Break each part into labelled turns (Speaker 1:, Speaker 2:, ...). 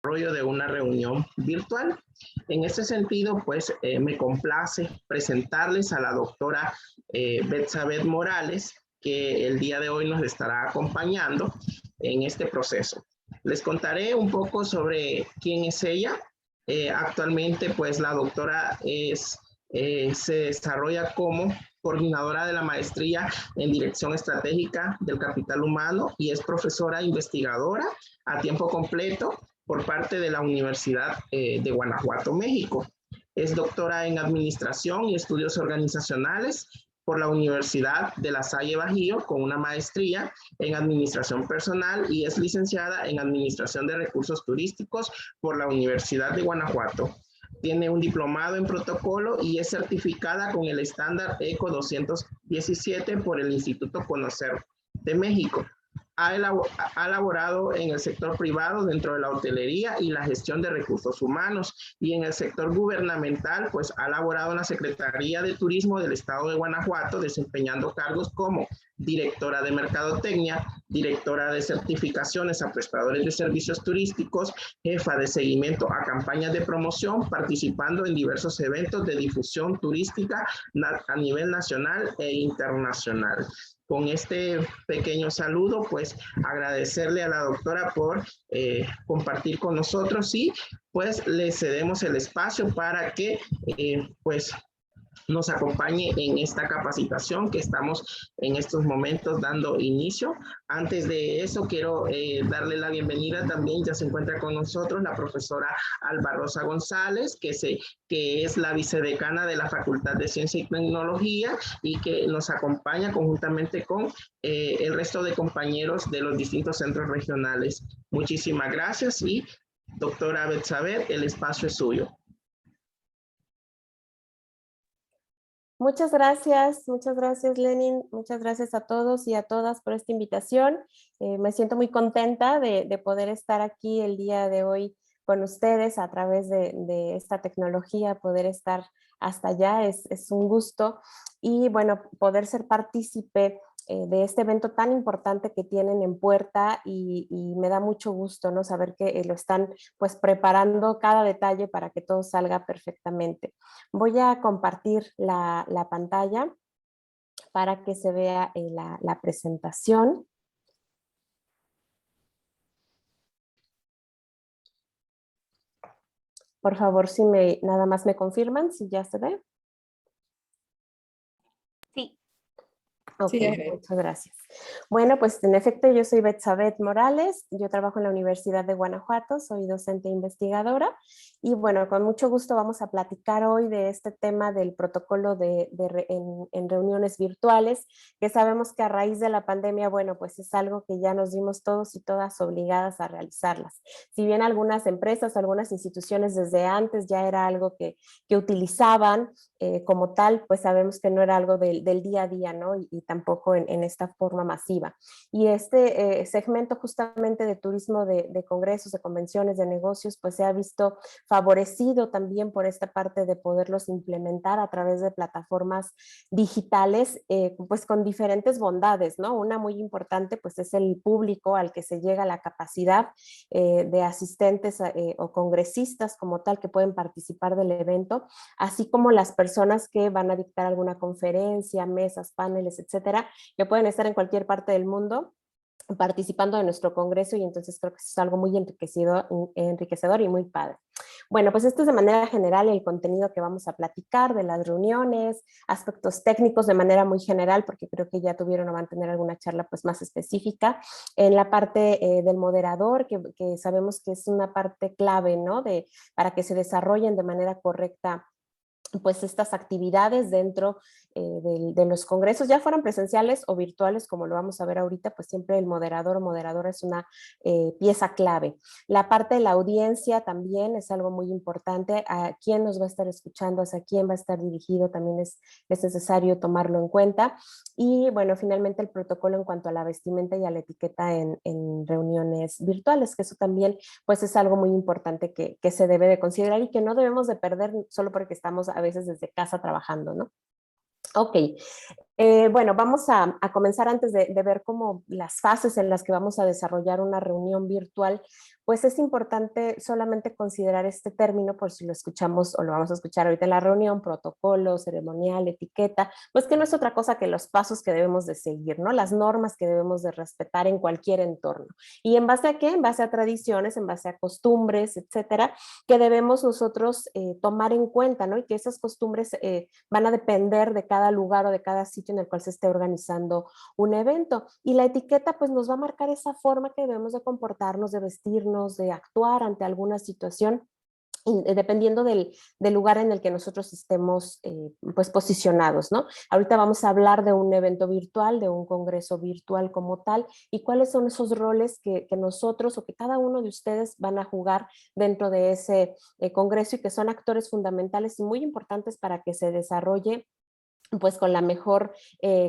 Speaker 1: desarrollo de una reunión virtual. En este sentido, pues me complace presentarles a la doctora Betsabeth Morales, que el día de hoy nos estará acompañando en este proceso. Les contaré un poco sobre quién es ella. Actualmente, pues la doctora se desarrolla como coordinadora de la maestría en Dirección Estratégica del Capital Humano y es profesora investigadora a tiempo completo por parte de la Universidad de Guanajuato, México. Es doctora en Administración y Estudios Organizacionales por la Universidad de La Salle Bajío con una maestría en Administración Personal y es licenciada en Administración de Recursos Turísticos por la Universidad de Guanajuato. Tiene un diplomado en protocolo y es certificada con el estándar ECO 217 por el Instituto Conocer de México. Ha laborado en el sector privado dentro de la hotelería y la gestión de recursos humanos y en el sector gubernamental pues ha laborado en la Secretaría de Turismo del Estado de Guanajuato desempeñando cargos como directora de mercadotecnia, directora de certificaciones a prestadores de servicios turísticos, jefa de seguimiento a campañas de promoción, participando en diversos eventos de difusión turística a nivel nacional e internacional. Con este pequeño saludo, pues agradecerle a la doctora por compartir con nosotros y pues le cedemos el espacio para que pues nos acompañe en esta capacitación que estamos en estos momentos dando inicio. Antes de eso, quiero darle la bienvenida también, ya se encuentra con nosotros la profesora Alba Rosa González, que es la vicedecana de la Facultad de Ciencia y Tecnología y que nos acompaña conjuntamente con el resto de compañeros de los distintos centros regionales. Muchísimas gracias y doctora Betsabeth, el espacio es suyo.
Speaker 2: Muchas gracias Lenin, muchas gracias a todos y a todas por esta invitación. Me siento muy contenta de poder estar aquí el día de hoy con ustedes a través de esta tecnología, poder estar hasta allá es un gusto y bueno, poder ser partícipe de este evento tan importante que tienen en puerta y me da mucho gusto, ¿no? Saber que lo están pues preparando cada detalle para que todo salga perfectamente. Voy a compartir la pantalla para que se vea la presentación. Por favor, si nada más me confirman si ya se ve.
Speaker 3: Sí.
Speaker 2: Ok,
Speaker 3: Sí,
Speaker 2: muchas gracias. Bueno, pues en efecto yo soy Betsabeth Morales, yo trabajo en la Universidad de Guanajuato, soy docente e investigadora y bueno, con mucho gusto vamos a platicar hoy de este tema del protocolo en reuniones virtuales, que sabemos que a raíz de la pandemia, bueno, pues es algo que ya nos vimos todos y todas obligadas a realizarlas. Si bien algunas empresas, algunas instituciones desde antes ya era algo que utilizaban como tal, pues sabemos que no era algo del día a día, ¿no? Y tampoco en esta forma masiva. Y este segmento justamente de turismo de congresos, de convenciones, de negocios, pues se ha visto favorecido también por esta parte de poderlos implementar a través de plataformas digitales, pues con diferentes bondades, ¿no? Una muy importante pues es el público al que se llega la capacidad de asistentes o congresistas como tal que pueden participar del evento, así como las personas que van a dictar alguna conferencia, mesas, paneles, etcétera, que pueden estar en cualquier parte del mundo participando de nuestro congreso y entonces creo que es algo muy enriquecedor y muy padre. Bueno, pues esto es de manera general el contenido que vamos a platicar de las reuniones, aspectos técnicos de manera muy general, porque creo que ya tuvieron o van a tener alguna charla pues más específica. En la parte del moderador, que sabemos que es una parte clave, ¿no? Para que se desarrollen de manera correcta pues estas actividades dentro de los congresos, ya fueran presenciales o virtuales, como lo vamos a ver ahorita, pues siempre el moderador o moderadora es una pieza clave. La parte de la audiencia también es algo muy importante, a quién nos va a estar escuchando, hacia quién va a estar dirigido, también es necesario tomarlo en cuenta. Y bueno, finalmente el protocolo en cuanto a la vestimenta y a la etiqueta en reuniones virtuales, que eso también pues es algo muy importante que se debe de considerar y que no debemos de perder solo porque estamos a veces desde casa trabajando, ¿no? Ok, Bueno, vamos a comenzar antes de ver como las fases en las que vamos a desarrollar una reunión virtual, pues es importante solamente considerar este término por si lo escuchamos o lo vamos a escuchar ahorita en la reunión, protocolo, ceremonial, etiqueta, pues que no es otra cosa que los pasos que debemos de seguir, ¿no? Las normas que debemos de respetar en cualquier entorno. ¿Y en base a qué? En base a tradiciones, en base a costumbres, etcétera, que debemos nosotros tomar en cuenta, ¿no? Y que esas costumbres van a depender de cada lugar o de cada sitio en el cual se esté organizando un evento. Y la etiqueta pues nos va a marcar esa forma que debemos de comportarnos, de vestirnos, de actuar ante alguna situación dependiendo del lugar en el que nosotros estemos pues posicionados, ¿no? Ahorita vamos a hablar de un evento virtual, de un congreso virtual como tal, y cuáles son esos roles que nosotros o que cada uno de ustedes van a jugar dentro de ese congreso y que son actores fundamentales y muy importantes para que se desarrolle pues con la mejor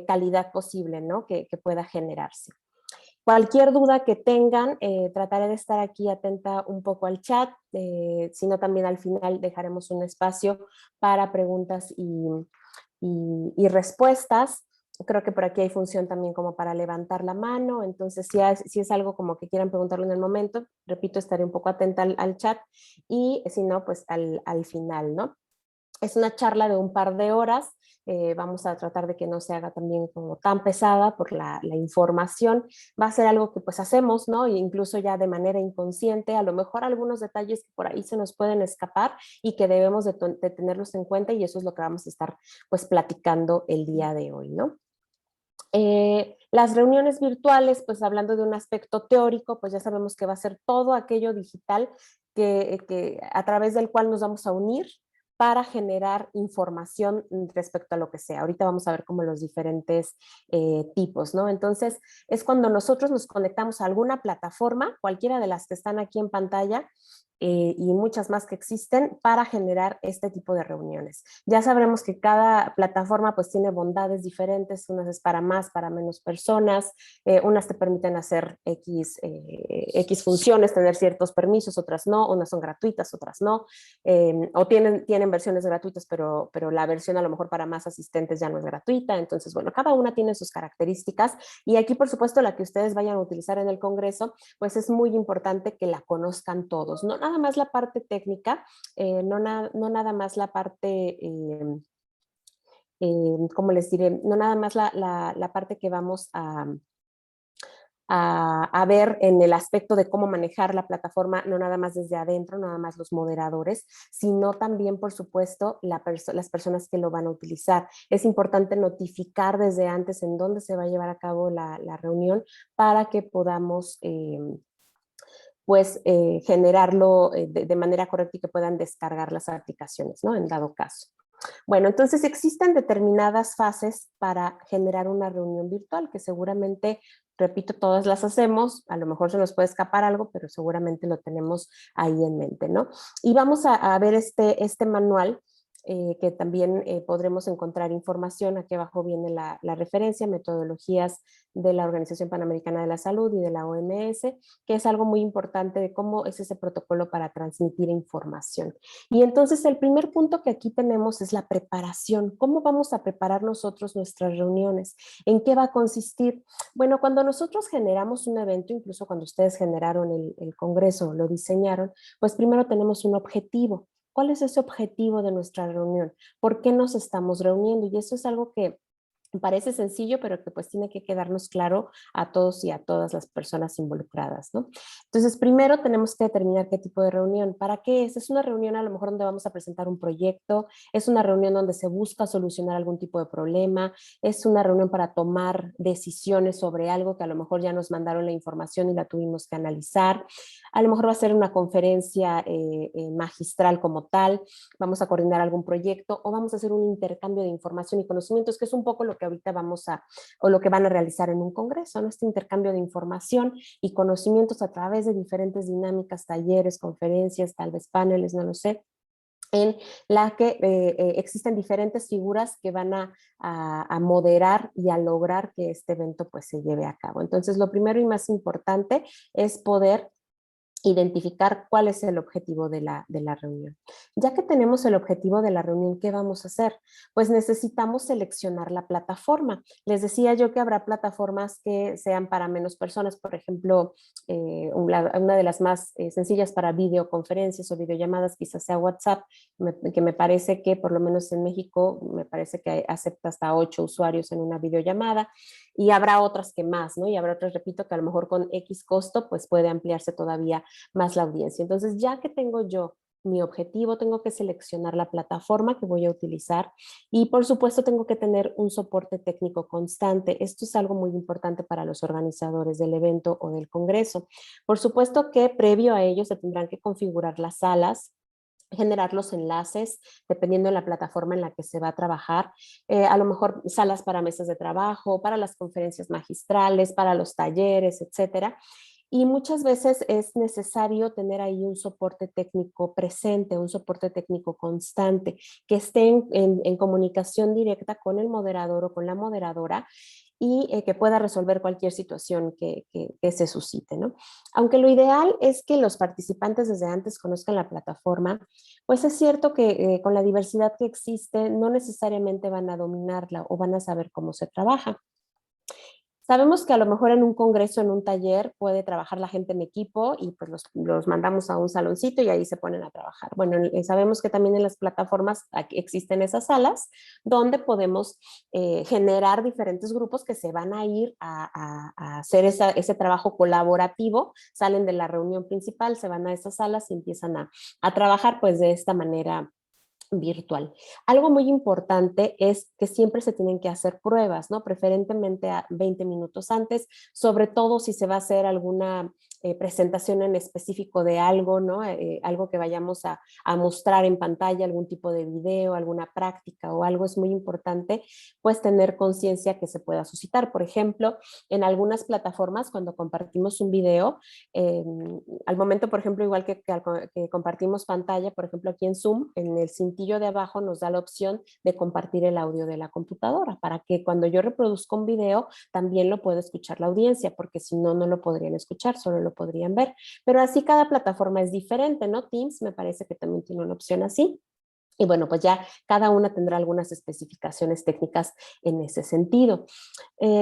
Speaker 2: calidad posible, ¿no? Que pueda generarse. Cualquier duda que tengan, trataré de estar aquí atenta un poco al chat, sino también al final dejaremos un espacio para preguntas y respuestas. Creo que por aquí hay función también como para levantar la mano, entonces si es algo como que quieran preguntarlo en el momento, repito, estaré un poco atenta al chat y si no, pues al final, ¿no? Es una charla de un par de horas, vamos a tratar de que no se haga también como tan pesada por la información, va a ser algo que pues hacemos, ¿no? E incluso ya de manera inconsciente, a lo mejor algunos detalles que por ahí se nos pueden escapar y que debemos de tenerlos en cuenta y eso es lo que vamos a estar pues platicando el día de hoy, ¿no? Las reuniones virtuales, pues hablando de un aspecto teórico, pues ya sabemos que va a ser todo aquello digital que a través del cual nos vamos a unir para generar información respecto a lo que sea. Ahorita vamos a ver como los diferentes tipos, ¿no? Entonces, es cuando nosotros nos conectamos a alguna plataforma, cualquiera de las que están aquí en pantalla, y muchas más que existen para generar este tipo de reuniones. Ya sabremos que cada plataforma pues tiene bondades diferentes, unas es para más, para menos personas, unas te permiten hacer X funciones, tener ciertos permisos, otras no, unas son gratuitas, otras no, o tienen versiones gratuitas, pero la versión a lo mejor para más asistentes ya no es gratuita, entonces bueno, cada una tiene sus características y aquí por supuesto la que ustedes vayan a utilizar en el congreso, pues es muy importante que la conozcan todos, no nada más la parte técnica, no nada más la parte, ¿cómo les diré? No nada más la parte que vamos a ver en el aspecto de cómo manejar la plataforma, no nada más desde adentro, nada más los moderadores, sino también, por supuesto, las personas que lo van a utilizar. Es importante notificar desde antes en dónde se va a llevar a cabo la reunión para que podamos pues generarlo de manera correcta y que puedan descargar las aplicaciones, ¿no? En dado caso. Bueno, entonces existen determinadas fases para generar una reunión virtual que seguramente, repito, todas las hacemos, a lo mejor se nos puede escapar algo, pero seguramente lo tenemos ahí en mente, ¿no? Y vamos a ver este manual que también podremos encontrar información. Aquí abajo viene la referencia, metodologías de la Organización Panamericana de la Salud y de la OMS, que es algo muy importante de cómo es ese protocolo para transmitir información. Y entonces el primer punto que aquí tenemos es la preparación. ¿Cómo vamos a preparar nosotros nuestras reuniones? ¿En qué va a consistir? Bueno, cuando nosotros generamos un evento, incluso cuando ustedes generaron el congreso, lo diseñaron, pues primero tenemos un objetivo. ¿Cuál es ese objetivo de nuestra reunión? ¿Por qué nos estamos reuniendo? Y eso es algo que parece sencillo, pero que pues tiene que quedarnos claro a todos y a todas las personas involucradas, ¿no? Entonces, primero tenemos que determinar qué tipo de reunión. ¿Para qué es? Es una reunión a lo mejor donde vamos a presentar un proyecto, es una reunión donde se busca solucionar algún tipo de problema, es una reunión para tomar decisiones sobre algo que a lo mejor ya nos mandaron la información y la tuvimos que analizar. A lo mejor va a ser una conferencia magistral como tal, vamos a coordinar algún proyecto o vamos a hacer un intercambio de información y conocimientos, que es un poco lo que ahorita o lo que van a realizar en un congreso, ¿no? Este intercambio de información y conocimientos a través de diferentes dinámicas, talleres, conferencias, tal vez paneles, no lo sé, en la que existen diferentes figuras que van a moderar y a lograr que este evento pues se lleve a cabo. Entonces, lo primero y más importante es poder identificar cuál es el objetivo de la reunión. Ya que tenemos el objetivo de la reunión, ¿qué vamos a hacer? Pues necesitamos seleccionar la plataforma. Les decía yo que habrá plataformas que sean para menos personas, por ejemplo, una de las más sencillas para videoconferencias o videollamadas quizás sea WhatsApp, que me parece que por lo menos en México me parece que acepta hasta 8 usuarios en una videollamada, y habrá otras que más, ¿no? Y habrá otras, repito, que a lo mejor con X costo pues puede ampliarse todavía más la audiencia. Entonces, ya que tengo yo mi objetivo, tengo que seleccionar la plataforma que voy a utilizar y por supuesto tengo que tener un soporte técnico constante. Esto es algo muy importante para los organizadores del evento o del congreso. Por supuesto que previo a ello se tendrán que configurar las salas, generar los enlaces, dependiendo de la plataforma en la que se va a trabajar, a lo mejor salas para mesas de trabajo, para las conferencias magistrales, para los talleres, etcétera. Y muchas veces es necesario tener ahí un soporte técnico presente, un soporte técnico constante, que esté en comunicación directa con el moderador o con la moderadora y que pueda resolver cualquier situación que se suscite, ¿no? Aunque lo ideal es que los participantes desde antes conozcan la plataforma, pues es cierto que con la diversidad que existe no necesariamente van a dominarla o van a saber cómo se trabaja. Sabemos que a lo mejor en un congreso, en un taller, puede trabajar la gente en equipo y pues los mandamos a un saloncito y ahí se ponen a trabajar. Bueno, sabemos que también en las plataformas existen esas salas donde podemos generar diferentes grupos que se van a ir a hacer ese trabajo colaborativo, salen de la reunión principal, se van a esas salas y empiezan a trabajar pues de esta manera virtual. Algo muy importante es que siempre se tienen que hacer pruebas, ¿no? Preferentemente a 20 minutos antes, sobre todo si se va a hacer alguna presentación en específico de algo, ¿no? Algo que vayamos a mostrar en pantalla, algún tipo de video, alguna práctica o algo, es muy importante pues tener conciencia que se pueda suscitar. Por ejemplo, en algunas plataformas cuando compartimos un video, eh, al momento, por ejemplo, igual que compartimos pantalla, por ejemplo aquí en Zoom, en el cintillo de abajo nos da la opción de compartir el audio de la computadora para que cuando yo reproduzca un video también lo pueda escuchar la audiencia, porque si no, no lo podrían escuchar, solo lo podrían ver. Pero así cada plataforma es diferente, ¿no? Teams me parece que también tiene una opción así. Y bueno, pues ya cada una tendrá algunas especificaciones técnicas en ese sentido.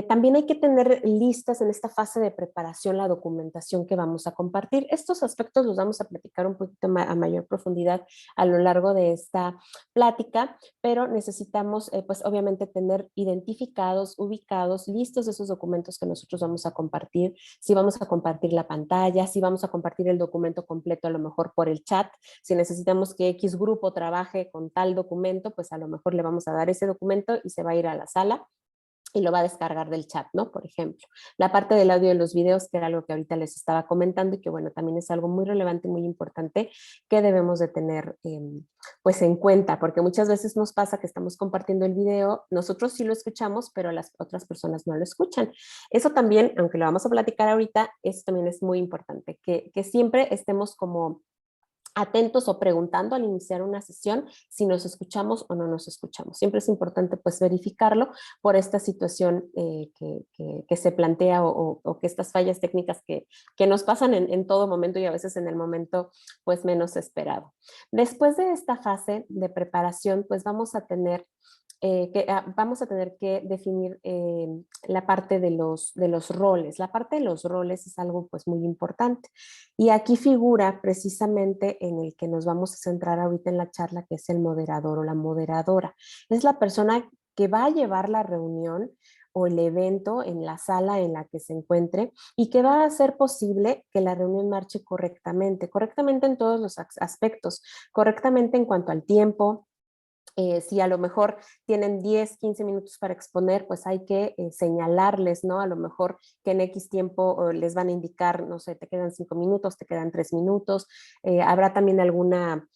Speaker 2: También hay que tener listas en esta fase de preparación la documentación que vamos a compartir. Estos aspectos los vamos a platicar un poquito a mayor profundidad a lo largo de esta plática, pero necesitamos pues obviamente tener identificados, ubicados, listos esos documentos que nosotros vamos a compartir, si vamos a compartir la pantalla, si vamos a compartir el documento completo a lo mejor por el chat, si necesitamos que X grupo trabaje con tal documento, pues a lo mejor le vamos a dar ese documento y se va a ir a la sala y lo va a descargar del chat, ¿no? Por ejemplo. La parte del audio de los videos, que era algo que ahorita les estaba comentando y que, bueno, también es algo muy relevante y muy importante que debemos de tener, pues, en cuenta, porque muchas veces nos pasa que estamos compartiendo el video, nosotros sí lo escuchamos, pero las otras personas no lo escuchan. Eso también, aunque lo vamos a platicar ahorita, eso también es muy importante, que siempre estemos como atentos o preguntando al iniciar una sesión si nos escuchamos o no nos escuchamos. Siempre es importante pues verificarlo por esta situación que se plantea o que estas fallas técnicas que nos pasan en todo momento y a veces en el momento pues menos esperado. Después de esta fase de preparación pues vamos a tener vamos a tener que definir la parte de los roles. La parte de los roles es algo pues muy importante. Y aquí figura precisamente en el que nos vamos a centrar ahorita en la charla, que es el moderador o la moderadora. Es la persona que va a llevar la reunión o el evento en la sala en la que se encuentre y que va a hacer posible que la reunión marche correctamente, correctamente en todos los aspectos, correctamente en cuanto al tiempo. Si a lo mejor tienen 10, 15 minutos para exponer, pues hay que señalarles, ¿no? A lo mejor que en X tiempo les van a indicar, no sé, te quedan 5 minutos, te quedan 3 minutos. Habrá también alguna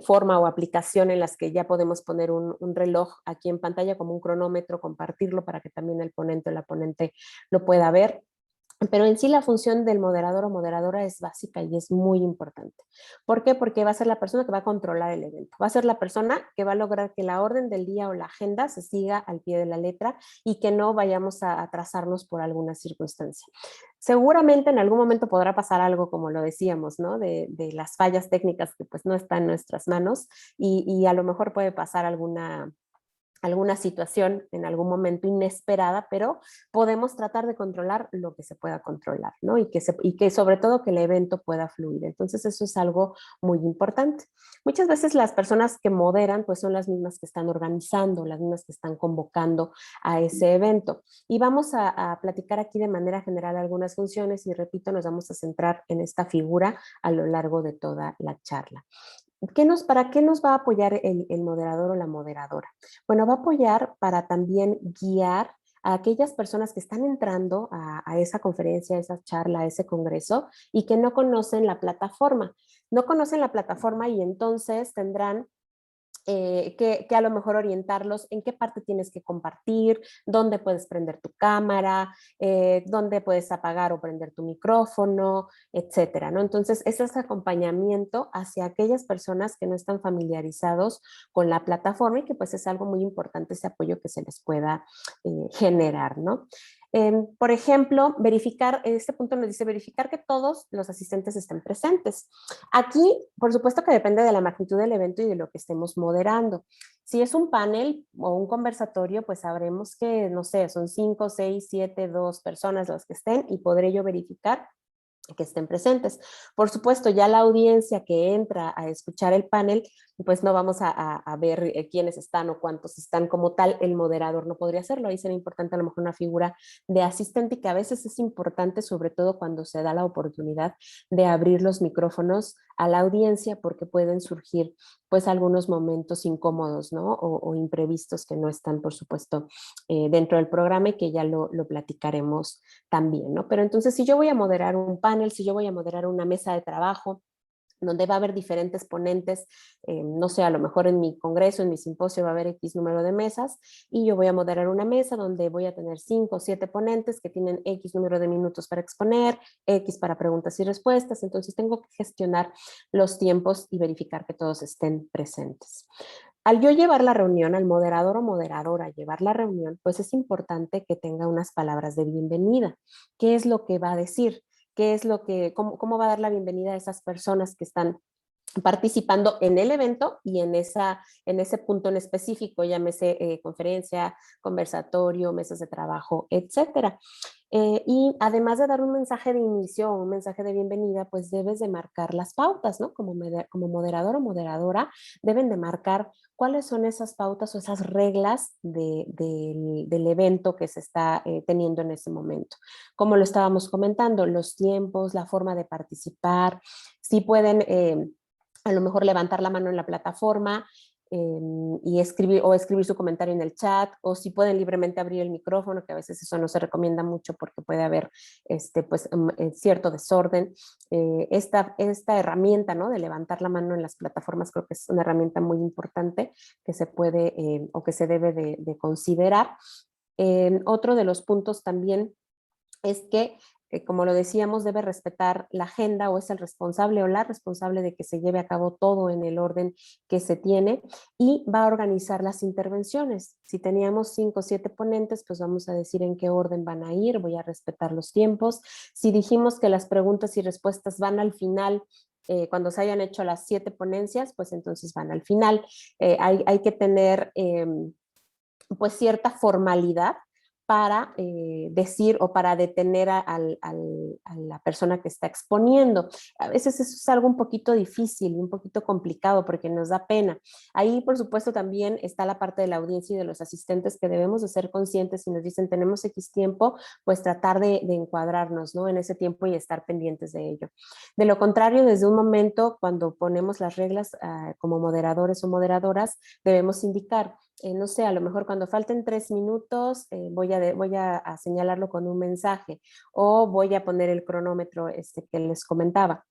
Speaker 2: forma o aplicación en las que ya podemos poner un reloj aquí en pantalla como un cronómetro, compartirlo para que también el ponente o la ponente lo pueda ver. Pero en sí la función del moderador o moderadora es básica y es muy importante. ¿Por qué? Porque va a ser la persona que va a controlar el evento. Va a ser la persona que va a lograr que la orden del día o la agenda se siga al pie de la letra y que no vayamos a atrasarnos por alguna circunstancia. Seguramente en algún momento podrá pasar algo, como lo decíamos, ¿no? De las fallas técnicas que pues no están en nuestras manos y a lo mejor puede pasar alguna situación en algún momento inesperada, pero podemos tratar de controlar lo que se pueda controlar, ¿no? Y que sobre todo que el evento pueda fluir. Entonces eso es algo muy importante. Muchas veces las personas que moderan pues son las mismas que están organizando, las mismas que están convocando a ese evento. Y vamos a platicar aquí de manera general algunas funciones y repito, nos vamos a centrar en esta figura a lo largo de toda la charla. ¿Para qué nos va a apoyar el moderador o la moderadora? Bueno, va a apoyar para también guiar a aquellas personas que están entrando a esa conferencia, a esa charla, a ese congreso y que no conocen la plataforma. No conocen la plataforma y entonces tendrán que a lo mejor orientarlos en qué parte tienes que compartir, dónde puedes prender tu cámara, dónde puedes apagar o prender tu micrófono, etcétera, ¿no? Entonces, ese es acompañamiento hacia aquellas personas que no están familiarizados con la plataforma y que pues es algo muy importante ese apoyo que se les pueda generar, ¿no? Por ejemplo, verificar, este punto nos dice verificar que todos los asistentes estén presentes. Aquí, por supuesto que depende de la magnitud del evento y de lo que estemos moderando. Si es un panel o un conversatorio, pues sabremos que, no sé, son 5, 6, 7, 2 personas las que estén y podré yo verificar que estén presentes. Por supuesto, ya la audiencia que entra a escuchar el panel, pues no vamos a ver quiénes están o cuántos están como tal, el moderador no podría hacerlo, ahí sería importante a lo mejor una figura de asistente que a veces es importante, sobre todo cuando se da la oportunidad de abrir los micrófonos a la audiencia porque pueden surgir pues algunos momentos incómodos, ¿no? O imprevistos que no están, por supuesto, dentro del programa y que ya lo platicaremos también, ¿no? Pero entonces, si yo voy a moderar un panel, si yo voy a moderar una mesa de trabajo, donde va a haber diferentes ponentes, no sé, a lo mejor en mi congreso, en mi simposio va a haber X número de mesas y yo voy a moderar una mesa donde voy a tener 5 o 7 ponentes que tienen X número de minutos para exponer, X para preguntas y respuestas, entonces tengo que gestionar los tiempos y verificar que todos estén presentes. Al yo llevar la reunión, al moderador o moderadora llevar la reunión, pues es importante que tenga unas palabras de bienvenida. ¿Qué es lo que va a decir? ¿Qué es lo que, cómo va a dar la bienvenida a esas personas que están participando en el evento y en ese punto en específico, llámese conferencia, conversatorio, mesas de trabajo, etcétera? Y además de dar un mensaje de inicio o un mensaje de bienvenida, pues debes de marcar las pautas, ¿no? Como moderador o moderadora, deben de marcar cuáles son esas pautas o esas reglas del evento que se está teniendo en ese momento. Como lo estábamos comentando, los tiempos, la forma de participar, si pueden a lo mejor levantar la mano en la plataforma y escribir su comentario en el chat, o si pueden libremente abrir el micrófono, que a veces eso no se recomienda mucho porque puede haber pues, cierto desorden. Esta herramienta, ¿no?, de levantar la mano en las plataformas creo que es una herramienta muy importante que se puede o que se debe de considerar. Otro de los puntos también es que, como lo decíamos, debe respetar la agenda o es el responsable o la responsable de que se lleve a cabo todo en el orden que se tiene y va a organizar las intervenciones. Si teníamos 5 o 7 ponentes, pues vamos a decir en qué orden van a ir, voy a respetar los tiempos. Si dijimos que las preguntas y respuestas van al final, cuando se hayan hecho las 7 ponencias, pues entonces van al final. Hay que tener pues cierta formalidad para decir o para detener a la persona que está exponiendo. A veces eso es algo un poquito difícil y un poquito complicado porque nos da pena. Ahí, por supuesto, también está la parte de la audiencia y de los asistentes que debemos de ser conscientes. Si nos dicen tenemos X tiempo, pues tratar de encuadrarnos, ¿no?, en ese tiempo y estar pendientes de ello. De lo contrario, desde un momento, cuando ponemos las reglas como moderadores o moderadoras, debemos indicar no sé, a lo mejor cuando falten 3 minutos voy a señalarlo con un mensaje o voy a poner el cronómetro que les comentaba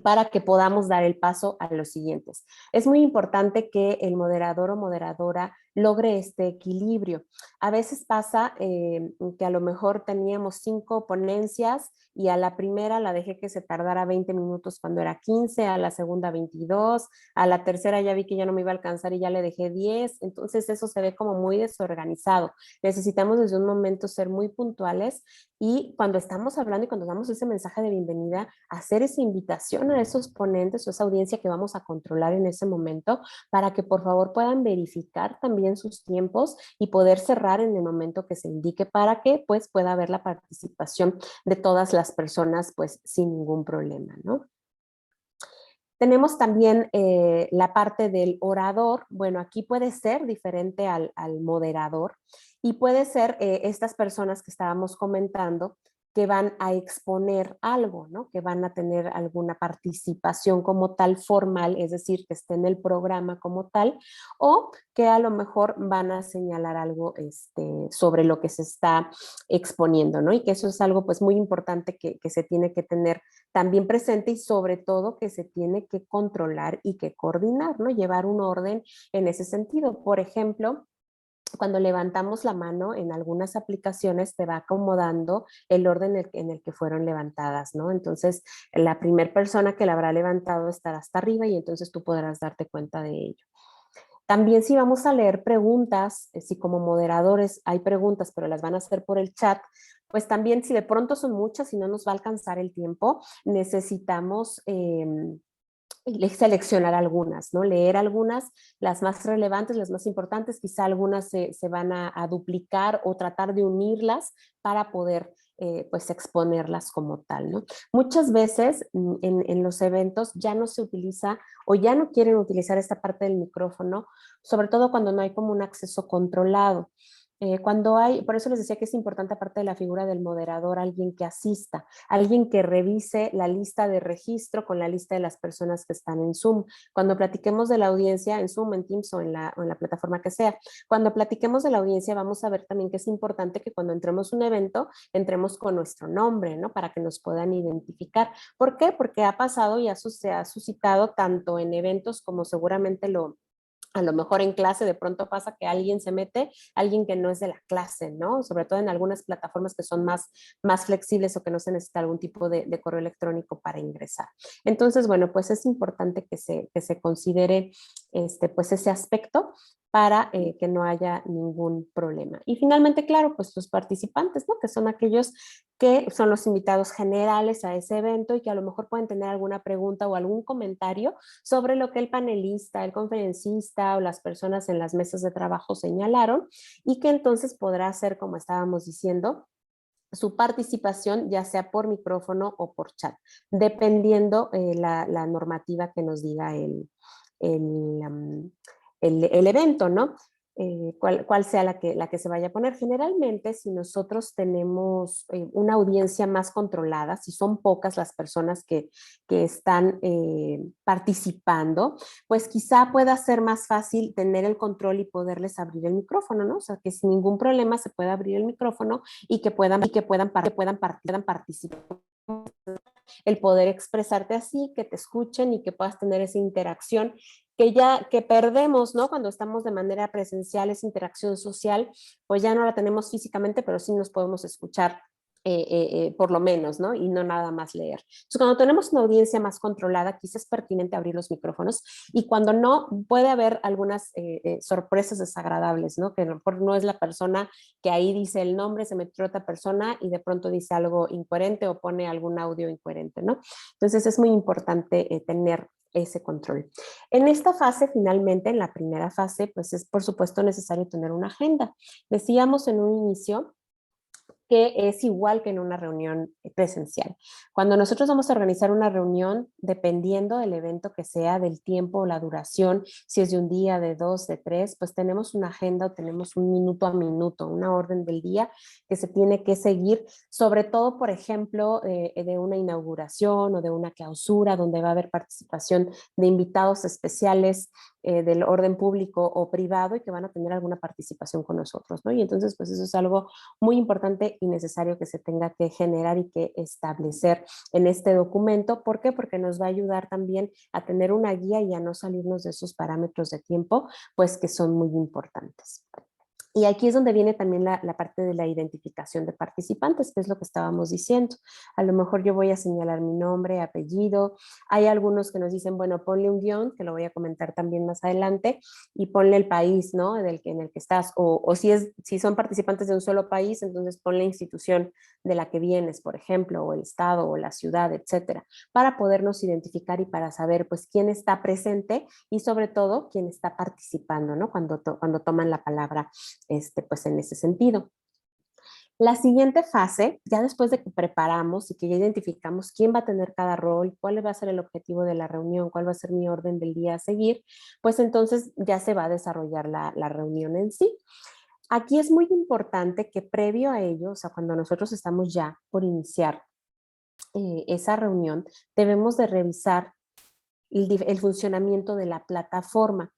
Speaker 2: para que podamos dar el paso a los siguientes. Es muy importante que el moderador o moderadora logre este equilibrio. A veces pasa que a lo mejor teníamos 5 ponencias y a la primera la dejé que se tardara 20 minutos cuando era 15, a la segunda 22, a la tercera ya vi que ya no me iba a alcanzar y ya le dejé 10, entonces eso se ve como muy desorganizado. Necesitamos desde un momento ser muy puntuales y cuando estamos hablando y cuando damos ese mensaje de bienvenida, hacer esa invitación a esos ponentes o esa audiencia que vamos a controlar en ese momento para que por favor puedan verificar también sus tiempos y poder cerrar en el momento que se indique para que pues pueda haber la participación de todas las personas pues sin ningún problema, ¿no? Tenemos también la parte del orador. Bueno, aquí puede ser diferente al moderador y puede ser estas personas que estábamos comentando que van a exponer algo, ¿no? Que van a tener alguna participación como tal formal, es decir, que esté en el programa como tal, o que a lo mejor van a señalar algo sobre lo que se está exponiendo, ¿no? Y que eso es algo pues muy importante que se tiene que tener también presente y sobre todo que se tiene que controlar y que coordinar, ¿no? Llevar un orden en ese sentido. Por ejemplo, cuando levantamos la mano en algunas aplicaciones te va acomodando el orden en el que fueron levantadas, ¿no? Entonces, la primera persona que la habrá levantado estará hasta arriba y entonces tú podrás darte cuenta de ello. También si vamos a leer preguntas, si como moderadores hay preguntas, pero las van a hacer por el chat, pues también si de pronto son muchas y no nos va a alcanzar el tiempo, necesitamos seleccionar algunas, ¿no? Leer algunas, las más relevantes, las más importantes, quizá algunas se van a duplicar o tratar de unirlas para poder pues exponerlas como tal, ¿no? Muchas veces en los eventos ya no se utiliza o ya no quieren utilizar esta parte del micrófono, sobre todo cuando no hay como un acceso controlado. Cuando hay, por eso les decía que es importante aparte de la figura del moderador, alguien que asista, alguien que revise la lista de registro con la lista de las personas que están en Zoom. Cuando platiquemos de la audiencia en Zoom, en Teams o en la plataforma que sea, cuando platiquemos de la audiencia vamos a ver también que es importante que cuando entremos a un evento, entremos con nuestro nombre, ¿no? Para que nos puedan identificar. ¿Por qué? Porque ha pasado y se ha suscitado tanto en eventos como seguramente a lo mejor en clase de pronto pasa que alguien se mete, alguien que no es de la clase, ¿no? Sobre todo en algunas plataformas que son más flexibles o que no se necesita algún tipo de correo electrónico para ingresar. Entonces, bueno, pues es importante que se considere pues ese aspecto para que no haya ningún problema. Y finalmente, claro, pues los participantes, ¿no? Que son aquellos que son los invitados generales a ese evento y que a lo mejor pueden tener alguna pregunta o algún comentario sobre lo que el panelista, el conferencista o las personas en las mesas de trabajo señalaron y que entonces podrá hacer, como estábamos diciendo, su participación ya sea por micrófono o por chat, dependiendo la normativa que nos diga el, um, el evento, ¿no? Cuál sea la que se vaya a poner. Generalmente, si nosotros tenemos una audiencia más controlada, si son pocas las personas que están participando, pues quizá pueda ser más fácil tener el control y poderles abrir el micrófono, ¿no? O sea, que sin ningún problema se pueda abrir el micrófono y que puedan participar, el poder expresarte así, que te escuchen y que puedas tener esa interacción que perdemos, ¿no? Cuando estamos de manera presencial, esa interacción social, pues ya no la tenemos físicamente, pero sí nos podemos escuchar por lo menos, ¿no? Y no nada más leer. Entonces, cuando tenemos una audiencia más controlada, quizás es pertinente abrir los micrófonos y cuando no, puede haber algunas sorpresas desagradables, ¿no? Que a lo mejor no es la persona que ahí dice el nombre, se metió otra persona y de pronto dice algo incoherente o pone algún audio incoherente, ¿no? Entonces, es muy importante tener ese control. En esta fase, finalmente, en la primera fase, pues es por supuesto necesario tener una agenda. Decíamos en un inicio que es igual que en una reunión presencial. Cuando nosotros vamos a organizar una reunión, dependiendo del evento que sea, del tiempo o la duración, si es de un día, de dos, de tres, pues tenemos una agenda o tenemos un minuto a minuto, una orden del día que se tiene que seguir, sobre todo, por ejemplo, de una inauguración o de una clausura, donde va a haber participación de invitados especiales del orden público o privado y que van a tener alguna participación con nosotros, ¿no? Y entonces, pues eso es algo muy importante y necesario que se tenga que generar y que establecer en este documento. ¿Por qué? Porque nos va a ayudar también a tener una guía y a no salirnos de esos parámetros de tiempo, pues que son muy importantes. Y aquí es donde viene también la parte de la identificación de participantes, que es lo que estábamos diciendo. A lo mejor yo voy a señalar mi nombre, apellido. Hay algunos que nos dicen, bueno, ponle un guión, que lo voy a comentar también más adelante, y ponle el país, ¿no? En el que estás. O si son participantes de un solo país, entonces ponle la institución de la que vienes, por ejemplo, o el estado, o la ciudad, etcétera, para podernos identificar y para saber, pues, quién está presente y sobre todo quién está participando, ¿no? Cuando toman la palabra pues en ese sentido. La siguiente fase, ya después de que preparamos y que ya identificamos quién va a tener cada rol, cuál va a ser el objetivo de la reunión, cuál va a ser mi orden del día a seguir, pues entonces ya se va a desarrollar la reunión en sí. Aquí es muy importante que previo a ello, o sea, cuando nosotros estamos ya por iniciar esa reunión, debemos de revisar el funcionamiento de la plataforma.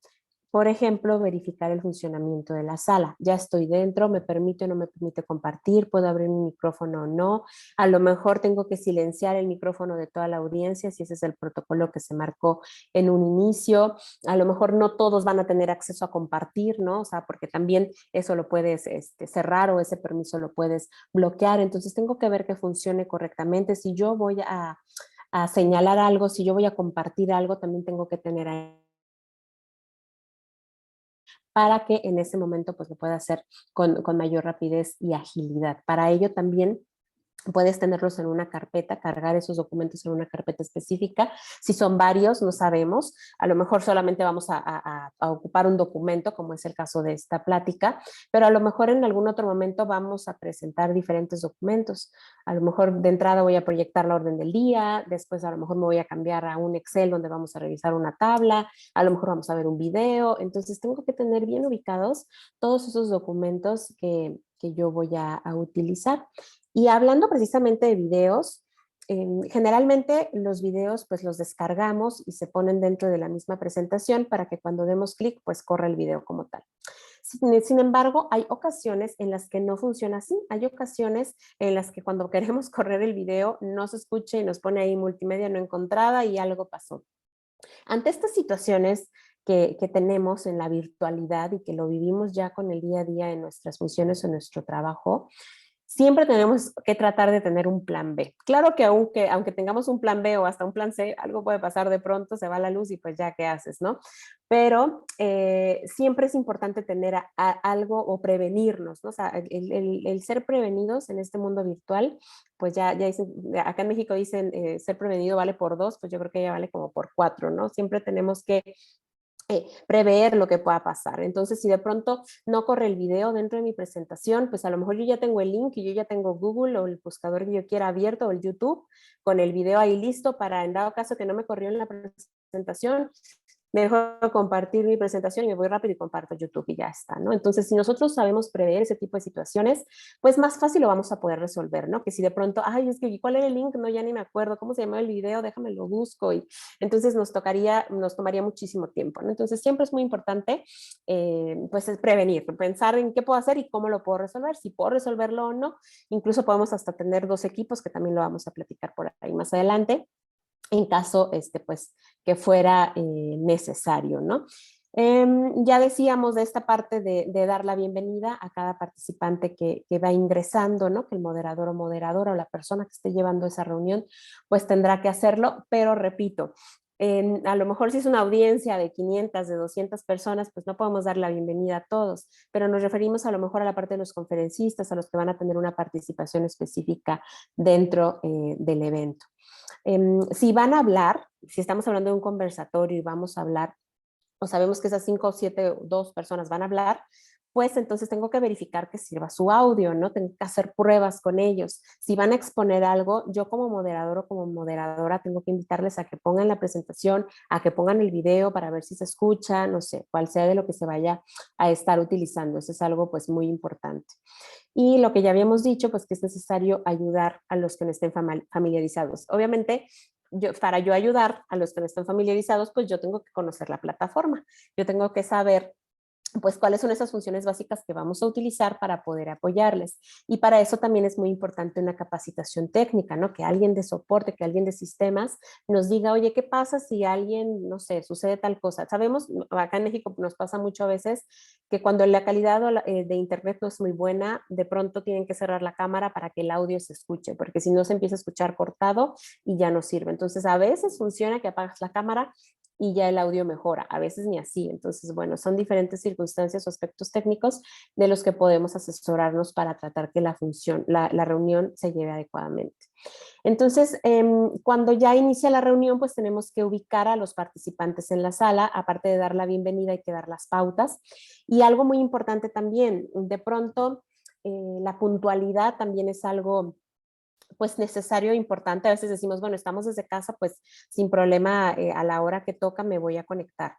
Speaker 2: Por ejemplo, verificar el funcionamiento de la sala. Ya estoy dentro, me permite o no me permite compartir, puedo abrir mi micrófono o no. A lo mejor tengo que silenciar el micrófono de toda la audiencia si ese es el protocolo que se marcó en un inicio. A lo mejor no todos van a tener acceso a compartir, ¿no? O sea, porque también eso lo puedes cerrar o ese permiso lo puedes bloquear. Entonces tengo que ver que funcione correctamente. Si yo voy a señalar algo, si yo voy a compartir algo, también tengo que tener ahí para que en ese momento pues lo pueda hacer con mayor rapidez y agilidad. Para ello también puedes tenerlos en una carpeta, cargar esos documentos en una carpeta específica. Si son varios, no sabemos. A lo mejor solamente vamos a ocupar un documento, como es el caso de esta plática, pero a lo mejor en algún otro momento vamos a presentar diferentes documentos. A lo mejor de entrada voy a proyectar la orden del día, después a lo mejor me voy a cambiar a un Excel donde vamos a revisar una tabla, a lo mejor vamos a ver un video. Entonces tengo que tener bien ubicados todos esos documentos que yo voy a utilizar. Y hablando precisamente de videos, generalmente los videos pues los descargamos y se ponen dentro de la misma presentación para que cuando demos clic pues corra el video como tal. Sin embargo, hay ocasiones en las que no funciona así. Hay ocasiones en las que cuando queremos correr el video no se escucha y nos pone ahí multimedia no encontrada y algo pasó. Ante estas situaciones que tenemos en la virtualidad y que lo vivimos ya con el día a día en nuestras funciones o en nuestro trabajo, siempre tenemos que tratar de tener un plan B. Claro que aunque tengamos un plan B o hasta un plan C, algo puede pasar de pronto, se va la luz y pues ya, ¿qué haces, no? Pero siempre es importante tener algo o prevenirnos, ¿no? O sea, el ser prevenidos en este mundo virtual, pues ya dicen, acá en México dicen ser prevenido vale por dos, pues yo creo que ya vale como por cuatro, ¿no? Siempre tenemos que prever lo que pueda pasar. Entonces, si de pronto no corre el video dentro de mi presentación, pues a lo mejor yo ya tengo el link y yo ya tengo Google o el buscador que yo quiera abierto o el YouTube con el video ahí listo para en dado caso que no me corrió en la presentación, me dejo compartir mi presentación y me voy rápido y comparto YouTube y ya está, ¿no? Entonces, si nosotros sabemos prever ese tipo de situaciones, pues más fácil lo vamos a poder resolver, ¿no? Que si de pronto, ay, es que ¿cuál era el link? No, ya ni me acuerdo, ¿cómo se llamaba el video? Déjame lo busco y entonces nos tomaría muchísimo tiempo, ¿no? Entonces, siempre es muy importante, pues, es prevenir, pensar en qué puedo hacer y cómo lo puedo resolver, si puedo resolverlo o no. Incluso podemos hasta tener dos equipos, que también lo vamos a platicar por ahí más adelante, en caso pues, que fuera necesario, ¿no? Ya decíamos de esta parte de dar la bienvenida a cada participante que va ingresando, ¿no? Que el moderador o moderadora o la persona que esté llevando esa reunión, pues tendrá que hacerlo, pero repito, a lo mejor si es una audiencia de 500, de 200 personas, pues no podemos dar la bienvenida a todos, pero nos referimos a lo mejor a la parte de los conferencistas, a los que van a tener una participación específica dentro del evento. Si van a hablar, si estamos hablando de un conversatorio y vamos a hablar, o sabemos que esas 5 o 7, 2 personas van a hablar, pues entonces tengo que verificar que sirva su audio, ¿no? Tengo que hacer pruebas con ellos. Si van a exponer algo, yo como moderador o como moderadora tengo que invitarles a que pongan la presentación, a que pongan el video para ver si se escucha, no sé, cuál sea de lo que se vaya a estar utilizando. Eso es algo pues muy importante. Y lo que ya habíamos dicho, pues que es necesario ayudar a los que no estén familiarizados. Obviamente, para yo ayudar a los que no están familiarizados, pues yo tengo que conocer la plataforma. Yo tengo que saber pues cuáles son esas funciones básicas que vamos a utilizar para poder apoyarles. Y para eso también es muy importante una capacitación técnica, ¿no? Que alguien de soporte, que alguien de sistemas nos diga, oye, ¿qué pasa si alguien, no sé, sucede tal cosa? Sabemos, acá en México nos pasa mucho a veces que cuando la calidad de internet no es muy buena, de pronto tienen que cerrar la cámara para que el audio se escuche, porque si no se empieza a escuchar cortado y ya no sirve. Entonces a veces funciona que apagas la cámara y ya el audio mejora, a veces ni así. Entonces, bueno, son diferentes circunstancias o aspectos técnicos de los que podemos asesorarnos para tratar que la reunión se lleve adecuadamente. Entonces, cuando ya inicia la reunión, pues tenemos que ubicar a los participantes en la sala, aparte de dar la bienvenida hay que dar las pautas. Y algo muy importante también, de pronto, la puntualidad también es algo pues necesario e importante. A veces decimos, bueno, estamos desde casa, pues sin problema a la hora que toca me voy a conectar.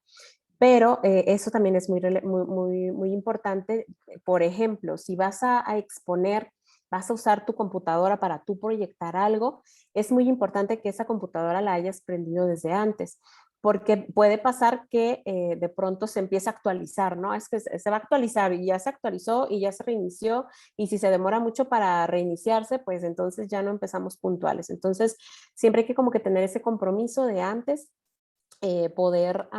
Speaker 2: Pero eso también es muy importante. Por ejemplo, si vas a exponer, vas a usar tu computadora para tú proyectar algo, es muy importante que esa computadora la hayas prendido desde antes, porque puede pasar que de pronto se empiece a actualizar, ¿no? Es que se va a actualizar y ya se actualizó y ya se reinició, y si se demora mucho para reiniciarse, pues entonces ya no empezamos puntuales. Entonces, siempre hay que como que tener ese compromiso de antes poder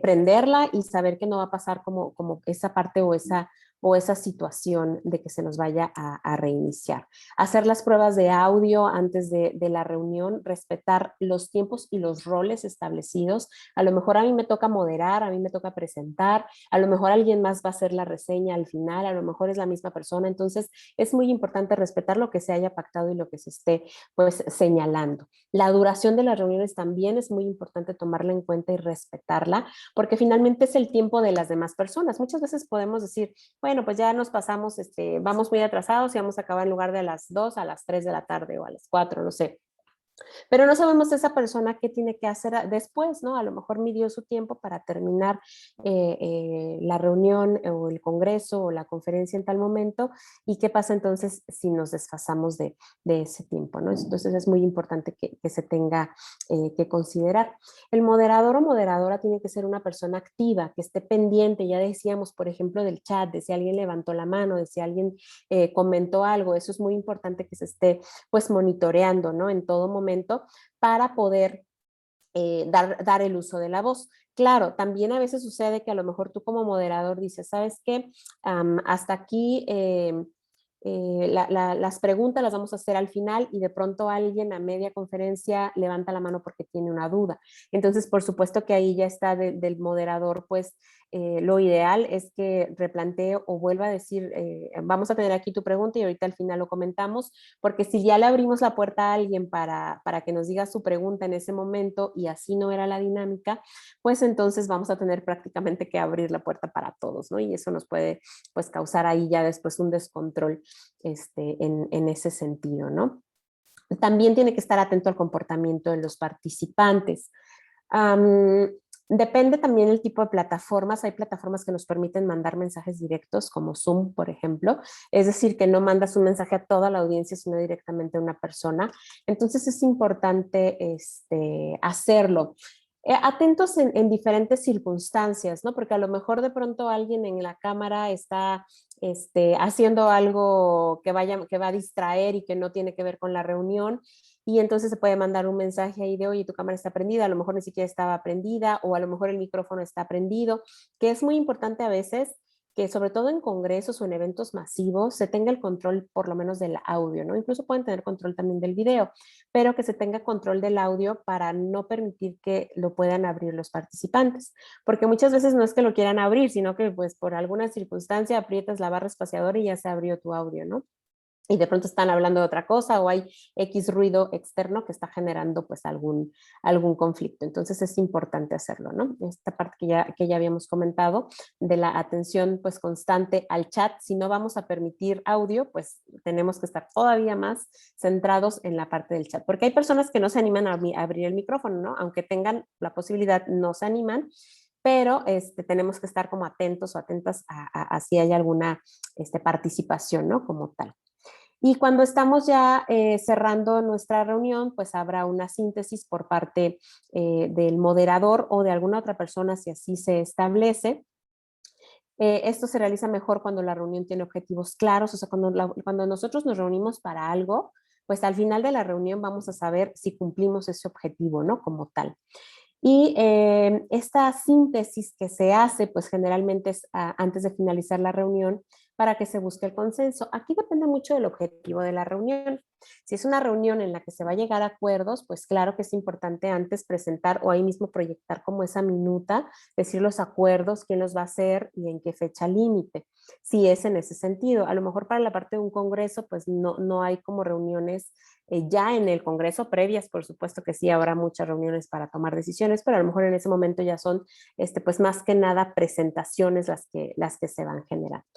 Speaker 2: prenderla y saber que no va a pasar como esa parte o esa situación de que se nos vaya a reiniciar. Hacer las pruebas de audio antes de la reunión, respetar los tiempos y los roles establecidos. A lo mejor a mí me toca moderar, a mí me toca presentar, a lo mejor alguien más va a hacer la reseña al final, a lo mejor es la misma persona. Entonces es muy importante respetar lo que se haya pactado y lo que se esté pues señalando. La duración de las reuniones también es muy importante tomarla en cuenta y respetarla, porque finalmente es el tiempo de las demás personas. Muchas veces podemos decir, bueno, pues ya nos pasamos, vamos muy atrasados y vamos a acabar en lugar de a las 2, a las 3 de la tarde o a las 4, no sé. Pero no sabemos esa persona qué tiene que hacer después, ¿no? A lo mejor midió su tiempo para terminar la reunión o el congreso o la conferencia en tal momento, y qué pasa entonces si nos desfasamos de ese tiempo, ¿no? Entonces es muy importante que se tenga que considerar. El moderador o moderadora tiene que ser una persona activa, que esté pendiente, ya decíamos, por ejemplo, del chat, de si alguien levantó la mano, de si alguien comentó algo. Eso es muy importante que se esté pues monitoreando, ¿no? En todo momento para poder dar el uso de la voz. Claro, también a veces sucede que a lo mejor tú como moderador dices, ¿sabes qué? Hasta aquí las preguntas las vamos a hacer al final, y de pronto alguien a media conferencia levanta la mano porque tiene una duda. Entonces, por supuesto que ahí ya está del moderador, pues lo ideal es que replantee o vuelva a decir, vamos a tener aquí tu pregunta y ahorita al final lo comentamos, porque si ya le abrimos la puerta a alguien para que nos diga su pregunta en ese momento y así no era la dinámica, pues entonces vamos a tener prácticamente que abrir la puerta para todos, ¿no? Y eso nos puede pues causar ahí ya después un descontrol en ese sentido, ¿no? También tiene que estar atento al comportamiento de los participantes. Depende también el tipo de plataformas. Hay plataformas que nos permiten mandar mensajes directos, como Zoom, por ejemplo. Es decir, que no mandas un mensaje a toda la audiencia, sino directamente a una persona. Entonces es importante hacerlo. Atentos en diferentes circunstancias, ¿no? Porque a lo mejor de pronto alguien en la cámara está haciendo algo que va a distraer y que no tiene que ver con la reunión, y entonces se puede mandar un mensaje ahí de, oye, tu cámara está prendida, a lo mejor ni siquiera estaba prendida, o a lo mejor el micrófono está prendido, que es muy importante a veces que sobre todo en congresos o en eventos masivos se tenga el control por lo menos del audio, ¿no? Incluso pueden tener control también del video, pero que se tenga control del audio para no permitir que lo puedan abrir los participantes, porque muchas veces no es que lo quieran abrir, sino que pues por alguna circunstancia aprietas la barra espaciadora y ya se abrió tu audio, ¿no? Y de pronto están hablando de otra cosa o hay X ruido externo que está generando pues algún conflicto. Entonces es importante hacerlo, ¿no? Esta parte que ya habíamos comentado de la atención pues constante al chat. Si no vamos a permitir audio, pues tenemos que estar todavía más centrados en la parte del chat, porque hay personas que no se animan a abrir el micrófono, ¿no? Aunque tengan la posibilidad, no se animan, pero tenemos que estar como atentos o atentas a si hay alguna participación, ¿no? Como tal. Y cuando estamos ya cerrando nuestra reunión, pues habrá una síntesis por parte del moderador o de alguna otra persona si así se establece. Esto se realiza mejor cuando la reunión tiene objetivos claros, o sea, cuando nosotros nos reunimos para algo, pues al final de la reunión vamos a saber si cumplimos ese objetivo, ¿no? Como tal. Y esta síntesis que se hace, pues generalmente es antes de finalizar la reunión para que se busque el consenso. Aquí depende mucho del objetivo de la reunión. Si es una reunión en la que se va a llegar a acuerdos, pues claro que es importante antes presentar o ahí mismo proyectar como esa minuta, decir los acuerdos, quién los va a hacer y en qué fecha límite. Si es en ese sentido. A lo mejor para la parte de un congreso, pues no hay como reuniones ya en el Congreso previas, por supuesto que sí habrá muchas reuniones para tomar decisiones, pero a lo mejor en ese momento ya son, pues más que nada presentaciones las que se van generando.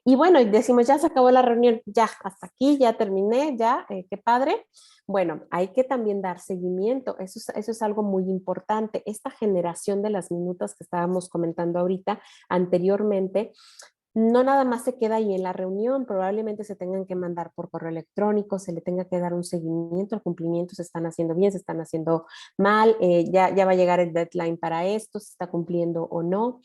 Speaker 2: Y bueno, decimos, ya se acabó la reunión, ya, hasta aquí, ya terminé, ya, qué padre. Bueno, hay que también dar seguimiento, eso es algo muy importante. Esta generación de las minutas que estábamos comentando ahorita anteriormente, no nada más se queda ahí en la reunión, probablemente se tengan que mandar por correo electrónico, se le tenga que dar un seguimiento, el cumplimiento se están haciendo bien, se están haciendo mal, ya va a llegar el deadline para esto, se está cumpliendo o no.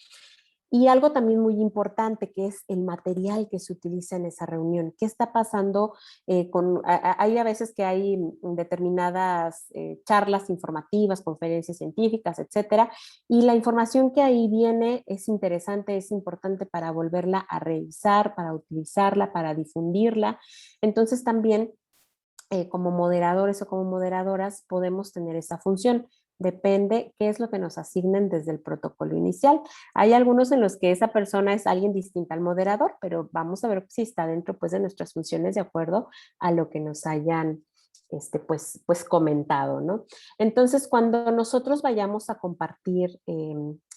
Speaker 2: Y algo también muy importante que es el material que se utiliza en esa reunión. ¿Qué está pasando hay a veces que hay determinadas charlas informativas, conferencias científicas, etcétera, y la información que ahí viene es interesante, es importante para volverla a revisar, para utilizarla, para difundirla. Entonces también como moderadores o como moderadoras podemos tener esa función. Depende qué es lo que nos asignen desde el protocolo inicial. Hay algunos en los que esa persona es alguien distinta al moderador, pero vamos a ver si está dentro pues, de nuestras funciones de acuerdo a lo que nos hayan pues comentado, ¿no? Entonces, cuando nosotros vayamos a compartir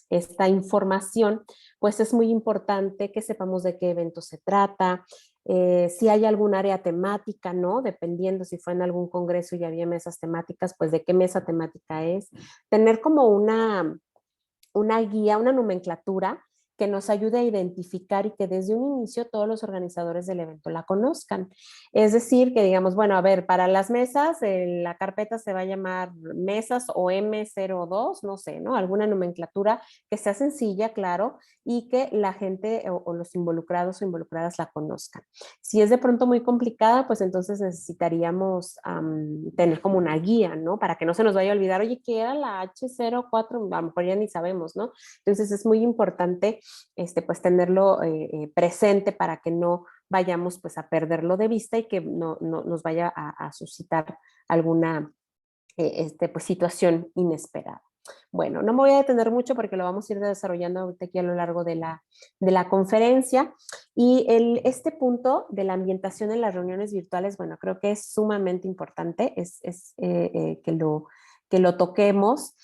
Speaker 2: esta información, pues es muy importante que sepamos de qué evento se trata, si hay algún área temática, ¿no? Dependiendo si fue en algún congreso y había mesas temáticas, pues de qué mesa temática es. Tener como una guía, una nomenclatura que nos ayude a identificar y que desde un inicio todos los organizadores del evento la conozcan. Es decir, que digamos, bueno, a ver, para las mesas, la carpeta se va a llamar mesas o M02, no sé, ¿no? Alguna nomenclatura que sea sencilla, claro, y que la gente o los involucrados o involucradas la conozcan. Si es de pronto muy complicada, pues entonces necesitaríamos tener como una guía, ¿no? Para que no se nos vaya a olvidar, oye, ¿qué era la H04? A lo mejor ya ni sabemos, ¿no? Entonces es muy importante pues tenerlo presente para que no vayamos pues a perderlo de vista y que no nos vaya a suscitar alguna pues, situación inesperada. Bueno, no me voy a detener mucho porque lo vamos a ir desarrollando ahorita aquí a lo largo de la conferencia. Y este punto de la ambientación en las reuniones virtuales, bueno, creo que es sumamente importante, que lo toquemos,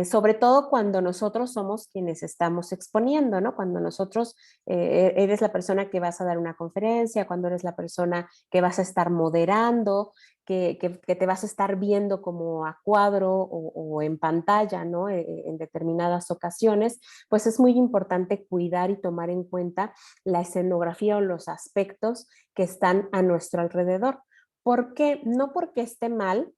Speaker 2: sobre todo cuando nosotros somos quienes estamos exponiendo, ¿no? Cuando nosotros eres la persona que vas a dar una conferencia, cuando eres la persona que vas a estar moderando, que te vas a estar viendo como a cuadro o en pantalla, ¿no? En determinadas ocasiones, pues es muy importante cuidar y tomar en cuenta la escenografía o los aspectos que están a nuestro alrededor. ¿Por qué? No porque esté mal,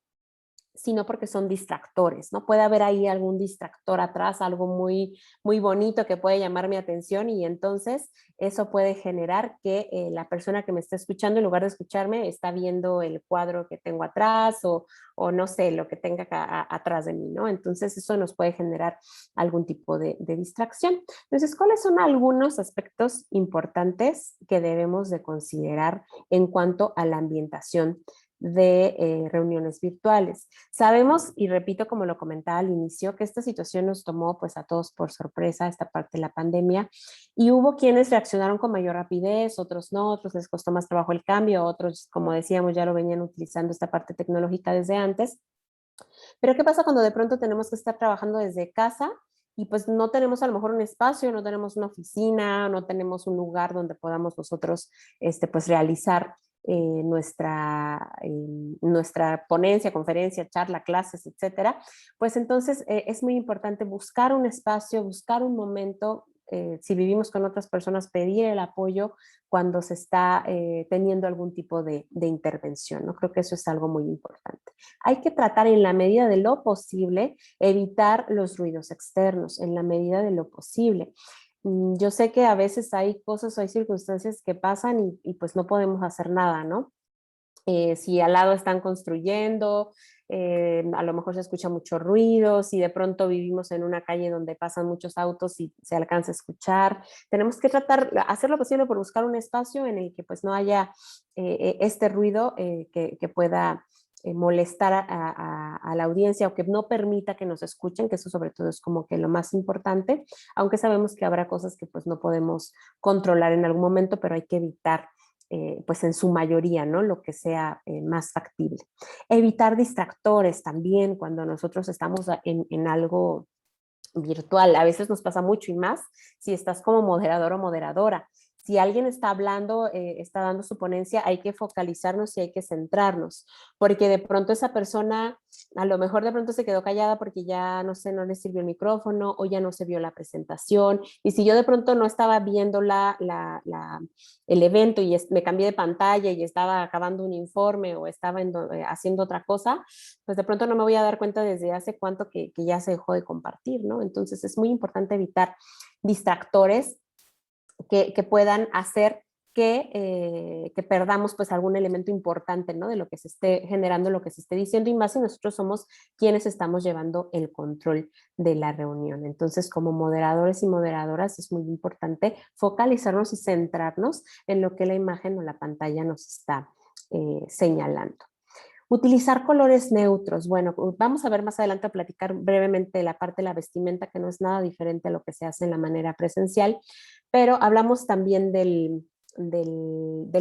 Speaker 2: sino porque son distractores, ¿no? Puede haber ahí algún distractor atrás, algo muy, muy bonito que puede llamar mi atención y entonces eso puede generar que la persona que me está escuchando, en lugar de escucharme, está viendo el cuadro que tengo atrás o no sé, lo que tenga acá, atrás de mí, ¿no? Entonces eso nos puede generar algún tipo de distracción. Entonces, ¿cuáles son algunos aspectos importantes que debemos de considerar en cuanto a la ambientación de reuniones virtuales? Sabemos, y repito como lo comentaba al inicio, que esta situación nos tomó pues a todos por sorpresa, esta parte de la pandemia, y hubo quienes reaccionaron con mayor rapidez, otros no, otros les costó más trabajo el cambio, otros, como decíamos, ya lo venían utilizando esta parte tecnológica desde antes. Pero ¿qué pasa cuando de pronto tenemos que estar trabajando desde casa? Y pues no tenemos a lo mejor un espacio, no tenemos una oficina, no tenemos un lugar donde podamos nosotros pues realizar nuestra ponencia, conferencia, charla, clases, etcétera, pues entonces es muy importante buscar un espacio, buscar un momento si vivimos con otras personas, pedir el apoyo cuando se está teniendo algún tipo de intervención, ¿no? Creo que eso es algo muy importante. Hay que tratar en la medida de lo posible, evitar los ruidos externos, en la medida de lo posible. Yo sé que a veces hay cosas o hay circunstancias que pasan y pues no podemos hacer nada, ¿no? Si al lado están construyendo, a lo mejor se escucha mucho ruido, si de pronto vivimos en una calle donde pasan muchos autos y se alcanza a escuchar, tenemos que tratar, hacer lo posible por buscar un espacio en el que pues no haya este ruido que pueda molestar a la audiencia o que no permita que nos escuchen, que eso sobre todo es como que lo más importante, aunque sabemos que habrá cosas que pues no podemos controlar en algún momento, pero hay que evitar pues en su mayoría, ¿no? Lo que sea más factible. Evitar distractores también cuando nosotros estamos en algo virtual. A veces nos pasa mucho y más si estás como moderador o moderadora. Si alguien está hablando, está dando su ponencia, hay que focalizarnos y hay que centrarnos, porque de pronto esa persona, a lo mejor de pronto se quedó callada porque ya, no sé, no le sirvió el micrófono o ya no se vio la presentación. Y si yo de pronto no estaba viendo el evento y me cambié de pantalla y estaba acabando un informe o estaba haciendo otra cosa, pues de pronto no me voy a dar cuenta desde hace cuánto que ya se dejó de compartir, ¿no? Entonces es muy importante evitar distractores que puedan hacer que perdamos pues algún elemento importante, ¿no? De lo que se esté generando, lo que se esté diciendo, y más si nosotros somos quienes estamos llevando el control de la reunión. Entonces, como moderadores y moderadoras es muy importante focalizarnos y centrarnos en lo que la imagen o la pantalla nos está señalando. Utilizar colores neutros. Bueno, vamos a ver más adelante a platicar brevemente de la parte de la vestimenta, que no es nada diferente a lo que se hace en la manera presencial, pero hablamos también del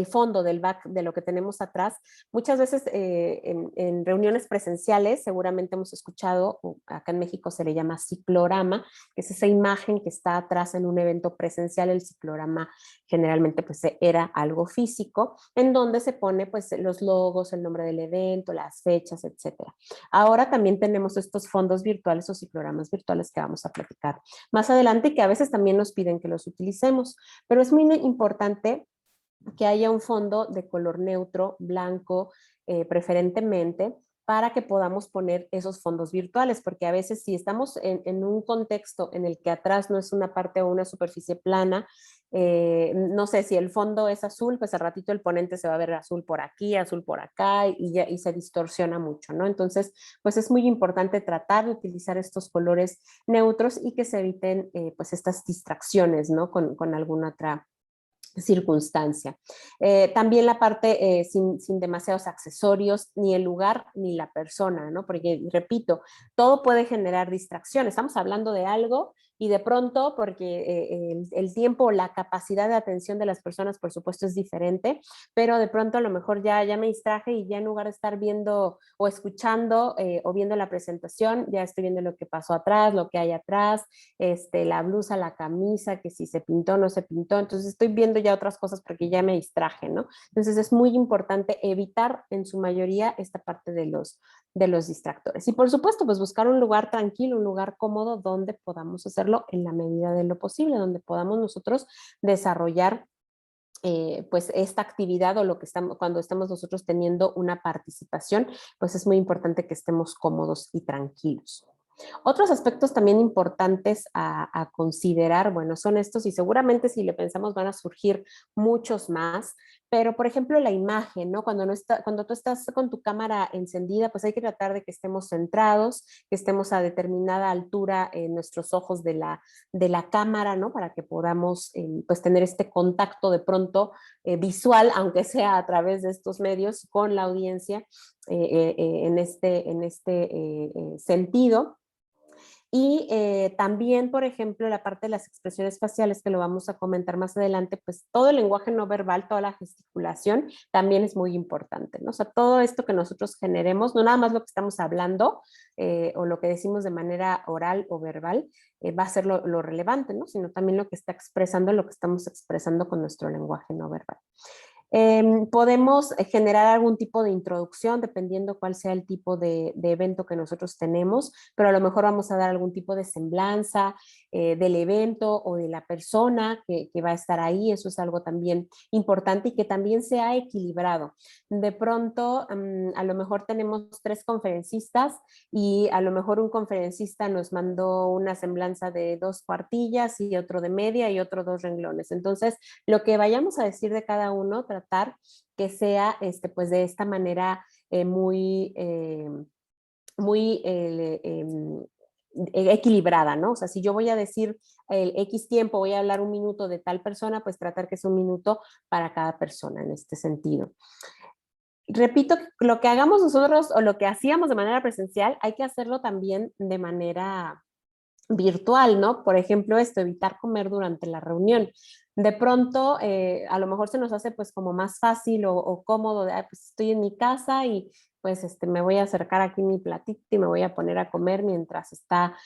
Speaker 2: fondo, del back, de lo que tenemos atrás. Muchas veces en reuniones presenciales, seguramente hemos escuchado, acá en México se le llama ciclorama, que es esa imagen que está atrás en un evento presencial. El ciclorama generalmente pues era algo físico, en donde se pone pues los logos, el nombre del evento, las fechas, etcétera. Ahora también tenemos estos fondos virtuales o cicloramas virtuales que vamos a platicar más adelante y que a veces también nos piden que los utilicemos, pero es muy importante que haya un fondo de color neutro, blanco, preferentemente, para que podamos poner esos fondos virtuales, porque a veces si estamos en un contexto en el que atrás no es una parte o una superficie plana, no sé, si el fondo es azul, pues al ratito el ponente se va a ver azul por aquí, azul por acá, y se distorsiona mucho, ¿no? Entonces, pues es muy importante tratar de utilizar estos colores neutros y que se eviten pues estas distracciones, ¿no? Con alguna otra circunstancia. También la parte sin demasiados accesorios, ni el lugar ni la persona, ¿no? Porque, repito, todo puede generar distracción. Estamos hablando de algo y de pronto, porque el tiempo, la capacidad de atención de las personas, por supuesto, es diferente, pero de pronto a lo mejor ya me distraje y ya en lugar de estar viendo o escuchando o viendo la presentación, ya estoy viendo lo que pasó atrás, lo que hay atrás, la blusa, la camisa, que si se pintó o no se pintó. Entonces estoy viendo ya otras cosas porque ya me distraje, ¿no? Entonces es muy importante evitar en su mayoría esta parte de los distractores. Y por supuesto, pues buscar un lugar tranquilo, un lugar cómodo donde podamos hacerlo en la medida de lo posible, donde podamos nosotros desarrollar pues esta actividad o lo que estamos, cuando estamos nosotros teniendo una participación, pues es muy importante que estemos cómodos y tranquilos. Otros aspectos también importantes a considerar, bueno, son estos y seguramente si le pensamos van a surgir muchos más, pero por ejemplo la imagen, ¿no? Cuando tú estás con tu cámara encendida, pues hay que tratar de que estemos centrados, que estemos a determinada altura en nuestros ojos de la cámara, ¿no? Para que podamos pues tener este contacto de pronto visual, aunque sea a través de estos medios, con la audiencia en este sentido. Y también, por ejemplo, la parte de las expresiones faciales, que lo vamos a comentar más adelante, pues todo el lenguaje no verbal, toda la gesticulación también es muy importante, ¿no? O sea, todo esto que nosotros generemos, no nada más lo que estamos hablando o lo que decimos de manera oral o verbal, va a ser lo relevante, ¿no? Sino también lo que está expresando, lo que estamos expresando con nuestro lenguaje no verbal. Podemos generar algún tipo de introducción dependiendo cuál sea el tipo de evento que nosotros tenemos, pero a lo mejor vamos a dar algún tipo de semblanza del evento o de la persona que va a estar ahí. Eso es algo también importante y que también sea equilibrado. De pronto, a lo mejor tenemos 3 conferencistas y a lo mejor un conferencista nos mandó una semblanza de 2 cuartillas y otro de media y otro 2 renglones. Entonces, lo que vayamos a decir de cada uno, tratar que sea pues de esta manera muy equilibrada, ¿no? O sea, si yo voy a decir el X tiempo, voy a hablar un minuto de tal persona, pues tratar que sea un minuto para cada persona en este sentido. Repito, lo que hagamos nosotros o lo que hacíamos de manera presencial, hay que hacerlo también de manera virtual, ¿no? Por ejemplo, evitar comer durante la reunión. De pronto, a lo mejor se nos hace pues como más fácil o cómodo, de, pues estoy en mi casa y pues me voy a acercar aquí mi platito y me voy a poner a comer mientras está,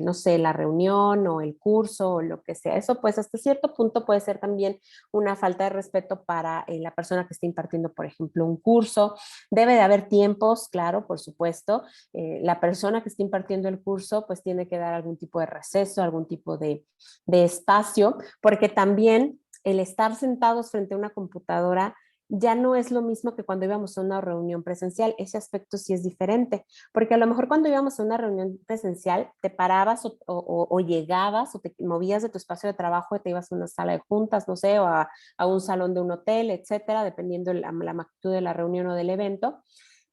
Speaker 2: no sé, la reunión o el curso o lo que sea. Eso pues hasta cierto punto puede ser también una falta de respeto para la persona que está impartiendo, por ejemplo, un curso. Debe de haber tiempos, claro, por supuesto. La persona que está impartiendo el curso pues tiene que dar algún tipo de receso, algún tipo de espacio, porque también el estar sentados frente a una computadora ya no es lo mismo que cuando íbamos a una reunión presencial. Ese aspecto sí es diferente, porque a lo mejor cuando íbamos a una reunión presencial te parabas o llegabas o te movías de tu espacio de trabajo y te ibas a una sala de juntas, no sé, o a un salón de un hotel, etcétera, dependiendo la magnitud de la reunión o del evento.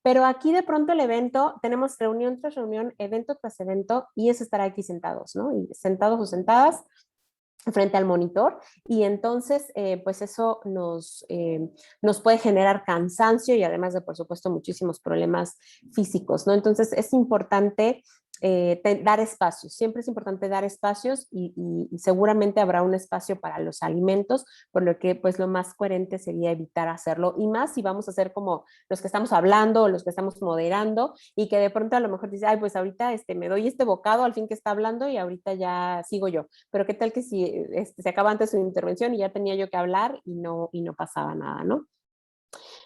Speaker 2: Pero aquí de pronto el evento, tenemos reunión tras reunión, evento tras evento, y es estar aquí sentados, ¿no? Y sentados o sentadas frente al monitor, y entonces pues eso nos puede generar cansancio y además de por supuesto muchísimos problemas físicos, ¿no? Entonces es importante dar espacios, siempre es importante dar espacios y seguramente habrá un espacio para los alimentos, por lo que pues lo más coherente sería evitar hacerlo, y más si vamos a hacer como los que estamos hablando o los que estamos moderando y que de pronto a lo mejor dice, ay, pues ahorita me doy este bocado al fin que está hablando y ahorita ya sigo yo, pero qué tal que si se acaba antes su intervención y ya tenía yo que hablar y no pasaba nada, ¿no?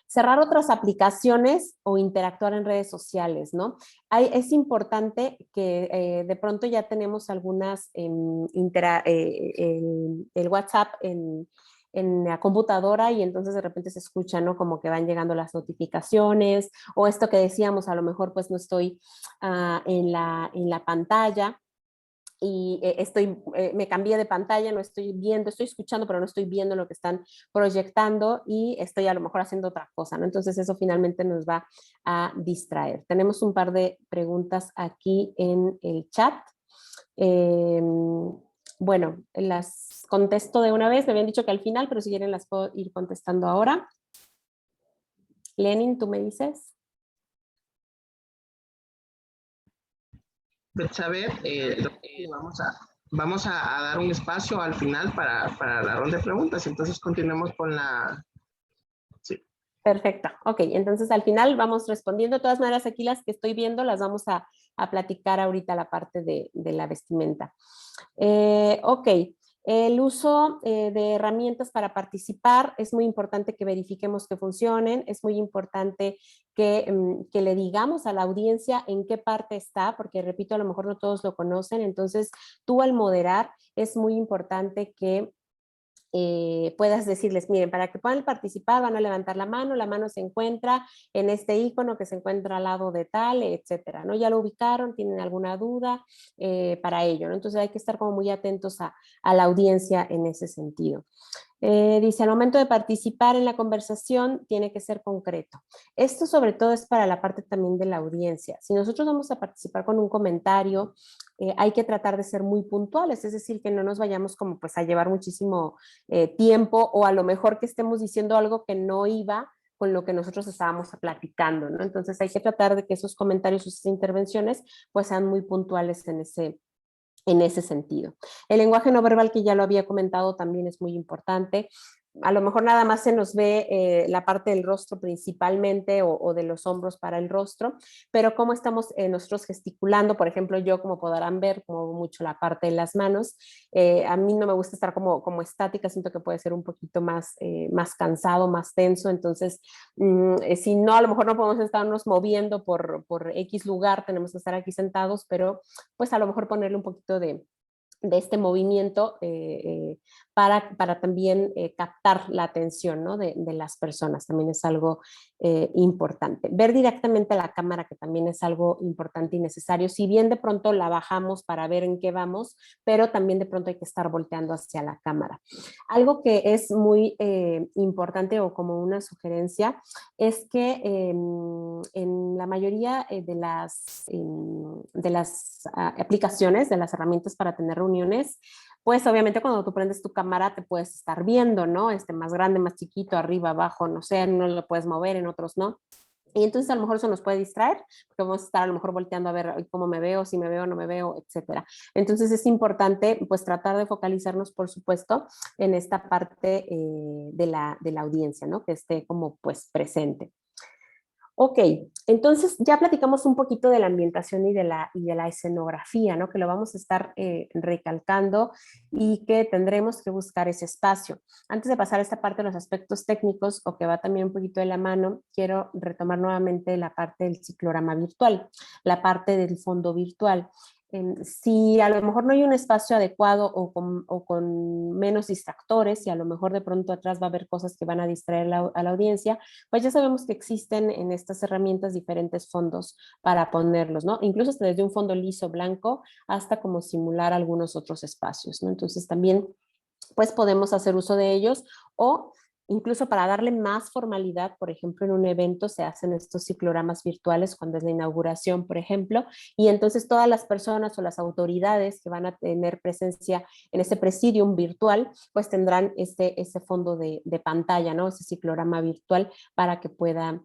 Speaker 2: Cerrar otras aplicaciones o interactuar en redes sociales, ¿no? Es importante que de pronto ya tenemos algunas, el WhatsApp en la computadora y entonces de repente se escucha, ¿no? Como que van llegando las notificaciones o esto que decíamos, a lo mejor pues no estoy en la pantalla y me cambié de pantalla, no estoy viendo, estoy escuchando, pero no estoy viendo lo que están proyectando y estoy a lo mejor haciendo otra cosa, ¿no? Entonces eso finalmente nos va a distraer. Tenemos un par de preguntas aquí en el chat. Bueno, las contesto de una vez, me habían dicho que al final, pero si quieren las puedo ir contestando ahora. Lenin, ¿tú me dices?
Speaker 1: Betsabe, vamos a dar un espacio al final para la ronda de preguntas, entonces continuemos con la... Sí.
Speaker 2: Perfecto, ok, entonces al final vamos respondiendo. De todas maneras, aquí las que estoy viendo las vamos a platicar ahorita la parte de la vestimenta. Ok, el uso de herramientas para participar, es muy importante que verifiquemos que funcionen, es muy importante que le digamos a la audiencia en qué parte está, porque repito, a lo mejor no todos lo conocen, entonces tú al moderar es muy importante que puedas decirles, miren, para que puedan participar van a levantar la mano se encuentra en este icono que se encuentra al lado de tal, etcétera, ¿no? Ya lo ubicaron, tienen alguna duda para ello, ¿no? Entonces hay que estar como muy atentos a la audiencia en ese sentido. Dice, al momento de participar en la conversación tiene que ser concreto. Esto sobre todo es para la parte también de la audiencia. Si nosotros vamos a participar con un comentario, hay que tratar de ser muy puntuales, es decir, que no nos vayamos como pues a llevar muchísimo tiempo o a lo mejor que estemos diciendo algo que no iba con lo que nosotros estábamos platicando, ¿no? Entonces hay que tratar de que esos comentarios, sus intervenciones, pues sean muy puntuales en ese sentido. El lenguaje no verbal, que ya lo había comentado, también es muy importante. a lo mejor nada más se nos ve la parte del rostro principalmente o de los hombros para el rostro, pero cómo estamos nosotros gesticulando, por ejemplo, yo como podrán ver, como mucho la parte de las manos, a mí no me gusta estar como estática, siento que puede ser un poquito más cansado, más tenso, entonces si no, a lo mejor no podemos estarnos moviendo por X lugar, tenemos que estar aquí sentados, pero pues a lo mejor ponerle un poquito de este movimiento para también captar la atención, ¿no? de las personas, también es algo importante. Ver directamente a la cámara, que también es algo importante y necesario, si bien de pronto la bajamos para ver en qué vamos, pero también de pronto hay que estar volteando hacia la cámara. Algo que es muy importante o como una sugerencia es que en la mayoría de las aplicaciones, de las herramientas para tener reuniones, pues obviamente cuando tú prendes tu cámara te puedes estar viendo, ¿no? Más grande, más chiquito, arriba, abajo, no sé, en unos lo puedes mover, en otros no. Y entonces a lo mejor eso nos puede distraer, porque vamos a estar a lo mejor volteando a ver cómo me veo, si me veo, no me veo, etcétera. Entonces es importante pues tratar de focalizarnos, por supuesto, en esta parte de la audiencia, ¿no? Que esté como pues presente. Ok, entonces ya platicamos un poquito de la ambientación y de la escenografía, ¿no? Que lo vamos a estar recalcando y que tendremos que buscar ese espacio. Antes de pasar a esta parte de los aspectos técnicos, o que va también un poquito de la mano, quiero retomar nuevamente la parte del ciclorama virtual, la parte del fondo virtual. Si a lo mejor no hay un espacio adecuado o con menos distractores, y a lo mejor de pronto atrás va a haber cosas que van a distraer a la audiencia, pues ya sabemos que existen en estas herramientas diferentes fondos para ponerlos, ¿no? Incluso hasta desde un fondo liso blanco hasta como simular algunos otros espacios, ¿no? Entonces también pues podemos hacer uso de ellos, o incluso para darle más formalidad, por ejemplo, en un evento se hacen estos cicloramas virtuales cuando es la inauguración, por ejemplo, y entonces todas las personas o las autoridades que van a tener presencia en ese presidium virtual, pues tendrán ese fondo de pantalla, ¿no? Ese ciclorama virtual para que pueda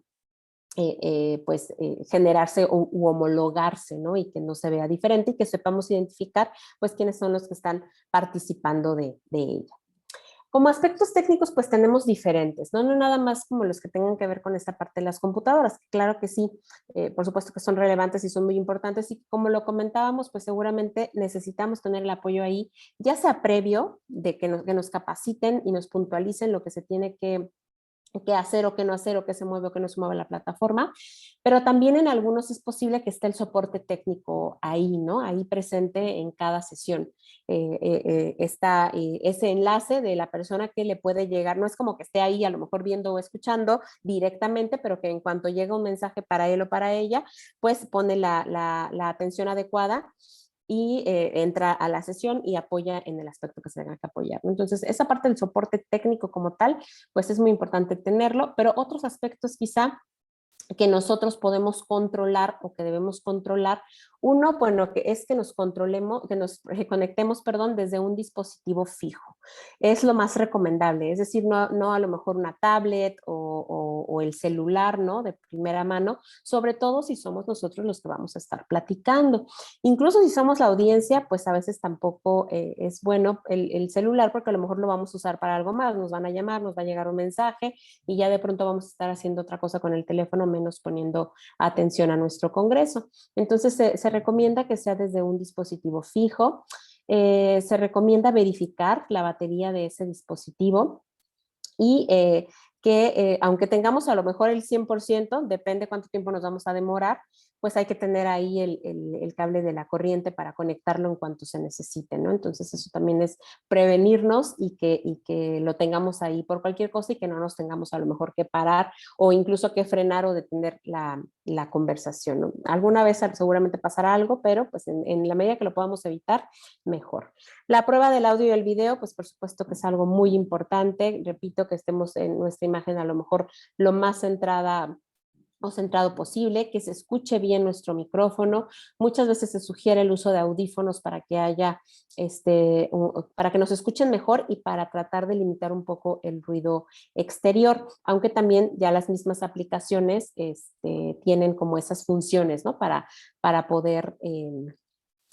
Speaker 2: generarse u homologarse, ¿no? Y que no se vea diferente y que sepamos identificar, pues, quiénes son los que están participando de ella. Como aspectos técnicos, pues tenemos diferentes, ¿no? No nada más como los que tengan que ver con esta parte de las computadoras, claro que sí, por supuesto que son relevantes y son muy importantes, y como lo comentábamos, pues seguramente necesitamos tener el apoyo ahí, ya sea previo de que nos capaciten y nos puntualicen lo que se tiene que hacer o qué no hacer, o qué se mueve o qué no se mueve la plataforma, pero también en algunos es posible que esté el soporte técnico ahí, ¿no? Ahí presente en cada sesión. Está ese enlace de la persona que le puede llegar, no es como que esté ahí a lo mejor viendo o escuchando directamente, pero que en cuanto llega un mensaje para él o para ella, pues pone la atención adecuada y entra a la sesión y apoya en el aspecto que se tenga que apoyar, ¿no? Entonces, esa parte del soporte técnico como tal, pues es muy importante tenerlo, pero otros aspectos quizá que nosotros podemos controlar o que debemos controlar. Uno, bueno, que es que nos controlemos, que nos conectemos, perdón, desde un dispositivo fijo. Es lo más recomendable, es decir, no a lo mejor una tablet o el celular, ¿no? De primera mano, sobre todo si somos nosotros los que vamos a estar platicando. Incluso si somos la audiencia, pues a veces tampoco es bueno el celular, porque a lo mejor lo vamos a usar para algo más, nos van a llamar, nos va a llegar un mensaje y ya de pronto vamos a estar haciendo otra cosa con el teléfono, menos poniendo atención a nuestro congreso. Entonces se recomienda que sea desde un dispositivo fijo. Se recomienda verificar la batería de ese dispositivo y que aunque tengamos a lo mejor el 100%, depende cuánto tiempo nos vamos a demorar, pues hay que tener ahí el cable de la corriente para conectarlo en cuanto se necesite, ¿no? Entonces eso también es prevenirnos y que lo tengamos ahí por cualquier cosa, y que no nos tengamos a lo mejor que parar o incluso que frenar o detener la conversación, ¿no? Alguna vez seguramente pasará algo, pero pues en la medida que lo podamos evitar, mejor. La prueba del audio y el video, pues por supuesto que es algo muy importante. Repito, que estemos en nuestra imagen a lo mejor lo más centrada o centrado posible, que se escuche bien nuestro micrófono. Muchas veces se sugiere el uso de audífonos para que haya, para que nos escuchen mejor y para tratar de limitar un poco el ruido exterior, aunque también ya las mismas aplicaciones tienen como esas funciones, ¿no? Para poder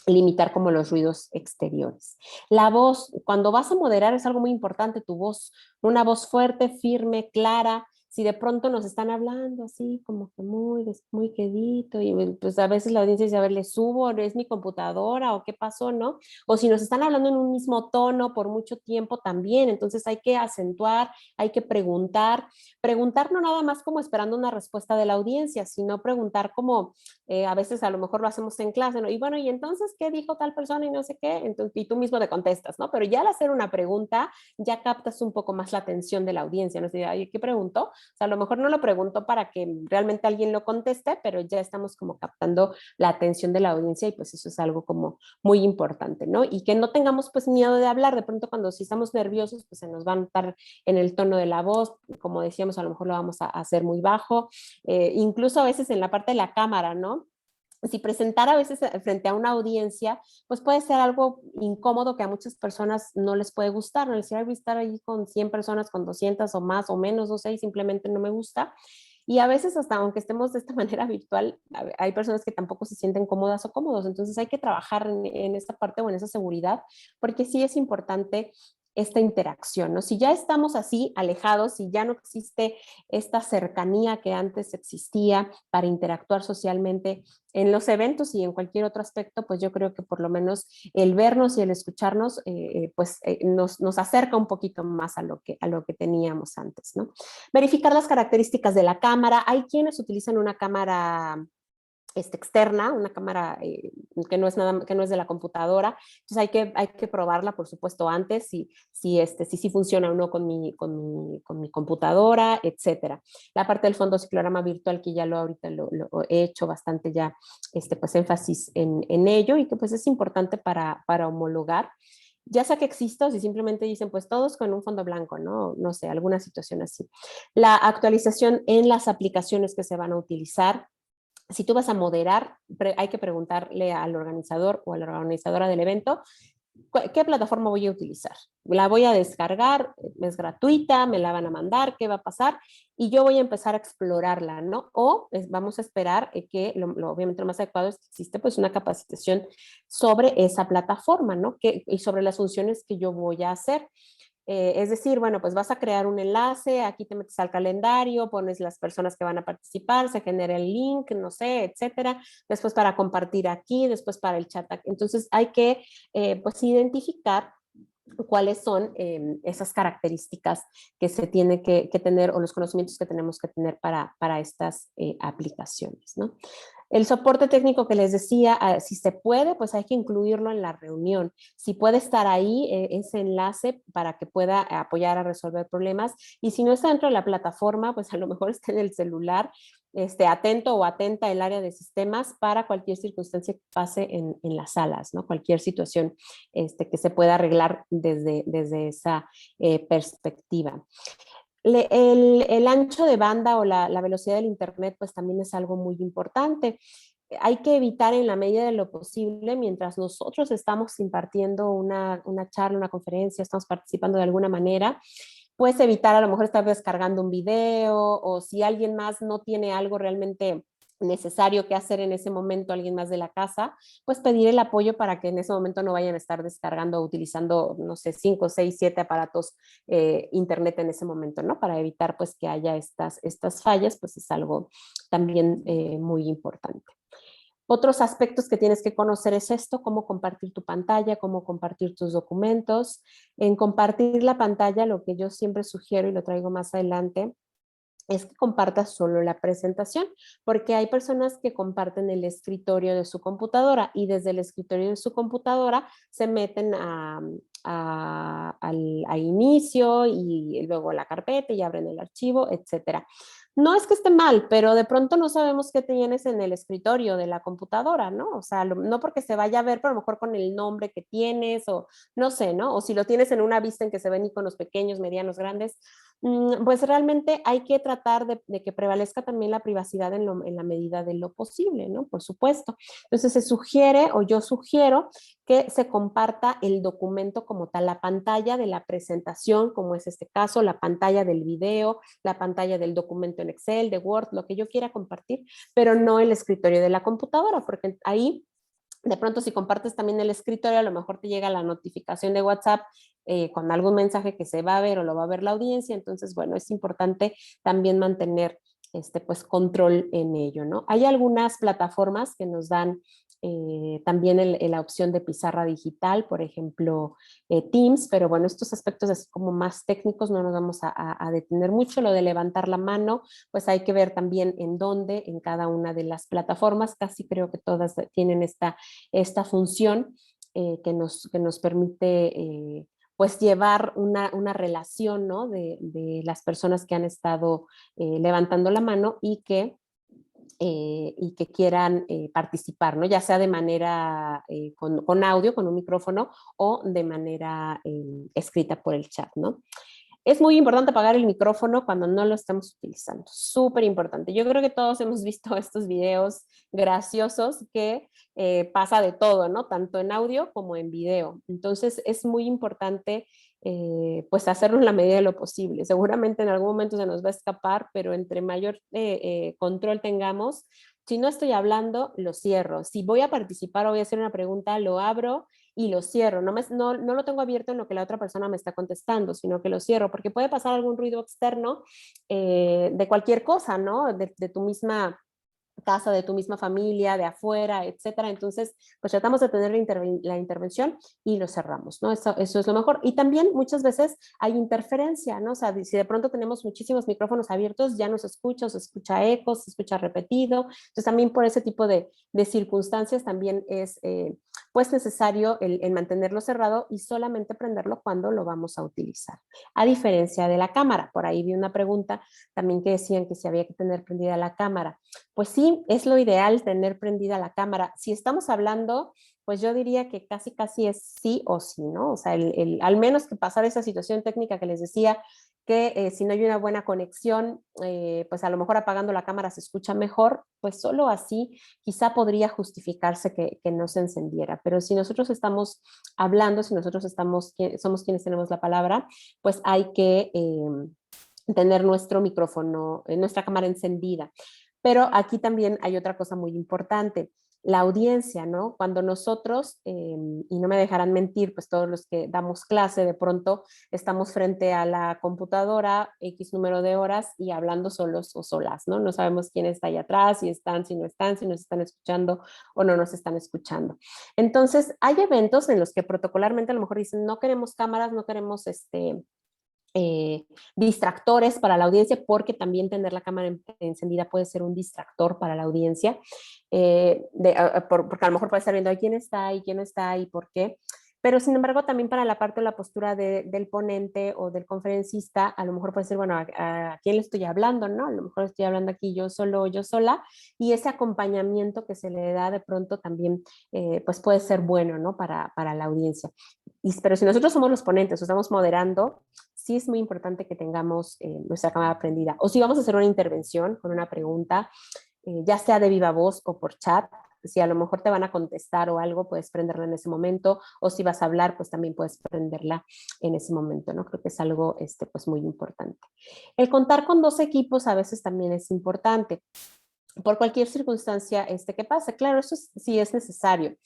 Speaker 2: limitar como los ruidos exteriores. La voz, cuando vas a moderar es algo muy importante, tu voz, una voz fuerte, firme, clara. Si de pronto nos están hablando así como que muy quedito y pues a veces la audiencia dice, a ver, ¿le subo? ¿Es mi computadora o qué pasó, no? O si nos están hablando en un mismo tono por mucho tiempo también, entonces hay que acentuar, hay que preguntar no nada más como esperando una respuesta de la audiencia, sino preguntar como a veces a lo mejor lo hacemos en clase, ¿no? Y bueno, ¿y entonces qué dijo tal persona y no sé qué? Entonces, y tú mismo te contestas, ¿no? Pero ya al hacer una pregunta, ya captas un poco más la atención de la audiencia, ¿no? O ¿qué preguntó? O sea, a lo mejor no lo preguntó para que realmente alguien lo conteste, pero ya estamos como captando la atención de la audiencia y pues eso es algo como muy importante, ¿no? Y que no tengamos pues miedo de hablar, de pronto cuando si estamos nerviosos, pues se nos va a notar en el tono de la voz, como decíamos, a lo mejor lo vamos a hacer muy bajo, incluso a veces en la parte de la cámara, ¿no? Si presentar a veces frente a una audiencia, pues puede ser algo incómodo que a muchas personas no les puede gustar, no les decir, estar ahí con 100 personas, con 200 o más o menos, no sé, y simplemente no me gusta. Y a veces hasta aunque estemos de esta manera virtual, hay personas que tampoco se sienten cómodas o cómodos, entonces hay que trabajar en esta parte o en esa seguridad, porque sí es importante esta interacción, ¿no? Si ya estamos así alejados, si ya no existe esta cercanía que antes existía para interactuar socialmente en los eventos y en cualquier otro aspecto, pues yo creo que por lo menos el vernos y el escucharnos, nos acerca un poquito más a lo que teníamos antes, ¿no? Verificar las características de la cámara. Hay quienes utilizan una cámara externa, una cámara que no es nada, que no es de la computadora. Entonces hay que probarla, por supuesto, antes, si funciona o no con mi computadora, etcétera. La parte del fondo ciclorama virtual, que ya ahorita lo he hecho bastante ya, pues énfasis en ello y que pues es importante para homologar. Ya sea que exista o si simplemente dicen, pues todos con un fondo blanco, ¿no? No sé, alguna situación así. La actualización en las aplicaciones que se van a utilizar, si tú vas a moderar, hay que preguntarle al organizador o a la organizadora del evento, ¿qué plataforma voy a utilizar? La voy a descargar, es gratuita, me la van a mandar, ¿qué va a pasar? Y yo voy a empezar a explorarla, ¿no? O vamos a esperar que, obviamente lo más adecuado es que existe pues una capacitación sobre esa plataforma, ¿no? Y sobre las funciones que yo voy a hacer. Es decir, bueno, pues vas a crear un enlace, aquí te metes al calendario, pones las personas que van a participar, se genera el link, no sé, etcétera. Después para compartir aquí, después para el chat. Entonces hay que pues identificar cuáles son esas características que se tiene que tener o los conocimientos que tenemos que tener para estas aplicaciones, ¿no? El soporte técnico que les decía, si se puede, pues hay que incluirlo en la reunión. Si puede estar ahí ese enlace para que pueda apoyar a resolver problemas. Y si no está dentro de la plataforma, pues a lo mejor está en el celular, atento o atenta el área de sistemas para cualquier circunstancia que pase en las salas, ¿no? Cualquier situación que se pueda arreglar desde esa perspectiva. El ancho de banda o la velocidad del internet pues también es algo muy importante. Hay que evitar en la medida de lo posible, mientras nosotros estamos impartiendo una charla, una conferencia, estamos participando de alguna manera, pues evitar a lo mejor estar descargando un video o si alguien más no tiene algo realmente necesario que hacer en ese momento, alguien más de la casa, pues pedir el apoyo para que en ese momento no vayan a estar descargando o utilizando, no sé, 5, 6, 7 aparatos internet en ese momento, ¿no? Para evitar pues que haya estas fallas, pues es algo también muy importante. Otros aspectos que tienes que conocer es esto, cómo compartir tu pantalla, cómo compartir tus documentos. En compartir la pantalla, lo que yo siempre sugiero y lo traigo más adelante, es que compartas solo la presentación, porque hay personas que comparten el escritorio de su computadora y desde el escritorio de su computadora se meten a inicio y luego la carpeta y abren el archivo, etcétera. No es que esté mal, pero de pronto no sabemos qué tienes en el escritorio de la computadora, ¿no? O sea, no porque se vaya a ver, pero a lo mejor con el nombre que tienes o no sé, ¿no? O si lo tienes en una vista en que se ven iconos pequeños, medianos, grandes, pues realmente hay que tratar de que prevalezca también la privacidad en la medida de lo posible, ¿no? Por supuesto. Entonces se sugiere o yo sugiero que se comparta el documento como tal, la pantalla de la presentación, como es este caso, la pantalla del video, la pantalla del documento en Excel, de Word, lo que yo quiera compartir, pero no el escritorio de la computadora, porque ahí De pronto, si compartes también el escritorio, a lo mejor te llega la notificación de WhatsApp con algún mensaje que se va a ver o lo va a ver la audiencia. Entonces, bueno, es importante también mantener pues, control en ello, ¿no? Hay algunas plataformas que nos dan también la opción de pizarra digital, por ejemplo, Teams, pero bueno, estos aspectos así como más técnicos no nos vamos a detener mucho. Lo de levantar la mano, pues hay que ver también en dónde, en cada una de las plataformas, casi creo que todas tienen esta función que nos permite pues llevar una relación, ¿no? de las personas que han estado levantando la mano y que quieran participar, ¿no? Ya sea de manera con audio, con un micrófono, o de manera escrita por el chat, ¿no? Es muy importante apagar el micrófono cuando no lo estamos utilizando, súper importante. Yo creo que todos hemos visto estos videos graciosos que pasa de todo, ¿no? Tanto en audio como en video. Entonces es muy importante pues hacerlo en la medida de lo posible. Seguramente en algún momento se nos va a escapar, pero entre mayor control tengamos, si no estoy hablando, lo cierro. Si voy a participar o voy a hacer una pregunta, lo abro y lo cierro. No lo tengo abierto en lo que la otra persona me está contestando, sino que lo cierro, porque puede pasar algún ruido externo de cualquier cosa, ¿no? De tu misma casa, de tu misma familia, de afuera, etcétera. Entonces, pues tratamos de tener la intervención y lo cerramos, ¿no? Eso es lo mejor. Y también muchas veces hay interferencia, ¿no? O sea, si de pronto tenemos muchísimos micrófonos abiertos, ya no se escucha ecos, se escucha repetido. Entonces, también por ese tipo de circunstancias también es, pues, necesario el mantenerlo cerrado y solamente prenderlo cuando lo vamos a utilizar. A diferencia de la cámara, por ahí vi una pregunta también que decían que si había que tener prendida la cámara. Pues sí, es lo ideal tener prendida la cámara. Si estamos hablando, pues yo diría que casi es sí o sí, ¿no? O sea, al menos que pasar esa situación técnica que les decía, que si no hay una buena conexión, pues a lo mejor apagando la cámara se escucha mejor, pues solo así quizá podría justificarse que no se encendiera. Pero si nosotros estamos hablando, si nosotros somos quienes tenemos la palabra, pues hay que tener nuestro micrófono, nuestra cámara encendida. Pero aquí también hay otra cosa muy importante, la audiencia, ¿no? Cuando nosotros, y no me dejarán mentir, pues todos los que damos clase, de pronto estamos frente a la computadora X número de horas y hablando solos o solas, ¿no? No sabemos quién está ahí atrás, si están, si no están, si nos están escuchando o no nos están escuchando. Entonces, hay eventos en los que protocolarmente a lo mejor dicen, no queremos cámaras, no queremos distractores para la audiencia, porque también tener la cámara encendida puede ser un distractor para la audiencia, porque a lo mejor puede estar viendo quién está y quién no está y por qué. Pero sin embargo, también para la parte de la postura del ponente o del conferencista, a lo mejor puede ser, bueno, ¿a quién le estoy hablando? ¿No? A lo mejor estoy hablando aquí yo solo o yo sola, y ese acompañamiento que se le da de pronto también, pues puede ser bueno, ¿no? Para la audiencia. Pero si nosotros somos los ponentes o estamos moderando, sí es muy importante que tengamos nuestra cámara prendida. O si vamos a hacer una intervención con una pregunta, ya sea de viva voz o por chat, si a lo mejor te van a contestar o algo, puedes prenderla en ese momento, o si vas a hablar, pues también puedes prenderla en ese momento, ¿no? Creo que es algo pues muy importante. El contar con dos equipos a veces también es importante, por cualquier circunstancia que pase. Claro, eso sí es necesario.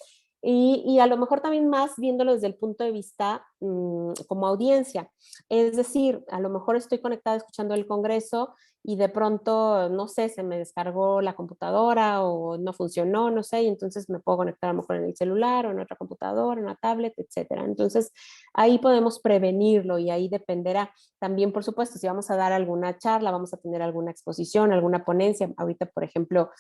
Speaker 2: Y a lo mejor también más viéndolo desde el punto de vista como audiencia. Es decir, a lo mejor estoy conectada escuchando el Congreso y de pronto, no sé, se me descargó la computadora o no funcionó, no sé, y entonces me puedo conectar a lo mejor en el celular o en otra computadora, en una tablet, etcétera. Entonces, ahí podemos prevenirlo y ahí dependerá también, por supuesto, si vamos a dar alguna charla, vamos a tener alguna exposición, alguna ponencia. Ahorita, por ejemplo,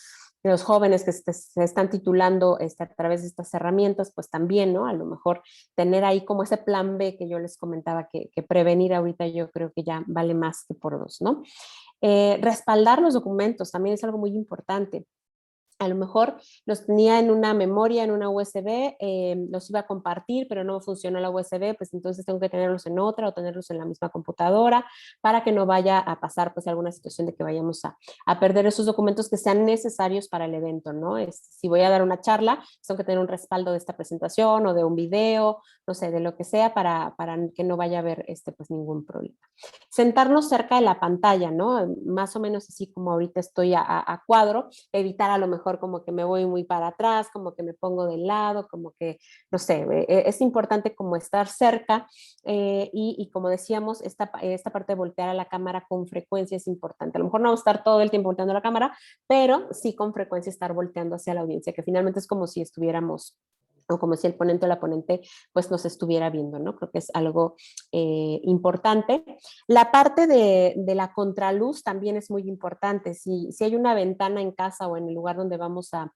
Speaker 2: los jóvenes que se están titulando a través de estas herramientas, pues también, ¿no? A lo mejor tener ahí como ese plan B que yo les comentaba, que prevenir ahorita yo creo que ya vale más que por dos, ¿no? Respaldar los documentos también es algo muy importante. A lo mejor los tenía en una memoria, en una USB, los iba a compartir, pero no funcionó la USB, pues entonces tengo que tenerlos en otra o tenerlos en la misma computadora para que no vaya a pasar pues alguna situación de que vayamos a perder esos documentos que sean necesarios para el evento, ¿no? Si voy a dar una charla, tengo que tener un respaldo de esta presentación o de un video, no sé, de lo que sea para que no vaya a haber pues ningún problema. Sentarnos cerca de la pantalla, ¿no? Más o menos así como ahorita estoy a cuadro, evitar a lo mejor mejor como que me voy muy para atrás, como que me pongo de lado, como que, no sé, es importante como estar cerca y como decíamos, esta parte de voltear a la cámara con frecuencia es importante. A lo mejor no estar todo el tiempo volteando a la cámara, pero sí con frecuencia estar volteando hacia la audiencia, que finalmente es como si estuviéramos o como si el ponente o la ponente pues nos estuviera viendo, ¿no? Creo que es algo importante. La parte de la contraluz también es muy importante. Si hay una ventana en casa o en el lugar donde vamos a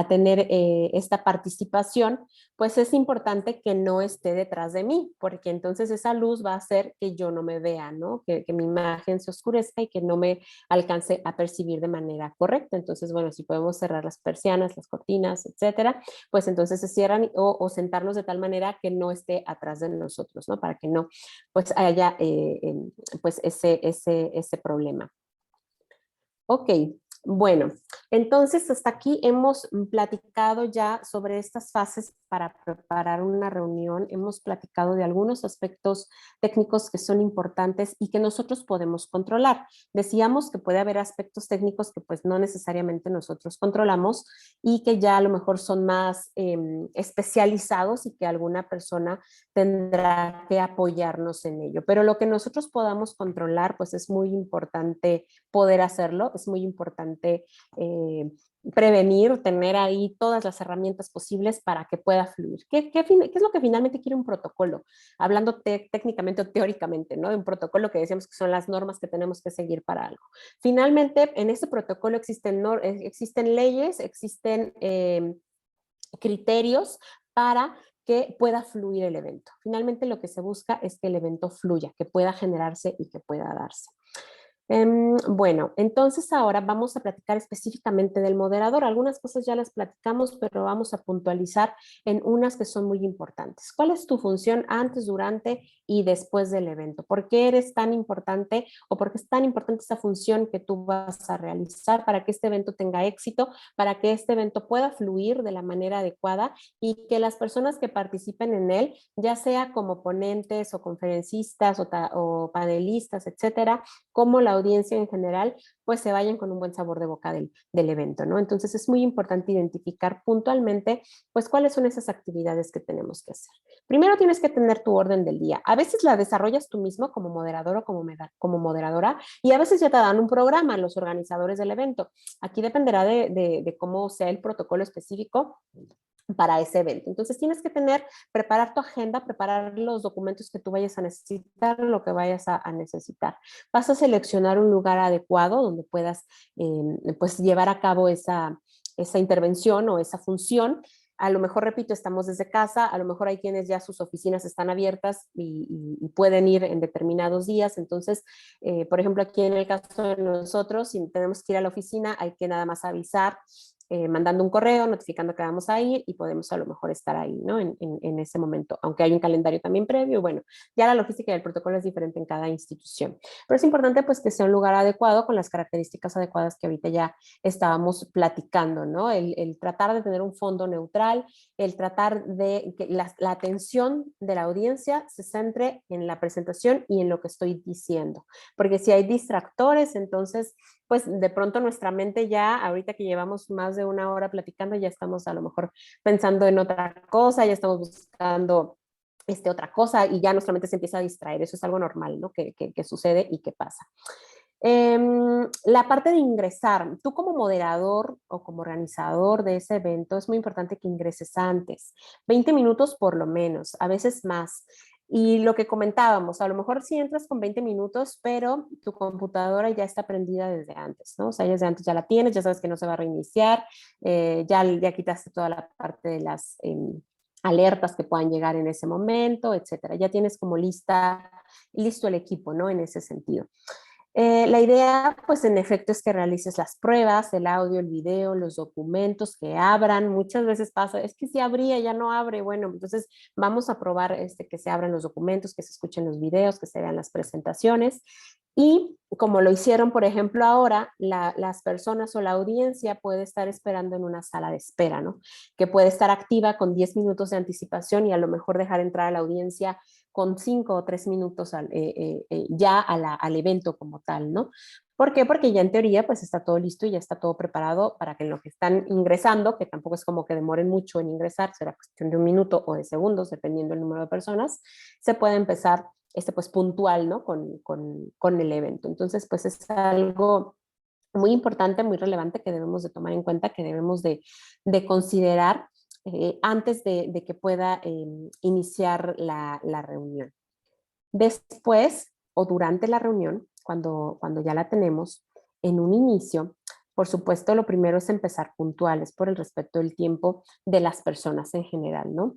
Speaker 2: tener esta participación, pues es importante que no esté detrás de mí, porque entonces esa luz va a hacer que yo no me vea, ¿no? Que mi imagen se oscurezca y que no me alcance a percibir de manera correcta. Entonces, bueno, si podemos cerrar las persianas, las cortinas, etcétera, pues entonces se cierran o sentarnos de tal manera que no esté atrás de nosotros, ¿no? Para que no pues haya pues ese problema. Ok, bueno, entonces hasta aquí hemos platicado ya sobre estas fases para preparar una reunión. Hemos platicado de algunos aspectos técnicos que son importantes y que nosotros podemos controlar. Decíamos que puede haber aspectos técnicos que pues no necesariamente nosotros controlamos y que ya a lo mejor son más especializados y que alguna persona tendrá que apoyarnos en ello. Pero lo que nosotros podamos controlar pues es muy importante poder hacerlo. Es muy importante prevenir, tener ahí todas las herramientas posibles para que pueda fluir. ¿Qué es lo que finalmente quiere un protocolo? Hablando técnicamente o teóricamente, ¿no? De un protocolo que decíamos que son las normas que tenemos que seguir para algo. Finalmente, en ese protocolo existen leyes, existen criterios para que pueda fluir el evento. Finalmente, lo que se busca es que el evento fluya, que pueda generarse y que pueda darse. Bueno, entonces ahora vamos a platicar específicamente del moderador. Algunas cosas ya las platicamos, pero vamos a puntualizar en unas que son muy importantes. ¿Cuál es tu función antes, durante y después del evento? ¿Por qué eres tan importante o por qué es tan importante esa función que tú vas a realizar para que este evento tenga éxito, para que este evento pueda fluir de la manera adecuada y que las personas que participen en él, ya sea como ponentes o conferencistas o panelistas, etcétera, como la audiencia en general, pues se vayan con un buen sabor de boca del evento, ¿no? Entonces es muy importante identificar puntualmente, pues, cuáles son esas actividades que tenemos que hacer. Primero tienes que tener tu orden del día. A veces la desarrollas tú mismo como moderador o como moderadora y a veces ya te dan un programa los organizadores del evento. Aquí dependerá de cómo sea el protocolo específico para ese evento. Entonces tienes que preparar tu agenda, preparar los documentos que tú vayas a necesitar, lo que vayas a necesitar. Vas a seleccionar un lugar adecuado donde puedas pues llevar a cabo esa intervención o esa función. A lo mejor, repito, estamos desde casa, a lo mejor hay quienes ya sus oficinas están abiertas y pueden ir en determinados días. Entonces, por ejemplo, aquí en el caso de nosotros, si tenemos que ir a la oficina, hay que nada más avisar mandando un correo, notificando que vamos a ir y podemos a lo mejor estar ahí, ¿no? En ese momento, aunque hay un calendario también previo, bueno, ya la logística del protocolo es diferente en cada institución. Pero es importante pues que sea un lugar adecuado con las características adecuadas que ahorita ya estábamos platicando, ¿no? El tratar de tener un fondo neutral, el tratar de que la atención de la audiencia se centre en la presentación y en lo que estoy diciendo. Porque si hay distractores, entonces pues de pronto nuestra mente ya, ahorita que llevamos más de una hora platicando, ya estamos a lo mejor pensando en otra cosa, ya estamos buscando otra cosa y ya nuestra mente se empieza a distraer. Eso es algo normal, ¿no? Que sucede y que pasa. La parte de ingresar, tú como moderador o como organizador de ese evento, es muy importante que ingreses antes, 20 minutos por lo menos, a veces más. Y lo que comentábamos, a lo mejor sí entras con 20 minutos, pero tu computadora ya está prendida desde antes, ¿no? O sea, desde antes ya la tienes, ya sabes que no se va a reiniciar, ya quitaste toda la parte de las alertas que puedan llegar en ese momento, etcétera. Ya tienes como listo el equipo, ¿no? En ese sentido. La idea, pues en efecto, es que realices las pruebas, el audio, el video, los documentos que abran. Muchas veces pasa, es que si abría, ya no abre. Bueno, entonces vamos a probar que se abran los documentos, que se escuchen los videos, que se vean las presentaciones. Y como lo hicieron, por ejemplo, ahora, las personas o la audiencia puede estar esperando en una sala de espera, ¿no? Que puede estar activa con 10 minutos de anticipación y a lo mejor dejar entrar a la audiencia con 5 o 3 minutos ya al evento como tal, ¿no? ¿Por qué? Porque ya en teoría pues está todo listo y ya está todo preparado para que en lo que están ingresando, que tampoco es como que demoren mucho en ingresar, será cuestión de un minuto o de segundos, dependiendo del número de personas, se puede empezar pues puntual, ¿no? Con el evento. Entonces pues es algo muy importante, muy relevante que debemos de tomar en cuenta, que debemos de considerar antes de que pueda iniciar la reunión. Después o durante la reunión, cuando ya la tenemos, en un inicio, por supuesto, lo primero es empezar puntuales por el respeto del tiempo de las personas en general, ¿no?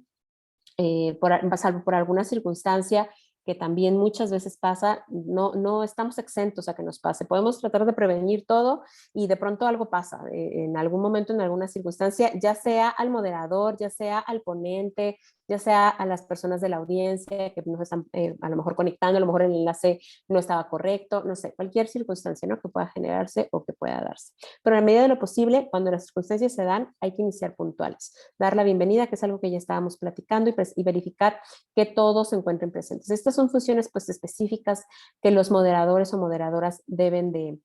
Speaker 2: Salvo por alguna circunstancia que también muchas veces pasa, no estamos exentos a que nos pase. Podemos tratar de prevenir todo y de pronto algo pasa en algún momento, en alguna circunstancia, ya sea al moderador, ya sea al ponente, ya sea a las personas de la audiencia que nos están a lo mejor conectando, a lo mejor el enlace no estaba correcto, no sé, cualquier circunstancia, ¿no? Que pueda generarse o que pueda darse. Pero en medida de lo posible, cuando las circunstancias se dan, hay que iniciar puntuales. Dar la bienvenida, que es algo que ya estábamos platicando, y verificar que todos se encuentren presentes. Estas son funciones pues específicas que los moderadores o moderadoras deben de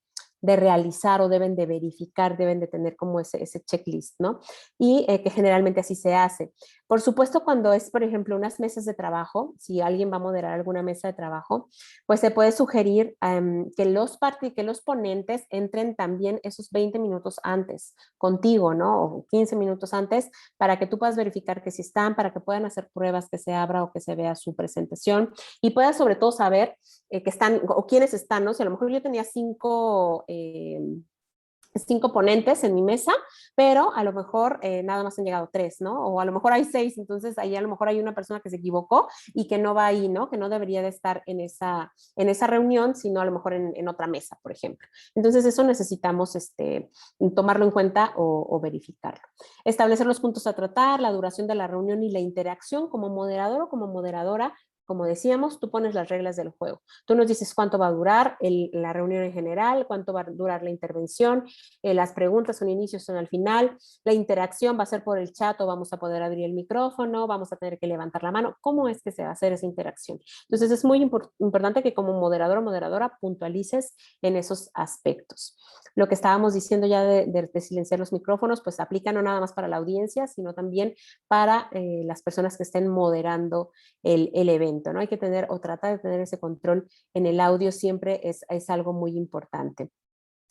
Speaker 2: realizar o deben de verificar, deben de tener como ese checklist, ¿no? Y que generalmente así se hace. Por supuesto, cuando es, por ejemplo, unas mesas de trabajo, si alguien va a moderar alguna mesa de trabajo, pues se puede sugerir que los ponentes entren también esos 20 minutos antes contigo, ¿no? O 15 minutos antes para que tú puedas verificar que si están, para que puedan hacer pruebas, que se abra o que se vea su presentación y puedas sobre todo saber que están o quiénes están, ¿no? Si a lo mejor yo tenía cinco ponentes en mi mesa, pero a lo mejor nada más han llegado 3, ¿no? O a lo mejor hay 6, entonces ahí a lo mejor hay una persona que se equivocó y que no va ahí, ¿no? Que no debería de estar en esa reunión, sino a lo mejor en otra mesa, por ejemplo. Entonces eso necesitamos tomarlo en cuenta o verificarlo. Establecer los puntos a tratar, la duración de la reunión y la interacción como moderador o como moderadora. Como decíamos, tú pones las reglas del juego. Tú nos dices cuánto va a durar la reunión en general, cuánto va a durar la intervención, las preguntas son inicio, son al final, la interacción va a ser por el chat o vamos a poder abrir el micrófono, vamos a tener que levantar la mano, ¿cómo es que se va a hacer esa interacción? Entonces es muy importante que como moderador o moderadora puntualices en esos aspectos. Lo que estábamos diciendo ya de silenciar los micrófonos, pues aplica no nada más para la audiencia, sino también para las personas que estén moderando el evento, ¿no? Hay que tener o tratar de tener ese control en el audio siempre es algo muy importante.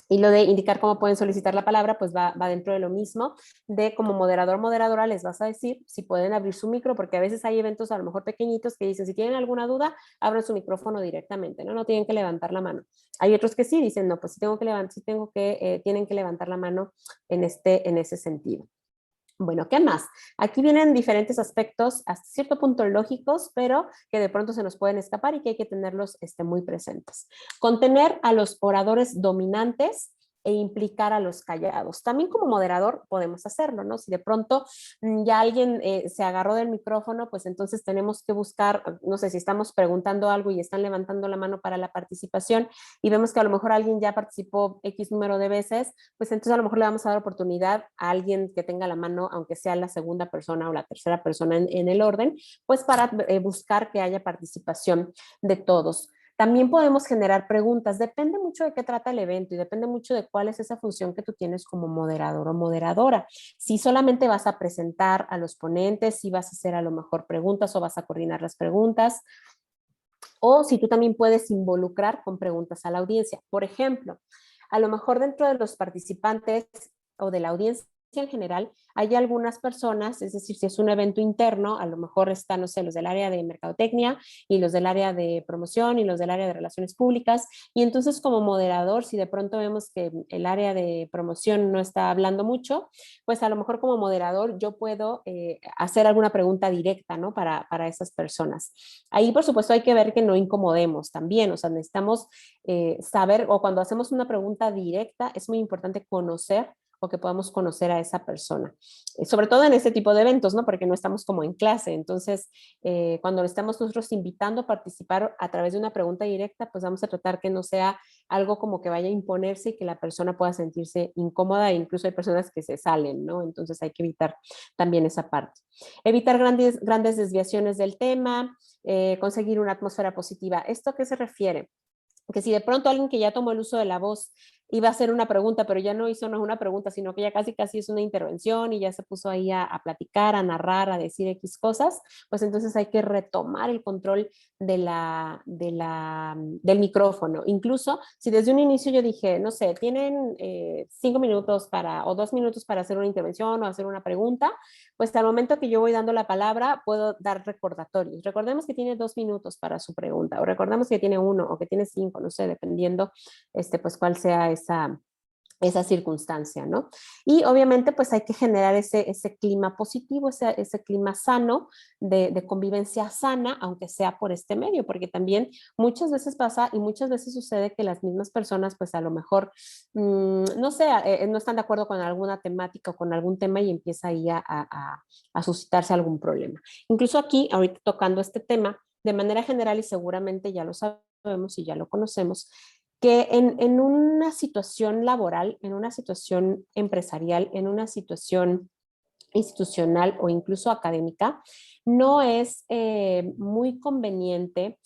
Speaker 2: Y lo de indicar cómo pueden solicitar la palabra, pues va dentro de lo mismo, de como moderador, moderadora, les vas a decir si pueden abrir su micro, porque a veces hay eventos a lo mejor pequeñitos que dicen, si tienen alguna duda, abran su micrófono directamente, ¿no? No tienen que levantar la mano. Hay otros que sí dicen, no, pues sí tengo que levantar, tienen que levantar la mano en ese sentido. Bueno, ¿qué más? Aquí vienen diferentes aspectos hasta cierto punto lógicos, pero que de pronto se nos pueden escapar y que hay que tenerlos muy presentes. Contener a los oradores dominantes e implicar a los callados. También como moderador podemos hacerlo, ¿no? Si de pronto ya alguien se agarró del micrófono, pues entonces tenemos que buscar, no sé, si estamos preguntando algo y están levantando la mano para la participación y vemos que a lo mejor alguien ya participó X número de veces, pues entonces a lo mejor le vamos a dar oportunidad a alguien que tenga la mano, aunque sea la segunda persona o la tercera persona en el orden, pues para buscar que haya participación de todos. También podemos generar preguntas, depende mucho de qué trata el evento y depende mucho de cuál es esa función que tú tienes como moderador o moderadora. Si solamente vas a presentar a los ponentes, si vas a hacer a lo mejor preguntas o vas a coordinar las preguntas, o si tú también puedes involucrar con preguntas a la audiencia. Por ejemplo, a lo mejor dentro de los participantes o de la audiencia en general, hay algunas personas, es decir, si es un evento interno, a lo mejor están, no sé, los del área de mercadotecnia y los del área de promoción y los del área de relaciones públicas, y entonces como moderador, si de pronto vemos que el área de promoción no está hablando mucho, pues a lo mejor como moderador yo puedo hacer alguna pregunta directa, ¿no? Para esas personas. Ahí, por supuesto, hay que ver que no incomodemos también, o sea, necesitamos saber, o cuando hacemos una pregunta directa, es muy importante conocer o que podamos conocer a esa persona. Sobre todo en este tipo de eventos, ¿no? Porque no estamos como en clase. Entonces, cuando estamos nosotros invitando a participar a través de una pregunta directa, pues vamos a tratar que no sea algo como que vaya a imponerse y que la persona pueda sentirse incómoda. E incluso hay personas que se salen, ¿no? Entonces hay que evitar también esa parte. Evitar grandes desviaciones del tema, conseguir una atmósfera positiva. ¿Esto a qué se refiere? que si de pronto alguien que ya tomó el uso de la voz iba a hacer una pregunta, pero ya no hizo no es una pregunta, sino que ya casi es una intervención y ya se puso ahí a platicar, a narrar, a decir X cosas, pues entonces hay que retomar el control del micrófono. Incluso si desde un inicio yo dije, no sé, tienen 5 minutos o 2 minutos para hacer una intervención o hacer una pregunta, pues al momento que yo voy dando la palabra puedo dar recordatorios. Recordemos que tiene 2 minutos para su pregunta, o recordemos que tiene 1 o que tiene 5, no sé, dependiendo pues cuál sea esa circunstancia, ¿no? Y obviamente pues hay que generar ese clima positivo, ese clima sano de convivencia sana, aunque sea por este medio, porque también muchas veces pasa y muchas veces sucede que las mismas personas pues a lo mejor, no sé, no están de acuerdo con alguna temática o con algún tema y empieza ahí a suscitarse algún problema. Incluso aquí, ahorita tocando este tema, de manera general y seguramente ya lo sabemos y ya lo conocemos, que en una situación laboral, en una situación empresarial, en una situación institucional o incluso académica, no es muy conveniente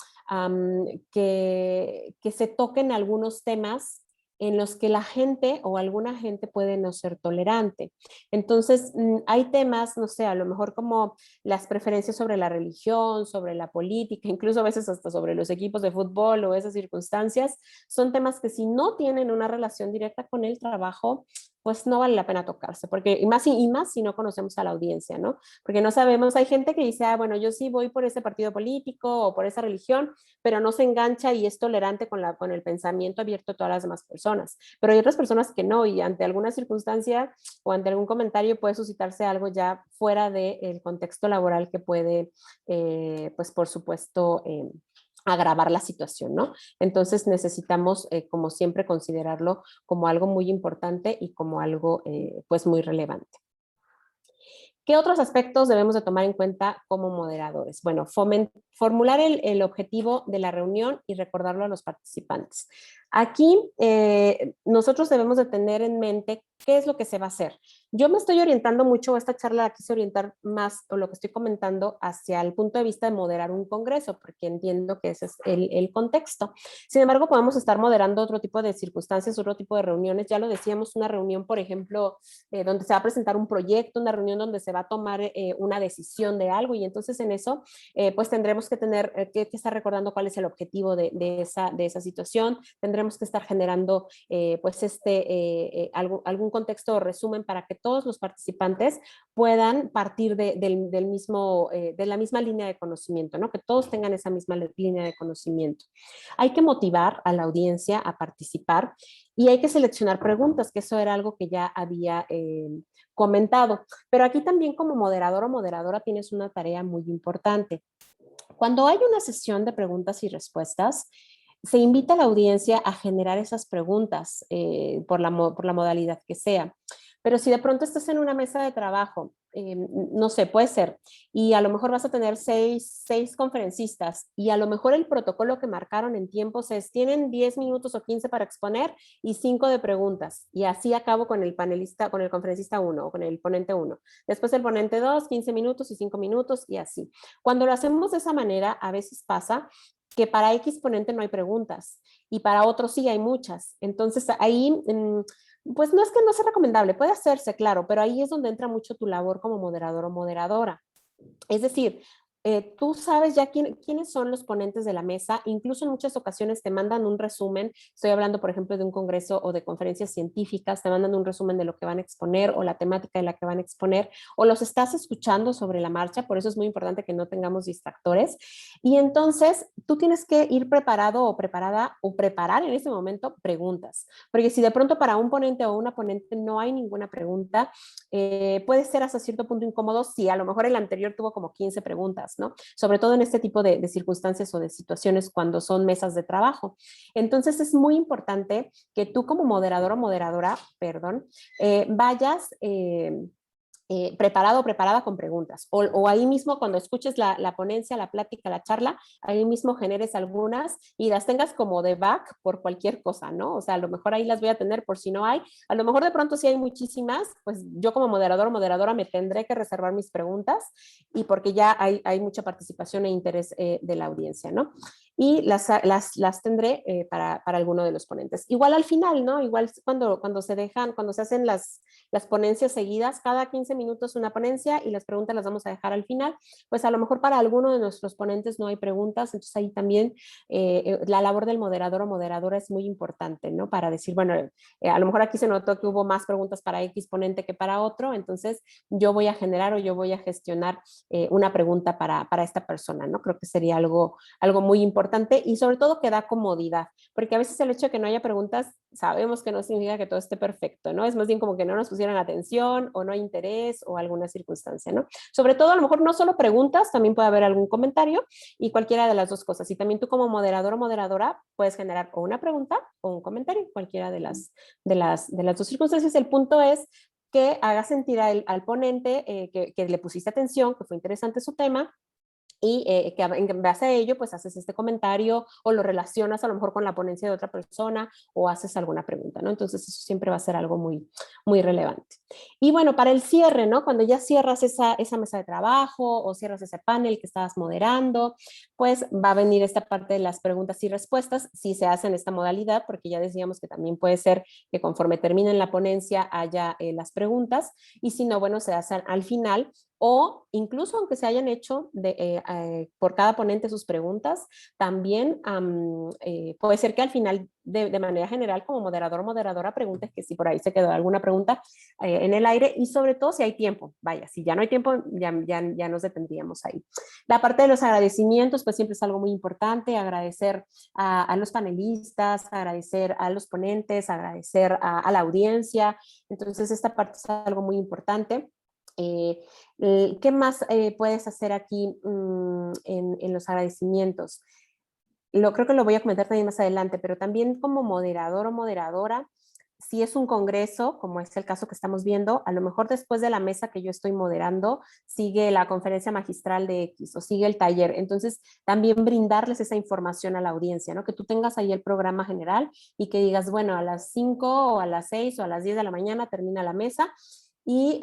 Speaker 2: que se toquen algunos temas en los que la gente o alguna gente puede no ser tolerante. Entonces, hay temas, no sé, a lo mejor como las preferencias sobre la religión, sobre la política, incluso a veces hasta sobre los equipos de fútbol o esas circunstancias, son temas que si no tienen una relación directa con el trabajo, pues no vale la pena tocarse, porque y más si no conocemos a la audiencia, ¿no? Porque no sabemos, hay gente que dice, bueno, yo sí voy por ese partido político o por esa religión, pero no se engancha y es tolerante con el pensamiento abierto de todas las demás personas. Pero hay otras personas que no, y ante alguna circunstancia o ante algún comentario puede suscitarse algo ya fuera del contexto laboral que puede, pues por supuesto, agravar la situación, ¿no? Entonces necesitamos, como siempre, considerarlo como algo muy importante y como algo, pues, muy relevante. ¿Qué otros aspectos debemos de tomar en cuenta como moderadores? Bueno, formular el objetivo de la reunión y recordarlo a los participantes. Aquí nosotros debemos de tener en mente qué es lo que se va a hacer. Yo me estoy orientando mucho, esta charla la quise orientar más, o lo que estoy comentando, hacia el punto de vista de moderar un congreso, porque entiendo que ese es el contexto. Sin embargo, podemos estar moderando otro tipo de circunstancias, otro tipo de reuniones. Ya lo decíamos, una reunión, por ejemplo, donde se va a presentar un proyecto, una reunión donde se va a tomar una decisión de algo, y entonces en eso pues tendremos que tener que estar recordando cuál es el objetivo de esa situación, tendremos que estar generando pues algún contexto o resumen para que todos los participantes puedan partir de la misma línea de conocimiento, ¿no? Que todos tengan esa misma línea de conocimiento. Hay que motivar a la audiencia a participar y hay que seleccionar preguntas, que eso era algo que ya había comentado. Pero aquí también como moderador o moderadora tienes una tarea muy importante. Cuando hay una sesión de preguntas y respuestas, se invita a la audiencia a generar esas preguntas por la modalidad que sea. Pero si de pronto estás en una mesa de trabajo, no sé, puede ser, y a lo mejor vas a tener seis conferencistas y a lo mejor el protocolo que marcaron en tiempos es, tienen 10 minutos o 15 para exponer y 5 de preguntas. Y así acabo con el panelista, con el conferencista 1 o con el ponente 1. Después el ponente 2, 15 minutos y 5 minutos y así. Cuando lo hacemos de esa manera, a veces pasa que para X ponente no hay preguntas y para otros sí hay muchas. Entonces ahí, pues no es que no sea recomendable, puede hacerse, claro, pero ahí es donde entra mucho tu labor como moderador o moderadora. Es decir, tú sabes ya quiénes son los ponentes de la mesa, incluso en muchas ocasiones te mandan un resumen, estoy hablando por ejemplo de un congreso o de conferencias científicas, te mandan un resumen de lo que van a exponer o la temática de la que van a exponer, o los estás escuchando sobre la marcha, por eso es muy importante que no tengamos distractores, y entonces tú tienes que ir preparado o preparada o preparar en ese momento preguntas, porque si de pronto para un ponente o una ponente no hay ninguna pregunta, puede ser hasta cierto punto incómodo si a lo mejor el anterior tuvo como 15 preguntas, ¿no? Sobre todo en este tipo de circunstancias o de situaciones cuando son mesas de trabajo. Entonces es muy importante que tú como moderador o moderadora, perdón, vayas preparado o preparada con preguntas. O ahí mismo cuando escuches la ponencia, la plática, la charla, ahí mismo generes algunas y las tengas como de back por cualquier cosa, ¿no? O sea, a lo mejor ahí las voy a tener por si no hay. A lo mejor de pronto si hay muchísimas, pues yo como moderador o moderadora me tendré que reservar mis preguntas y porque ya hay mucha participación e interés de la audiencia, ¿no? y las tendré para alguno de los ponentes. Igual al final, ¿no? Igual cuando se hacen las ponencias seguidas, cada 15 minutos una ponencia y las preguntas las vamos a dejar al final, pues a lo mejor para alguno de nuestros ponentes no hay preguntas, entonces ahí también la labor del moderador o moderadora es muy importante, ¿no? Para decir, bueno, a lo mejor aquí se notó que hubo más preguntas para X ponente que para otro, entonces yo voy a generar o yo voy a gestionar una pregunta para esta persona, ¿no? Creo que sería algo muy importante y sobre todo que da comodidad, porque a veces el hecho de que no haya preguntas, sabemos que no significa que todo esté perfecto, ¿no? Es más bien como que no nos pusieran atención o no hay interés o alguna circunstancia, ¿no? Sobre todo a lo mejor no solo preguntas, también puede haber algún comentario y cualquiera de las dos cosas. Y también tú como moderador o moderadora puedes generar o una pregunta o un comentario, cualquiera de las dos circunstancias. El punto es que haga sentir al ponente que le pusiste atención, que fue interesante su tema, y que en base a ello pues haces este comentario o lo relacionas a lo mejor con la ponencia de otra persona o haces alguna pregunta, ¿no? Entonces eso siempre va a ser algo muy relevante. Y bueno, para el cierre, ¿no? Cuando ya cierras esa mesa de trabajo o cierras ese panel que estabas moderando, pues va a venir esta parte de las preguntas y respuestas, si se hace en esta modalidad, porque ya decíamos que también puede ser que conforme terminen la ponencia haya las preguntas, y si no, bueno, se hacen al final, o incluso aunque se hayan hecho por cada ponente sus preguntas, también puede ser que al final de manera general como moderador o moderadora preguntes que si por ahí se quedó alguna pregunta en el aire, y sobre todo si hay tiempo, vaya, si ya no hay tiempo ya nos detendríamos ahí. La parte de los agradecimientos pues siempre es algo muy importante, agradecer a los panelistas, agradecer a los ponentes, agradecer a la audiencia, entonces esta parte es algo muy importante. ¿Qué más puedes hacer aquí en los agradecimientos? Creo que lo voy a comentar también más adelante, pero también como moderador o moderadora, si es un congreso, como es el caso que estamos viendo, a lo mejor después de la mesa que yo estoy moderando, sigue la conferencia magistral de X o sigue el taller. Entonces, también brindarles esa información a la audiencia, ¿no? Que tú tengas ahí el programa general y que digas, bueno, a las 5 o a las 6 o a las 10 de la mañana termina la mesa y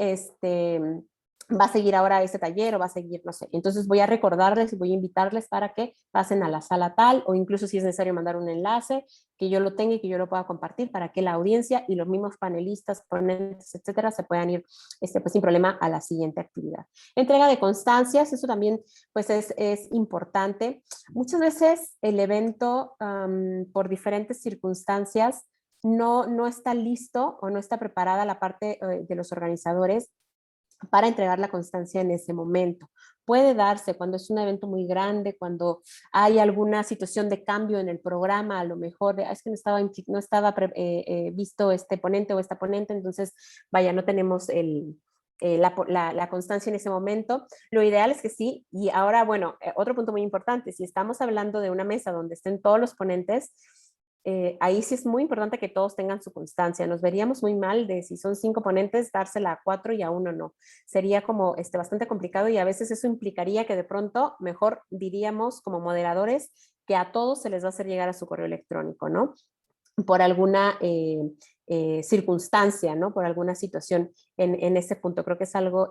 Speaker 2: va a seguir ahora este taller o va a seguir, no sé. Entonces voy a recordarles y voy a invitarles para que pasen a la sala tal, o incluso si es necesario mandar un enlace, que yo lo tenga y que yo lo pueda compartir para que la audiencia y los mismos panelistas, ponentes, etcétera, se puedan ir pues, sin problema a la siguiente actividad. Entrega de constancias, eso también pues es importante. Muchas veces el evento, por diferentes circunstancias, no está listo o no está preparada la parte de los organizadores para entregar la constancia en ese momento. Puede darse cuando es un evento muy grande, cuando hay alguna situación de cambio en el programa, a lo mejor es que no estaba visto este ponente o esta ponente, entonces vaya, no tenemos la constancia en ese momento. Lo ideal es que sí, y ahora, bueno, otro punto muy importante, si estamos hablando de una mesa donde estén todos los ponentes, ahí sí es muy importante que todos tengan su constancia. Nos veríamos muy mal de si son 5 ponentes, dársela a 4 y a 1 no. Sería como bastante complicado y a veces eso implicaría que de pronto mejor diríamos como moderadores que a todos se les va a hacer llegar a su correo electrónico, ¿no? Por alguna circunstancia, ¿no? Por alguna situación en ese punto. Creo que es algo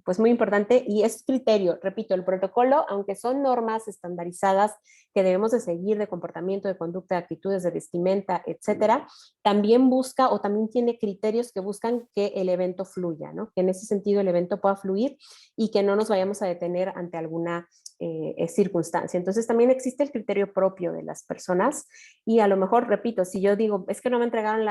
Speaker 2: pues muy importante y es criterio, repito, el protocolo, aunque son normas estandarizadas que debemos de seguir de comportamiento, de conducta, de actitudes, de vestimenta, etcétera, también busca o también tiene criterios que buscan que el evento fluya, ¿no? Que en ese sentido el evento pueda fluir y que no nos vayamos a detener ante alguna circunstancia. Entonces también existe el criterio propio de las personas y a lo mejor, repito, si yo digo, es que no me entregaron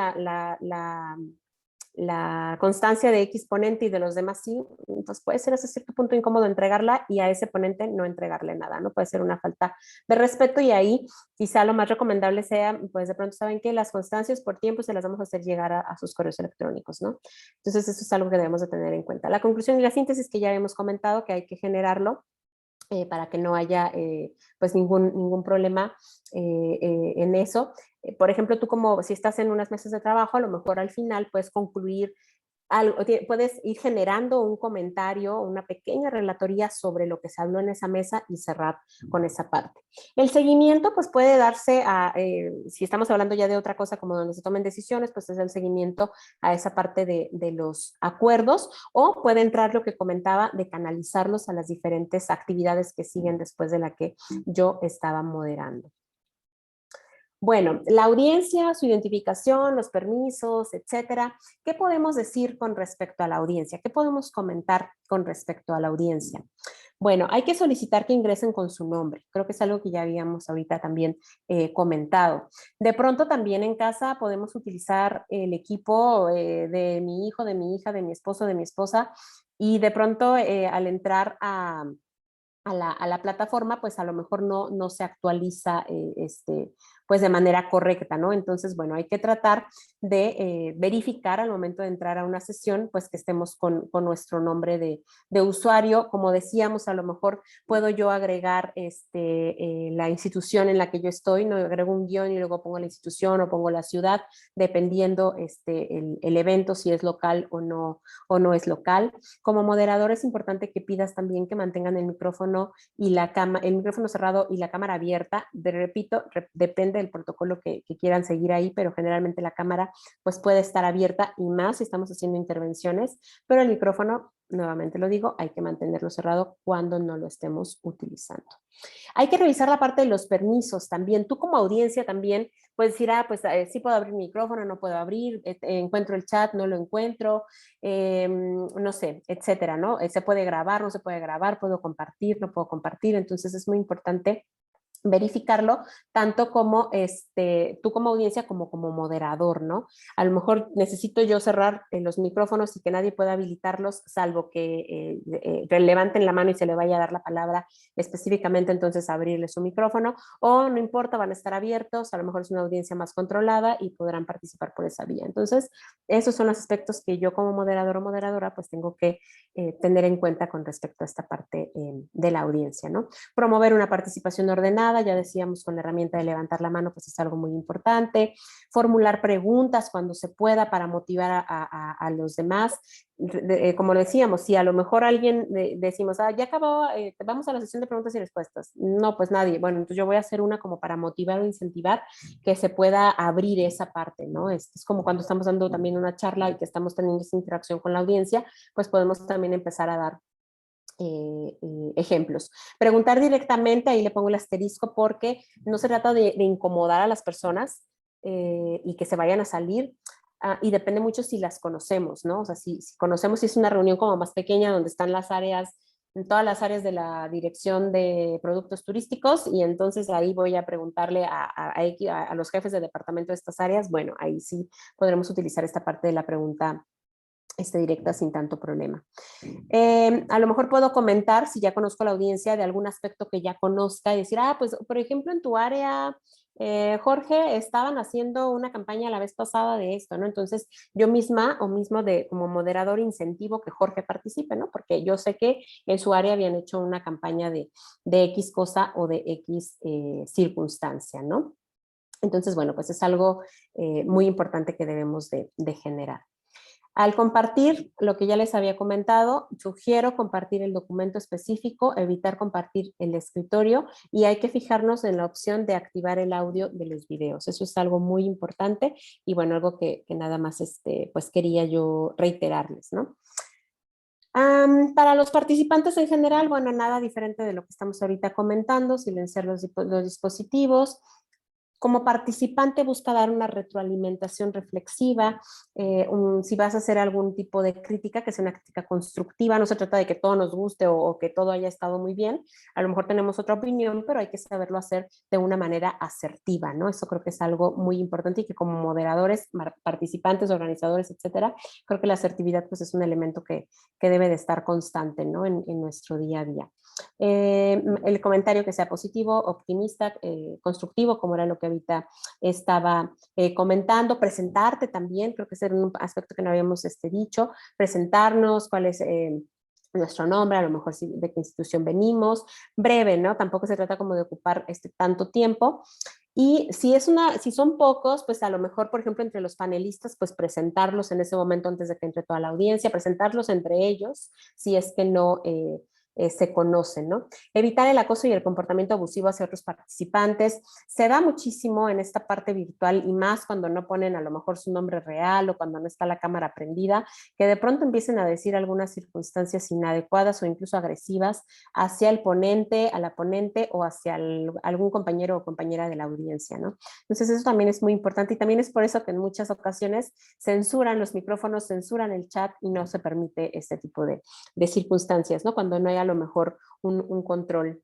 Speaker 2: la constancia de X ponente y de los demás sí, entonces puede ser hasta cierto punto incómodo entregarla y a ese ponente no entregarle nada, ¿no? Puede ser una falta de respeto y ahí quizá lo más recomendable sea, pues de pronto saben que las constancias por tiempo se las vamos a hacer llegar a sus correos electrónicos, ¿no? Entonces eso es algo que debemos de tener en cuenta. La conclusión y la síntesis que ya hemos comentado que hay que generarlo para que no haya pues ningún problema en eso. Por ejemplo, tú como si estás en unas mesas de trabajo, a lo mejor al final puedes concluir puedes ir generando un comentario, una pequeña relatoría sobre lo que se habló en esa mesa y cerrar con esa parte. El seguimiento pues puede darse si estamos hablando ya de otra cosa como donde se tomen decisiones, pues es el seguimiento a esa parte de los acuerdos, o puede entrar lo que comentaba de canalizarlos a las diferentes actividades que siguen después de la que yo estaba moderando. Bueno, la audiencia, su identificación, los permisos, etcétera. ¿Qué podemos decir con respecto a la audiencia? ¿Qué podemos comentar con respecto a la audiencia? Bueno, hay que solicitar que ingresen con su nombre. Creo que es algo que ya habíamos ahorita también comentado. De pronto también en casa podemos utilizar el equipo de mi hijo, de mi hija, de mi esposo, de mi esposa, y de pronto al entrar a la plataforma, pues a lo mejor no se actualiza pues de manera correcta, ¿no? Entonces, bueno, hay que tratar de verificar al momento de entrar a una sesión, pues que estemos con nuestro nombre de usuario. Como decíamos, a lo mejor puedo yo agregar la institución en la que yo estoy, no agrego un guión y luego pongo la institución o pongo la ciudad, dependiendo el evento, si es local o no es local. Como moderador es importante que pidas también que mantengan el micrófono y el micrófono cerrado y la cámara abierta. Repito, depende del protocolo que quieran seguir ahí, pero generalmente la cámara pues puede estar abierta, y más si estamos haciendo intervenciones, pero el micrófono, nuevamente lo digo, hay que mantenerlo cerrado cuando no lo estemos utilizando. Hay que revisar la parte de los permisos también. Tú como audiencia también puedes decir, pues sí puedo abrir mi micrófono, no puedo abrir, encuentro el chat, no lo encuentro, no sé, etcétera, ¿no? Se puede grabar, no se puede grabar, puedo compartir, no puedo compartir. Entonces es muy importante verificarlo, tanto como tú como audiencia como moderador, ¿no? A lo mejor necesito yo cerrar los micrófonos y que nadie pueda habilitarlos, salvo que levanten la mano y se le vaya a dar la palabra específicamente, entonces abrirle su micrófono, o no importa, van a estar abiertos, a lo mejor es una audiencia más controlada y podrán participar por esa vía. Entonces, esos son los aspectos que yo como moderador o moderadora pues tengo que tener en cuenta con respecto a esta parte de la audiencia, ¿no? Promover una participación ordenada, ya decíamos con la herramienta de levantar la mano, pues es algo muy importante. Formular preguntas cuando se pueda para motivar a los demás. Como decíamos, si a lo mejor alguien decimos, ya acabó, vamos a la sesión de preguntas y respuestas. No, pues nadie. Bueno, entonces yo voy a hacer una como para motivar o incentivar que se pueda abrir esa parte, ¿no? Es como cuando estamos dando también una charla y que estamos teniendo esa interacción con la audiencia, pues podemos también empezar a dar ejemplos. Preguntar directamente, ahí le pongo el asterisco, porque no se trata de incomodar a las personas y que se vayan a salir, y depende mucho si las conocemos, ¿no? O sea, si conocemos, si es una reunión como más pequeña donde están las áreas, en todas las áreas de la dirección de productos turísticos, y entonces ahí voy a preguntarle a los jefes de departamento de estas áreas. Bueno, ahí sí podremos utilizar esta parte de la pregunta directa sin tanto problema. A lo mejor puedo comentar, si ya conozco la audiencia, de algún aspecto que ya conozca y decir, pues por ejemplo en tu área, Jorge, estaban haciendo una campaña la vez pasada de esto, ¿no? Entonces yo misma o mismo como moderador incentivo que Jorge participe, ¿no? Porque yo sé que en su área habían hecho una campaña de X cosa o de X circunstancia, ¿no? Entonces, bueno, pues es algo muy importante que debemos de generar. Al compartir, lo que ya les había comentado, sugiero compartir el documento específico, evitar compartir el escritorio, y hay que fijarnos en la opción de activar el audio de los videos. Eso es algo muy importante y bueno, algo que nada más pues quería yo reiterarles, ¿no? Para los participantes en general, bueno, nada diferente de lo que estamos ahorita comentando, silenciar los dispositivos. Como participante busca dar una retroalimentación reflexiva, si vas a hacer algún tipo de crítica, que sea una crítica constructiva. No se trata de que todo nos guste o que todo haya estado muy bien, a lo mejor tenemos otra opinión, pero hay que saberlo hacer de una manera asertiva, ¿no? Eso creo que es algo muy importante y que como moderadores, participantes, organizadores, etcétera, creo que la asertividad pues es un elemento que debe de estar constante, ¿no? En nuestro día a día. El comentario que sea positivo, optimista, constructivo, como era lo que ahorita estaba comentando. Presentarte también, creo que ese era un aspecto que no habíamos dicho, presentarnos, cuál es nuestro nombre, a lo mejor de qué institución venimos, breve, ¿no? Tampoco se trata como de ocupar tanto tiempo. Y si son pocos, pues a lo mejor, por ejemplo, entre los panelistas, pues presentarlos en ese momento antes de que entre toda la audiencia, presentarlos entre ellos, si es que no se conocen, ¿no? Evitar el acoso y el comportamiento abusivo hacia otros participantes. Se da muchísimo en esta parte virtual y más cuando no ponen a lo mejor su nombre real o cuando no está la cámara prendida, que de pronto empiecen a decir algunas circunstancias inadecuadas o incluso agresivas hacia el ponente, a la ponente o hacia algún compañero o compañera de la audiencia, ¿no? Entonces eso también es muy importante y también es por eso que en muchas ocasiones censuran los micrófonos, censuran el chat y no se permite este tipo de circunstancias, ¿no? Cuando no hay a lo mejor un control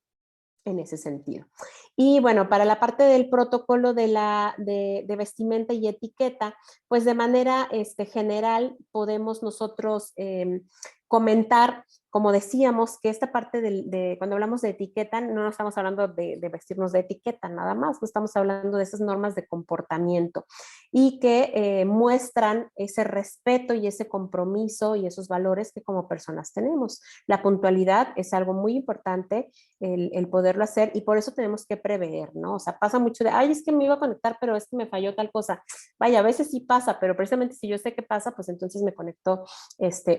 Speaker 2: en ese sentido. Y bueno, para la parte del protocolo de vestimenta y etiqueta, pues de manera general podemos nosotros comentar, como decíamos, que esta parte cuando hablamos de etiqueta, no estamos hablando de vestirnos de etiqueta nada más, no estamos hablando de esas normas de comportamiento y que muestran ese respeto y ese compromiso y esos valores que como personas tenemos. La puntualidad es algo muy importante, el poderlo hacer y por eso tenemos que prever, ¿no? O sea, pasa mucho de, ay, es que me iba a conectar, pero es que me falló tal cosa. Vaya, a veces sí pasa, pero precisamente si yo sé qué pasa, pues entonces me conecto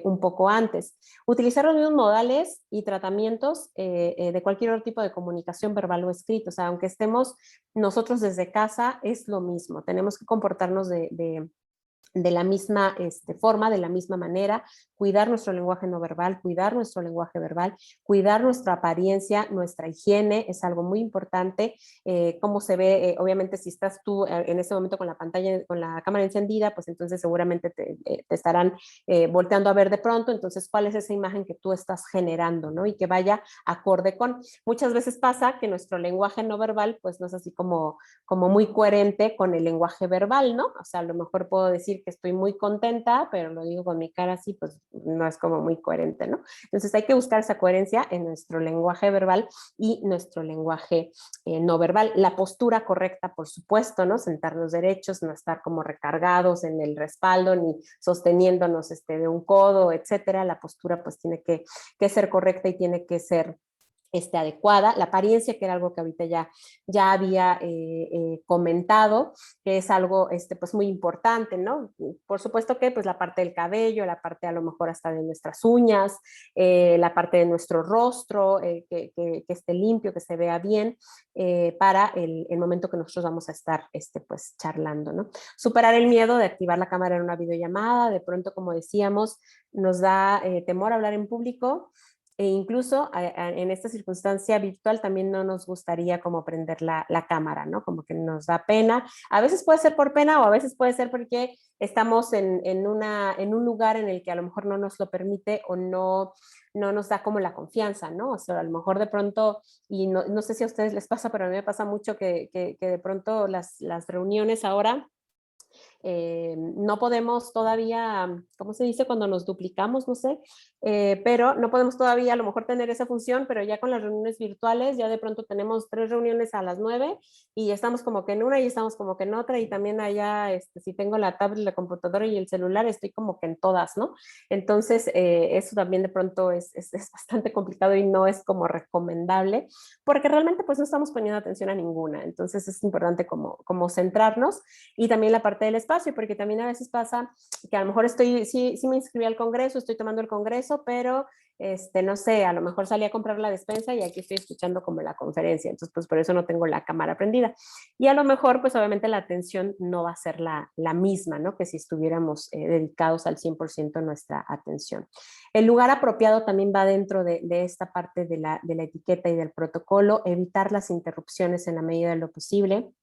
Speaker 2: un poco antes. Utilizar los mismos modales y tratamientos de cualquier otro tipo de comunicación verbal o escrito. O sea, aunque estemos nosotros desde casa, es lo mismo. Tenemos que comportarnos de la misma forma, de la misma manera, cuidar nuestro lenguaje no verbal, cuidar nuestro lenguaje verbal, cuidar nuestra apariencia, nuestra higiene, es algo muy importante. Cómo se ve, obviamente si estás tú en ese momento con la pantalla, con la cámara encendida, pues entonces seguramente te estarán volteando a ver de pronto, entonces cuál es esa imagen que tú estás generando, ¿no? Y que vaya acorde con. Muchas veces pasa que nuestro lenguaje no verbal, pues no es así como muy coherente con el lenguaje verbal, ¿no? O sea, a lo mejor puedo decir que estoy muy contenta, pero lo digo con mi cara así, pues no es como muy coherente, ¿no? Entonces hay que buscar esa coherencia en nuestro lenguaje verbal y nuestro lenguaje no verbal. La postura correcta, por supuesto, ¿no? Sentarnos derechos, no estar como recargados en el respaldo ni sosteniéndonos de un codo, etcétera. La postura pues tiene que ser correcta y tiene que ser adecuada, la apariencia, que era algo que ahorita ya había comentado, que es algo pues muy importante, ¿no? Por supuesto que pues la parte del cabello, la parte a lo mejor hasta de nuestras uñas, la parte de nuestro rostro, que esté limpio, que se vea bien, para el momento que nosotros vamos a estar pues charlando, ¿no? Superar el miedo de activar la cámara en una videollamada, de pronto, como decíamos, nos da temor hablar en público, e incluso en esta circunstancia virtual también no nos gustaría como prender la cámara, ¿no? Como que nos da pena. A veces puede ser por pena o a veces puede ser porque estamos en un lugar en el que a lo mejor no nos lo permite o no nos da como la confianza, ¿no? O sea, a lo mejor de pronto, y no sé si a ustedes les pasa, pero a mí me pasa mucho que de pronto las reuniones ahora no podemos todavía, ¿cómo se dice? Cuando nos duplicamos, no sé, pero no podemos todavía a lo mejor tener esa función, pero ya con las reuniones virtuales, ya de pronto tenemos 3 reuniones a las 9 y estamos como que en una y estamos como que en otra y también allá, si tengo la tablet, la computadora y el celular, estoy como que en todas, ¿no? Entonces, eso también de pronto es bastante complicado y no es como recomendable, porque realmente pues no estamos poniendo atención a ninguna, entonces es importante como centrarnos y también la parte del espacio, porque también a veces pasa que a lo mejor sí me inscribí al congreso, estoy tomando el congreso, pero no sé, a lo mejor salí a comprar la despensa y aquí estoy escuchando como la conferencia, entonces pues por eso no tengo la cámara prendida. Y a lo mejor pues obviamente la atención no va a ser la misma, ¿no? Que si estuviéramos dedicados al 100% nuestra atención. El lugar apropiado también va dentro de esta parte de la etiqueta y del protocolo, evitar las interrupciones en la medida de lo posible,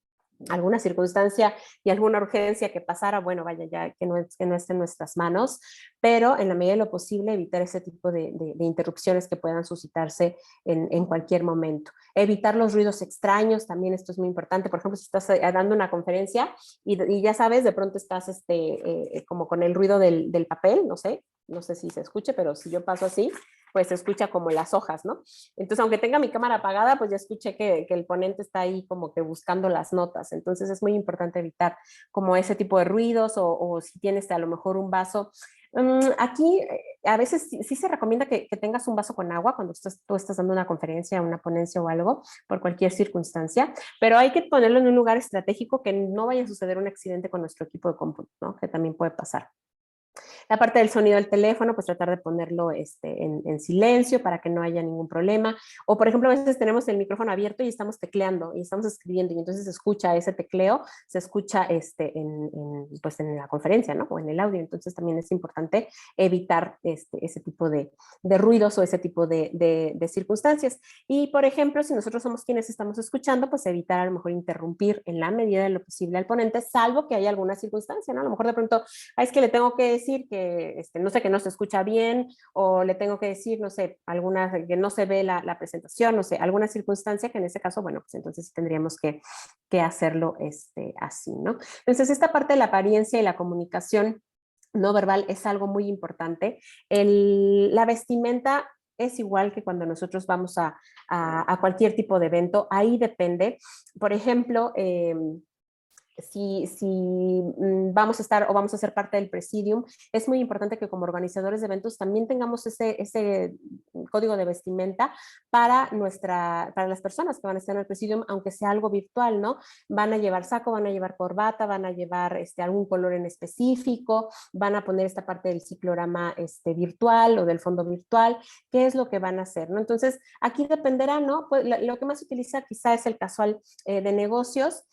Speaker 2: alguna circunstancia y alguna urgencia que pasara, bueno, vaya, ya que no esté en nuestras manos, pero en la medida de lo posible evitar ese tipo de interrupciones que puedan suscitarse en cualquier momento. Evitar los ruidos extraños, también esto es muy importante. Por ejemplo, si estás dando una conferencia y ya sabes, de pronto estás como con el ruido del papel, no sé si se escuche, pero si yo paso así, pues se escucha como las hojas, ¿no? Entonces, aunque tenga mi cámara apagada, pues ya escuché que el ponente está ahí como que buscando las notas. Entonces, es muy importante evitar como ese tipo de ruidos o si tienes a lo mejor un vaso. Aquí a veces sí se recomienda que tengas un vaso con agua cuando tú estás dando una conferencia, una ponencia o algo, por cualquier circunstancia, pero hay que ponerlo en un lugar estratégico que no vaya a suceder un accidente con nuestro equipo de cómputo, ¿no? Que también puede pasar. La parte del sonido del teléfono, pues tratar de ponerlo en silencio para que no haya ningún problema. O, por ejemplo, a veces tenemos el micrófono abierto y estamos tecleando y estamos escribiendo y entonces se escucha ese tecleo, se escucha pues en la conferencia, ¿no? O en el audio. Entonces también es importante evitar ese tipo de ruidos o ese tipo de circunstancias. Y, por ejemplo, si nosotros somos quienes estamos escuchando, pues evitar a lo mejor interrumpir en la medida de lo posible al ponente, salvo que haya alguna circunstancia, ¿no? A lo mejor de pronto, es que le tengo que decir que, no sé, que no se escucha bien, o le tengo que decir, no sé, alguna, que no se ve la presentación, no sé, alguna circunstancia que en ese caso, bueno, pues entonces tendríamos que hacerlo así, ¿no? Entonces, esta parte de la apariencia y la comunicación no verbal es algo muy importante. La vestimenta es igual que cuando nosotros vamos a cualquier tipo de evento, ahí depende. Por ejemplo, si vamos a estar o vamos a ser parte del presidium, es muy importante que como organizadores de eventos también tengamos ese código de vestimenta para las personas que van a estar en el presidium, aunque sea algo virtual, ¿no? Van a llevar saco, van a llevar corbata, van a llevar algún color en específico, van a poner esta parte del ciclorama virtual o del fondo virtual, qué es lo que van a hacer, ¿no? Entonces, aquí dependerá, ¿no? Pues, lo que más se utiliza quizá es el casual de negocios,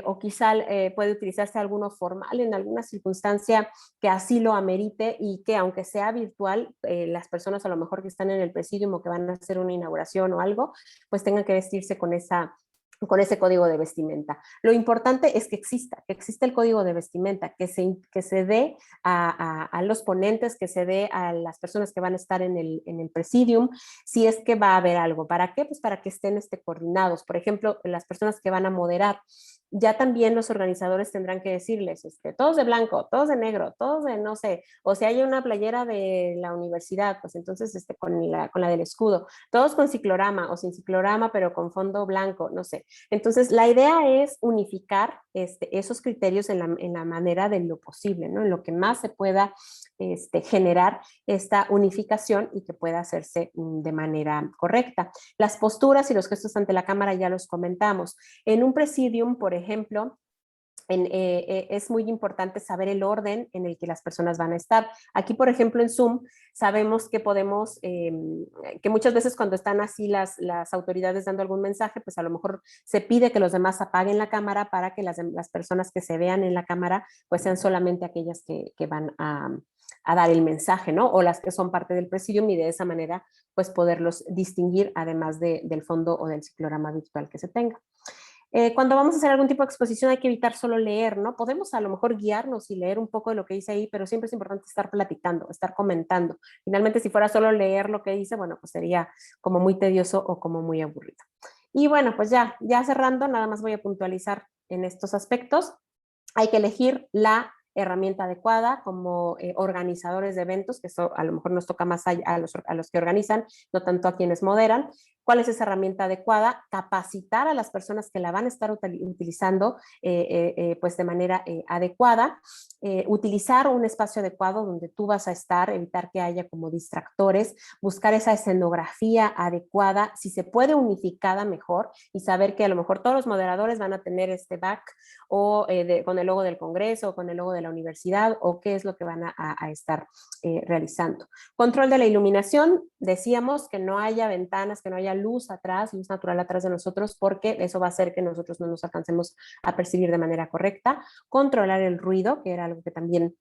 Speaker 2: o quizá puede utilizarse alguno formal en alguna circunstancia que así lo amerite y que aunque sea virtual, las personas a lo mejor que están en el presidium o que van a hacer una inauguración o algo, pues tengan que vestirse con ese código de vestimenta. Lo importante es que exista el código de vestimenta, que se dé a los ponentes, que se dé a las personas que van a estar en el presidium, si es que va a haber algo. ¿Para qué? Pues para que estén coordinados. Por ejemplo, las personas que van a moderar, ya también los organizadores tendrán que decirles, todos de blanco, todos de negro, todos de no sé, o si hay una playera de la universidad, pues entonces con la del escudo, todos con ciclorama o sin ciclorama, pero con fondo blanco, no sé. Entonces, la idea es unificar esos criterios en la manera de lo posible, ¿no? En lo que más se pueda generar esta unificación y que pueda hacerse de manera correcta. Las posturas y los gestos ante la cámara ya los comentamos. En un presidium, por ejemplo, es muy importante saber el orden en el que las personas van a estar. Aquí, por ejemplo, en Zoom, sabemos que podemos, que muchas veces cuando están así las autoridades dando algún mensaje, pues a lo mejor se pide que los demás apaguen la cámara para que las personas que se vean en la cámara, pues sean solamente aquellas que van a dar el mensaje, ¿no? O las que son parte del presidium y de esa manera, pues poderlos distinguir además del fondo o del ciclorama virtual que se tenga. Cuando vamos a hacer algún tipo de exposición hay que evitar solo leer, ¿no? Podemos a lo mejor guiarnos y leer un poco de lo que dice ahí, pero siempre es importante estar platicando, estar comentando. Finalmente, si fuera solo leer lo que dice, bueno, pues sería como muy tedioso o como muy aburrido. Y bueno, pues ya cerrando, nada más voy a puntualizar en estos aspectos. Hay que elegir la herramienta adecuada como organizadores de eventos, que eso a lo mejor nos toca más a los que organizan, no tanto a quienes moderan. ¿Cuál es esa herramienta adecuada? Capacitar a las personas que la van a estar utilizando pues de manera adecuada, utilizar un espacio adecuado donde tú vas a estar, evitar que haya como distractores, buscar esa escenografía adecuada, si se puede unificada mejor y saber que a lo mejor todos los moderadores van a tener este back o con el logo del Congreso o con el logo de la universidad o qué es lo que van a estar realizando. Control de la iluminación, decíamos que no haya ventanas, que no haya luz atrás, luz natural atrás de nosotros, porque eso va a hacer que nosotros no nos alcancemos a percibir de manera correcta. Controlar el ruido, que era algo que también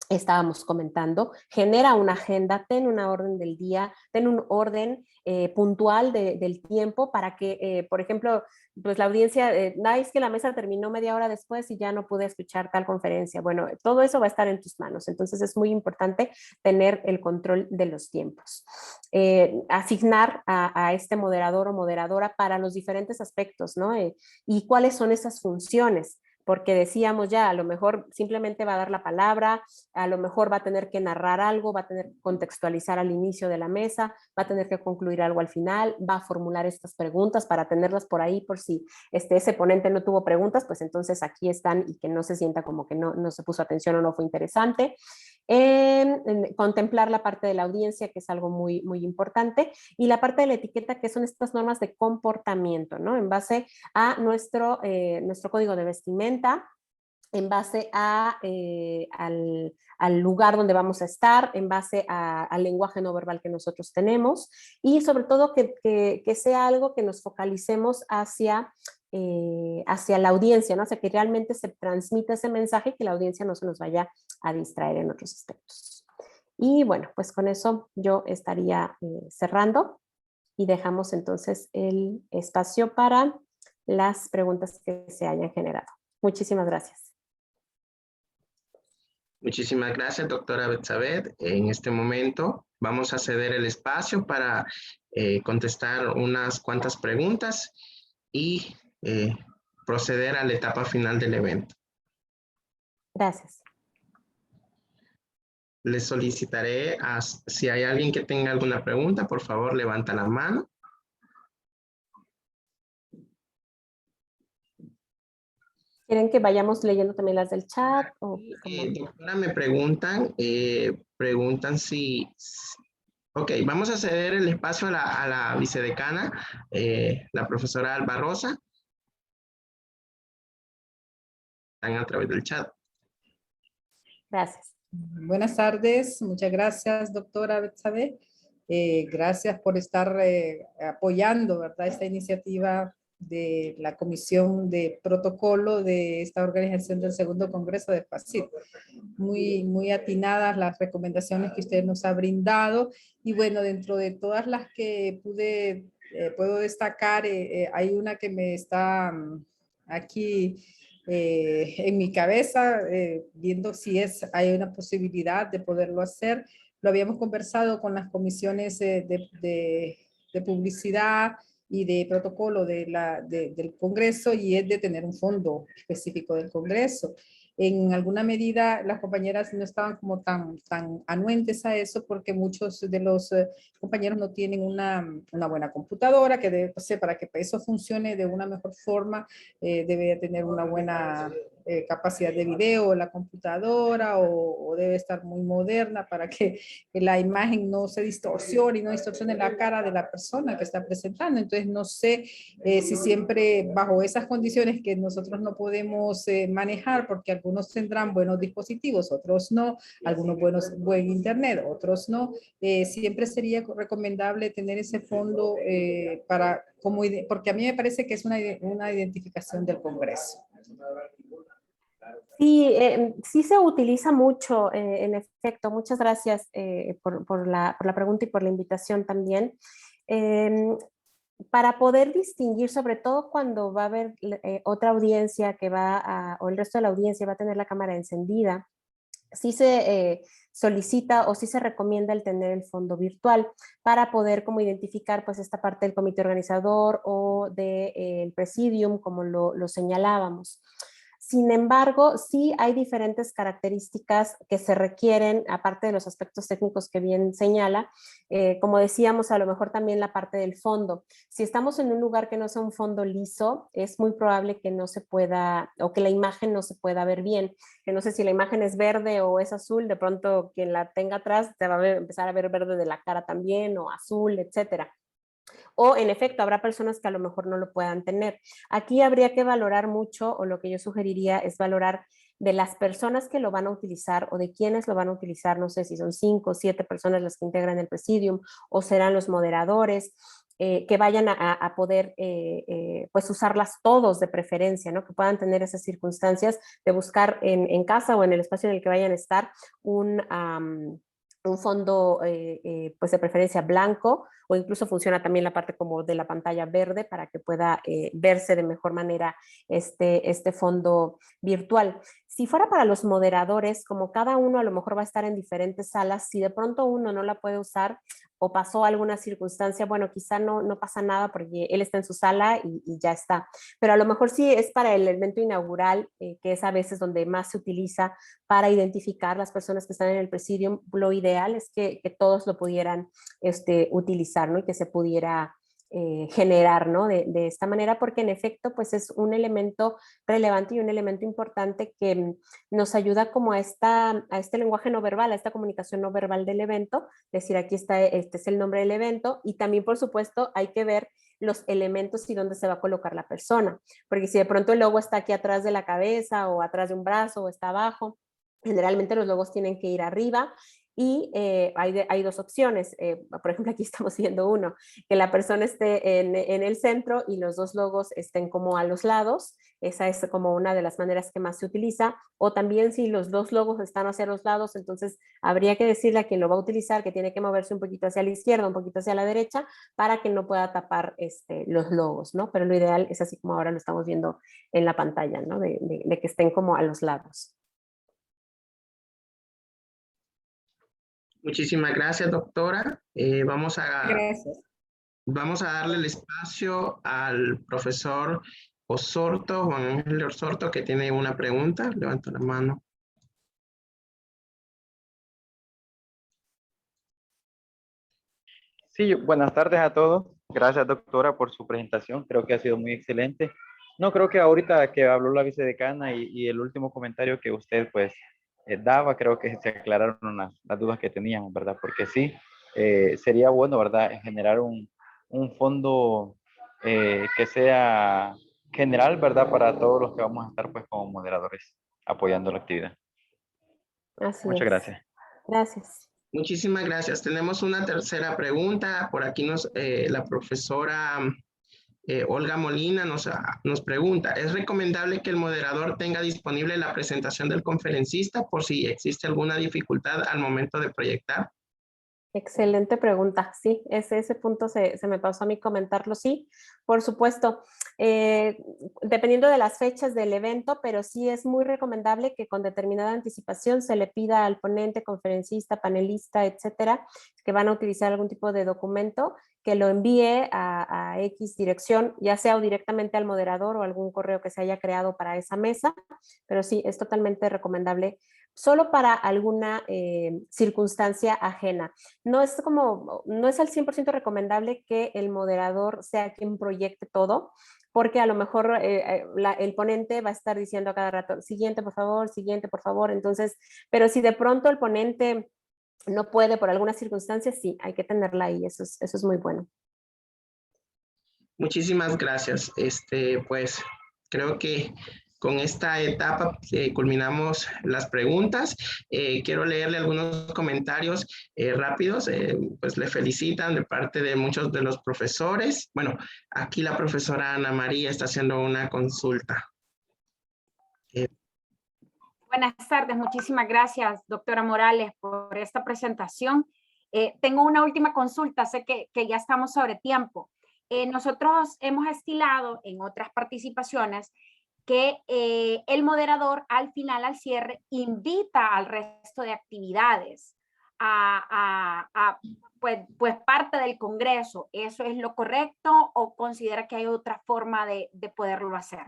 Speaker 2: estábamos comentando, genera una agenda, ten una orden del día, ten un orden puntual del tiempo para que, por ejemplo, pues la audiencia, es que la mesa terminó media hora después y ya no pude escuchar tal conferencia. Bueno, todo eso va a estar en tus manos, entonces es muy importante tener el control de los tiempos. Asignar a este moderador o moderadora para los diferentes aspectos, ¿no? Y cuáles son esas funciones. porque decíamos ya, a lo mejor simplemente va a dar la palabra, a lo mejor va a tener que narrar algo, va a tener que contextualizar al inicio de la mesa, va a tener que concluir algo al final, va a formular estas preguntas para tenerlas por ahí por si ese ponente no tuvo preguntas, pues entonces aquí están y que no se sienta como que no se puso atención o no fue interesante. Contemplar la parte de la audiencia, que es algo muy, muy importante, y la parte de la etiqueta, que son estas normas de comportamiento, ¿no? En base a nuestro código de vestimenta, en base al lugar donde vamos a estar, en base al lenguaje no verbal que nosotros tenemos, y sobre todo que sea algo que nos focalicemos hacia la audiencia, ¿no? O sea, que realmente se transmita ese mensaje y que la audiencia no se nos vaya a distraer en otros aspectos. Y bueno, pues con eso yo estaría cerrando y dejamos entonces el espacio para las preguntas que se hayan generado. Muchísimas gracias.
Speaker 1: Muchísimas gracias, doctora Betsabeth. En este momento vamos a ceder el espacio para contestar unas cuantas preguntas y proceder a la etapa final del evento.
Speaker 2: Gracias.
Speaker 1: Les solicitaré, si hay alguien que tenga alguna pregunta, por favor, levanta la mano.
Speaker 2: ¿Quieren que vayamos leyendo también las del chat?
Speaker 1: Doctora, me preguntan si... Ok, vamos a ceder el espacio a la vicedecana, la profesora Alba Rosa. Están a través del chat.
Speaker 2: Gracias.
Speaker 3: Buenas tardes, muchas gracias, doctora Betsabeth. Gracias por estar apoyando, ¿verdad?, esta iniciativa de la Comisión de Protocolo de esta organización del Segundo Congreso de FACIT. Muy atinadas las recomendaciones que usted nos ha brindado, y bueno, dentro de todas las que puedo destacar, hay una que me está aquí en mi cabeza, viendo si hay una posibilidad de poderlo hacer. Lo habíamos conversado con las comisiones de publicidad y de protocolo del Congreso, y es de tener un fondo específico del Congreso. En alguna medida las compañeras no estaban como tan anuentes a eso, porque muchos de los compañeros no tienen una buena computadora, que debe, para que eso funcione de una mejor forma, debe tener una buena capacidad de video la computadora, o debe estar muy moderna para que la imagen no se distorsione y no distorsione la cara de la persona que está presentando. Entonces no sé si siempre bajo esas condiciones que nosotros no podemos manejar, porque algunos tendrán buenos dispositivos, otros no, algunos buen internet, otros no, siempre sería recomendable tener ese fondo porque a mí me parece que es una identificación del Congreso.
Speaker 2: Sí, sí se utiliza mucho, en efecto. Muchas gracias por la pregunta y por la invitación también. Para poder distinguir, sobre todo cuando va a haber otra audiencia o el resto de la audiencia va a tener la cámara encendida, sí se solicita o sí se recomienda el tener el fondo virtual para poder como identificar pues esta parte del comité organizador o del presidium, como lo señalábamos. Sin embargo, sí hay diferentes características que se requieren, aparte de los aspectos técnicos que bien señala, como decíamos, a lo mejor también la parte del fondo. Si estamos en un lugar que no sea un fondo liso, es muy probable que no se pueda, o que la imagen no se pueda ver bien. Que no sé si la imagen es verde o es azul, de pronto quien la tenga atrás te va a empezar a ver verde de la cara también, o azul, etcétera. O en efecto, habrá personas que a lo mejor no lo puedan tener. Aquí habría que valorar mucho, o lo que yo sugeriría es valorar de las personas que lo van a utilizar o de quienes lo van a utilizar. No sé si son 5 o 7 personas las que integran el presidium, o serán los moderadores, que vayan a poder pues usarlas todos de preferencia, ¿no? Que puedan tener esas circunstancias de buscar en casa o en el espacio en el que vayan a estar un fondo pues de preferencia blanco, o incluso funciona también la parte como de la pantalla verde para que pueda verse de mejor manera este fondo virtual. Si fuera para los moderadores, como cada uno a lo mejor va a estar en diferentes salas, si de pronto uno no la puede usar, o pasó alguna circunstancia, bueno, quizá no pasa nada porque él está en su sala y ya está. Pero a lo mejor sí es para el evento inaugural, que es a veces donde más se utiliza para identificar las personas que están en el presidium. Lo ideal es que todos lo pudieran utilizar, ¿no? Y que se pudiera generar, ¿no? De esta manera, porque en efecto, pues es un elemento relevante y un elemento importante que nos ayuda como a este lenguaje no verbal, a esta comunicación no verbal del evento, es decir, aquí está, este es el nombre del evento, y también, por supuesto, hay que ver los elementos y dónde se va a colocar la persona, porque si de pronto el logo está aquí atrás de la cabeza, o atrás de un brazo, o está abajo, generalmente los logos tienen que ir arriba, y hay dos opciones. Por ejemplo, aquí estamos viendo uno, que la persona esté en el centro y los dos logos estén como a los lados. Esa es como una de las maneras que más se utiliza. O también si los dos logos están hacia los lados, entonces habría que decirle a quien lo va a utilizar que tiene que moverse un poquito hacia la izquierda, un poquito hacia la derecha, para que no pueda tapar los logos, ¿no? Pero lo ideal es así como ahora lo estamos viendo en la pantalla, ¿no? De que estén como a los lados.
Speaker 1: Muchísimas gracias, doctora.
Speaker 3: Gracias.
Speaker 1: Vamos a darle el espacio al profesor Osorto, Juan Ángel Osorto, que tiene una pregunta. Levanta la mano.
Speaker 4: Sí, buenas tardes a todos. Gracias, doctora, por su presentación. Creo que ha sido muy excelente. No, creo que ahorita que habló la vicedecana y el último comentario que usted pues daba, creo que se aclararon las dudas que teníamos, ¿verdad? Porque sí, sería bueno, ¿verdad? Generar un fondo que sea general, ¿verdad? Para todos los que vamos a estar pues como moderadores apoyando la actividad.
Speaker 2: Así
Speaker 4: Muchas
Speaker 2: es.
Speaker 4: gracias.
Speaker 2: Gracias.
Speaker 1: Muchísimas gracias. Tenemos una tercera pregunta. Por aquí la profesora Olga Molina nos pregunta, ¿es recomendable que el moderador tenga disponible la presentación del conferencista por si existe alguna dificultad al momento de proyectar?
Speaker 2: Excelente pregunta. Sí, ese punto se me pasó a mí comentarlo. Sí, por supuesto. Dependiendo de las fechas del evento, pero sí es muy recomendable que con determinada anticipación se le pida al ponente, conferencista, panelista, etcétera, que van a utilizar algún tipo de documento, que lo envíe a X dirección, ya sea o directamente al moderador o algún correo que se haya creado para esa mesa, pero sí, es totalmente recomendable solo para alguna circunstancia ajena. No es al 100% recomendable que el moderador sea quien proyecte todo, porque a lo mejor el ponente va a estar diciendo a cada rato, siguiente por favor, entonces, pero si de pronto el ponente no puede por alguna circunstancia, sí, hay que tenerla ahí, eso es muy bueno.
Speaker 1: Muchísimas gracias. Pues creo que con esta etapa culminamos las preguntas. Quiero leerle algunos comentarios rápidos. Pues le felicitan de parte de muchos de los profesores. Bueno, aquí la profesora Ana María está haciendo una consulta.
Speaker 5: Buenas tardes, muchísimas gracias, doctora Morales, por esta presentación. Tengo una última consulta, sé que ya estamos sobre tiempo. Nosotros hemos estilado en otras participaciones que el moderador al final, al cierre, invita al resto de actividades pues parte del Congreso. ¿Eso es lo correcto o considera que hay otra forma de poderlo hacer?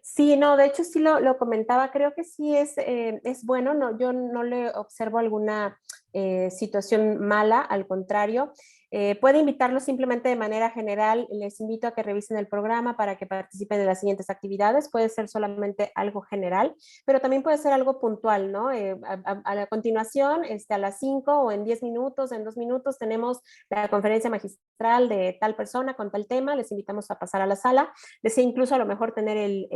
Speaker 2: Sí, no, de hecho sí lo comentaba, creo que sí es bueno, no, yo no le observo alguna situación mala, al contrario, puede invitarlos simplemente de manera general, les invito a que revisen el programa para que participen de las siguientes actividades, puede ser solamente algo general, pero también puede ser algo puntual, ¿no? A la continuación, a las 5 o en 10 minutos, en 2 minutos, tenemos la conferencia magistral de tal persona con tal tema, les invitamos a pasar a la sala, desea incluso a lo mejor tener el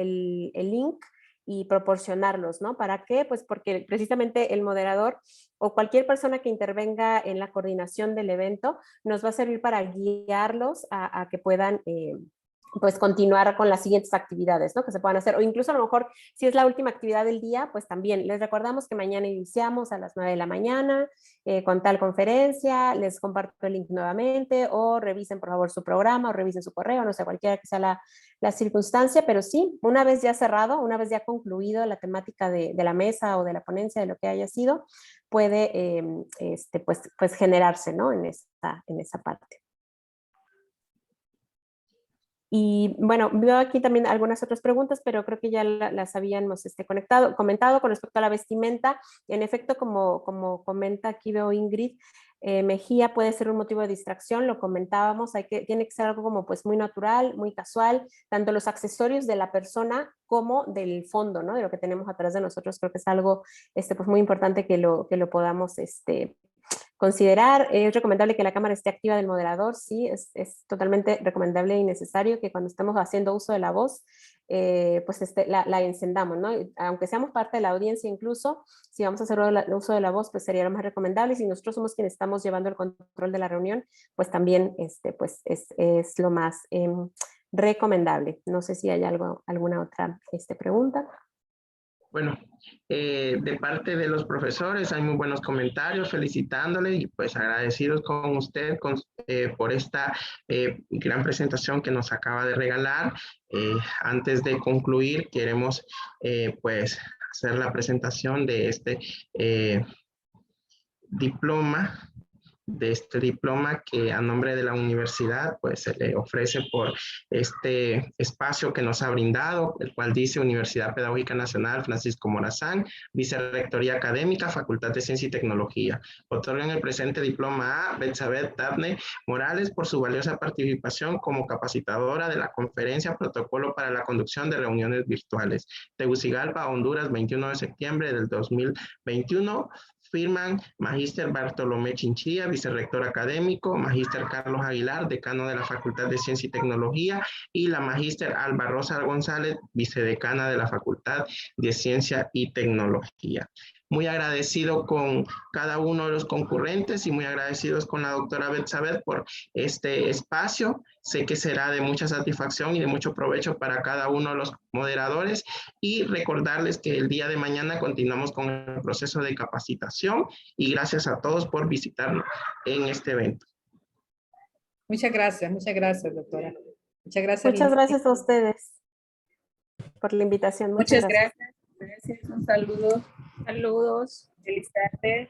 Speaker 2: link y proporcionarlos, ¿no? ¿Para qué? Pues porque precisamente el moderador o cualquier persona que intervenga en la coordinación del evento nos va a servir para guiarlos a que puedan pues continuar con las siguientes actividades, ¿no? Que se puedan hacer, o incluso a lo mejor si es la última actividad del día, pues también les recordamos que mañana iniciamos a las 9 de la mañana con tal conferencia, les comparto el link nuevamente, o revisen por favor su programa, o revisen su correo, no sé, cualquiera que sea la circunstancia, pero sí, una vez ya cerrado, una vez ya concluido la temática de la mesa o de la ponencia, de lo que haya sido, puede pues generarse, ¿no? En esa parte. Y bueno, veo aquí también algunas otras preguntas, pero creo que ya las habíamos comentado con respecto a la vestimenta. En efecto, como comenta aquí, veo Ingrid, Mejía puede ser un motivo de distracción, lo comentábamos, tiene que ser algo como pues muy natural, muy casual, tanto los accesorios de la persona como del fondo, ¿no? De lo que tenemos atrás de nosotros, creo que es algo pues muy importante que lo podamos considerar. Es recomendable que la cámara esté activa del moderador, sí, es totalmente recomendable y necesario que cuando estemos haciendo uso de la voz, pues la encendamos, ¿no? Aunque seamos parte de la audiencia incluso, si vamos a hacer uso de la voz, pues sería lo más recomendable, y si nosotros somos quienes estamos llevando el control de la reunión, pues también pues es lo más recomendable. No sé si hay alguna otra pregunta.
Speaker 1: Bueno, de parte de los profesores hay muy buenos comentarios felicitándoles y pues agradecidos con usted por esta gran presentación que nos acaba de regalar. Antes de concluir, queremos pues hacer la presentación de este diploma que a nombre de la universidad pues se le ofrece por este espacio que nos ha brindado, el cual dice Universidad Pedagógica Nacional Francisco Morazán, Vicerrectoría Académica, Facultad de Ciencia y Tecnología. Otorgan el presente diploma a Betsabeth Dabne Morales por su valiosa participación como capacitadora de la conferencia Protocolo para la Conducción de Reuniones Virtuales. Tegucigalpa, Honduras, 21 de septiembre del 2021. Firman Magíster Bartolomé Chinchilla, vicerrector académico, Magíster Carlos Aguilar, decano de la Facultad de Ciencia y Tecnología, y la Magíster Alba Rosa González, vicedecana de la Facultad de Ciencia y Tecnología. Muy agradecido con cada uno de los concurrentes y muy agradecidos con la doctora Betsabeth por este espacio. Sé que será de mucha satisfacción y de mucho provecho para cada uno de los moderadores, y recordarles que el día de mañana continuamos con el proceso de capacitación, y gracias a todos por visitarnos en este evento.
Speaker 3: Muchas gracias, doctora. Muchas gracias.
Speaker 2: Muchas gracias a ustedes por la invitación.
Speaker 6: Muchas gracias. Gracias, un saludo. Saludos. Feliz tarde.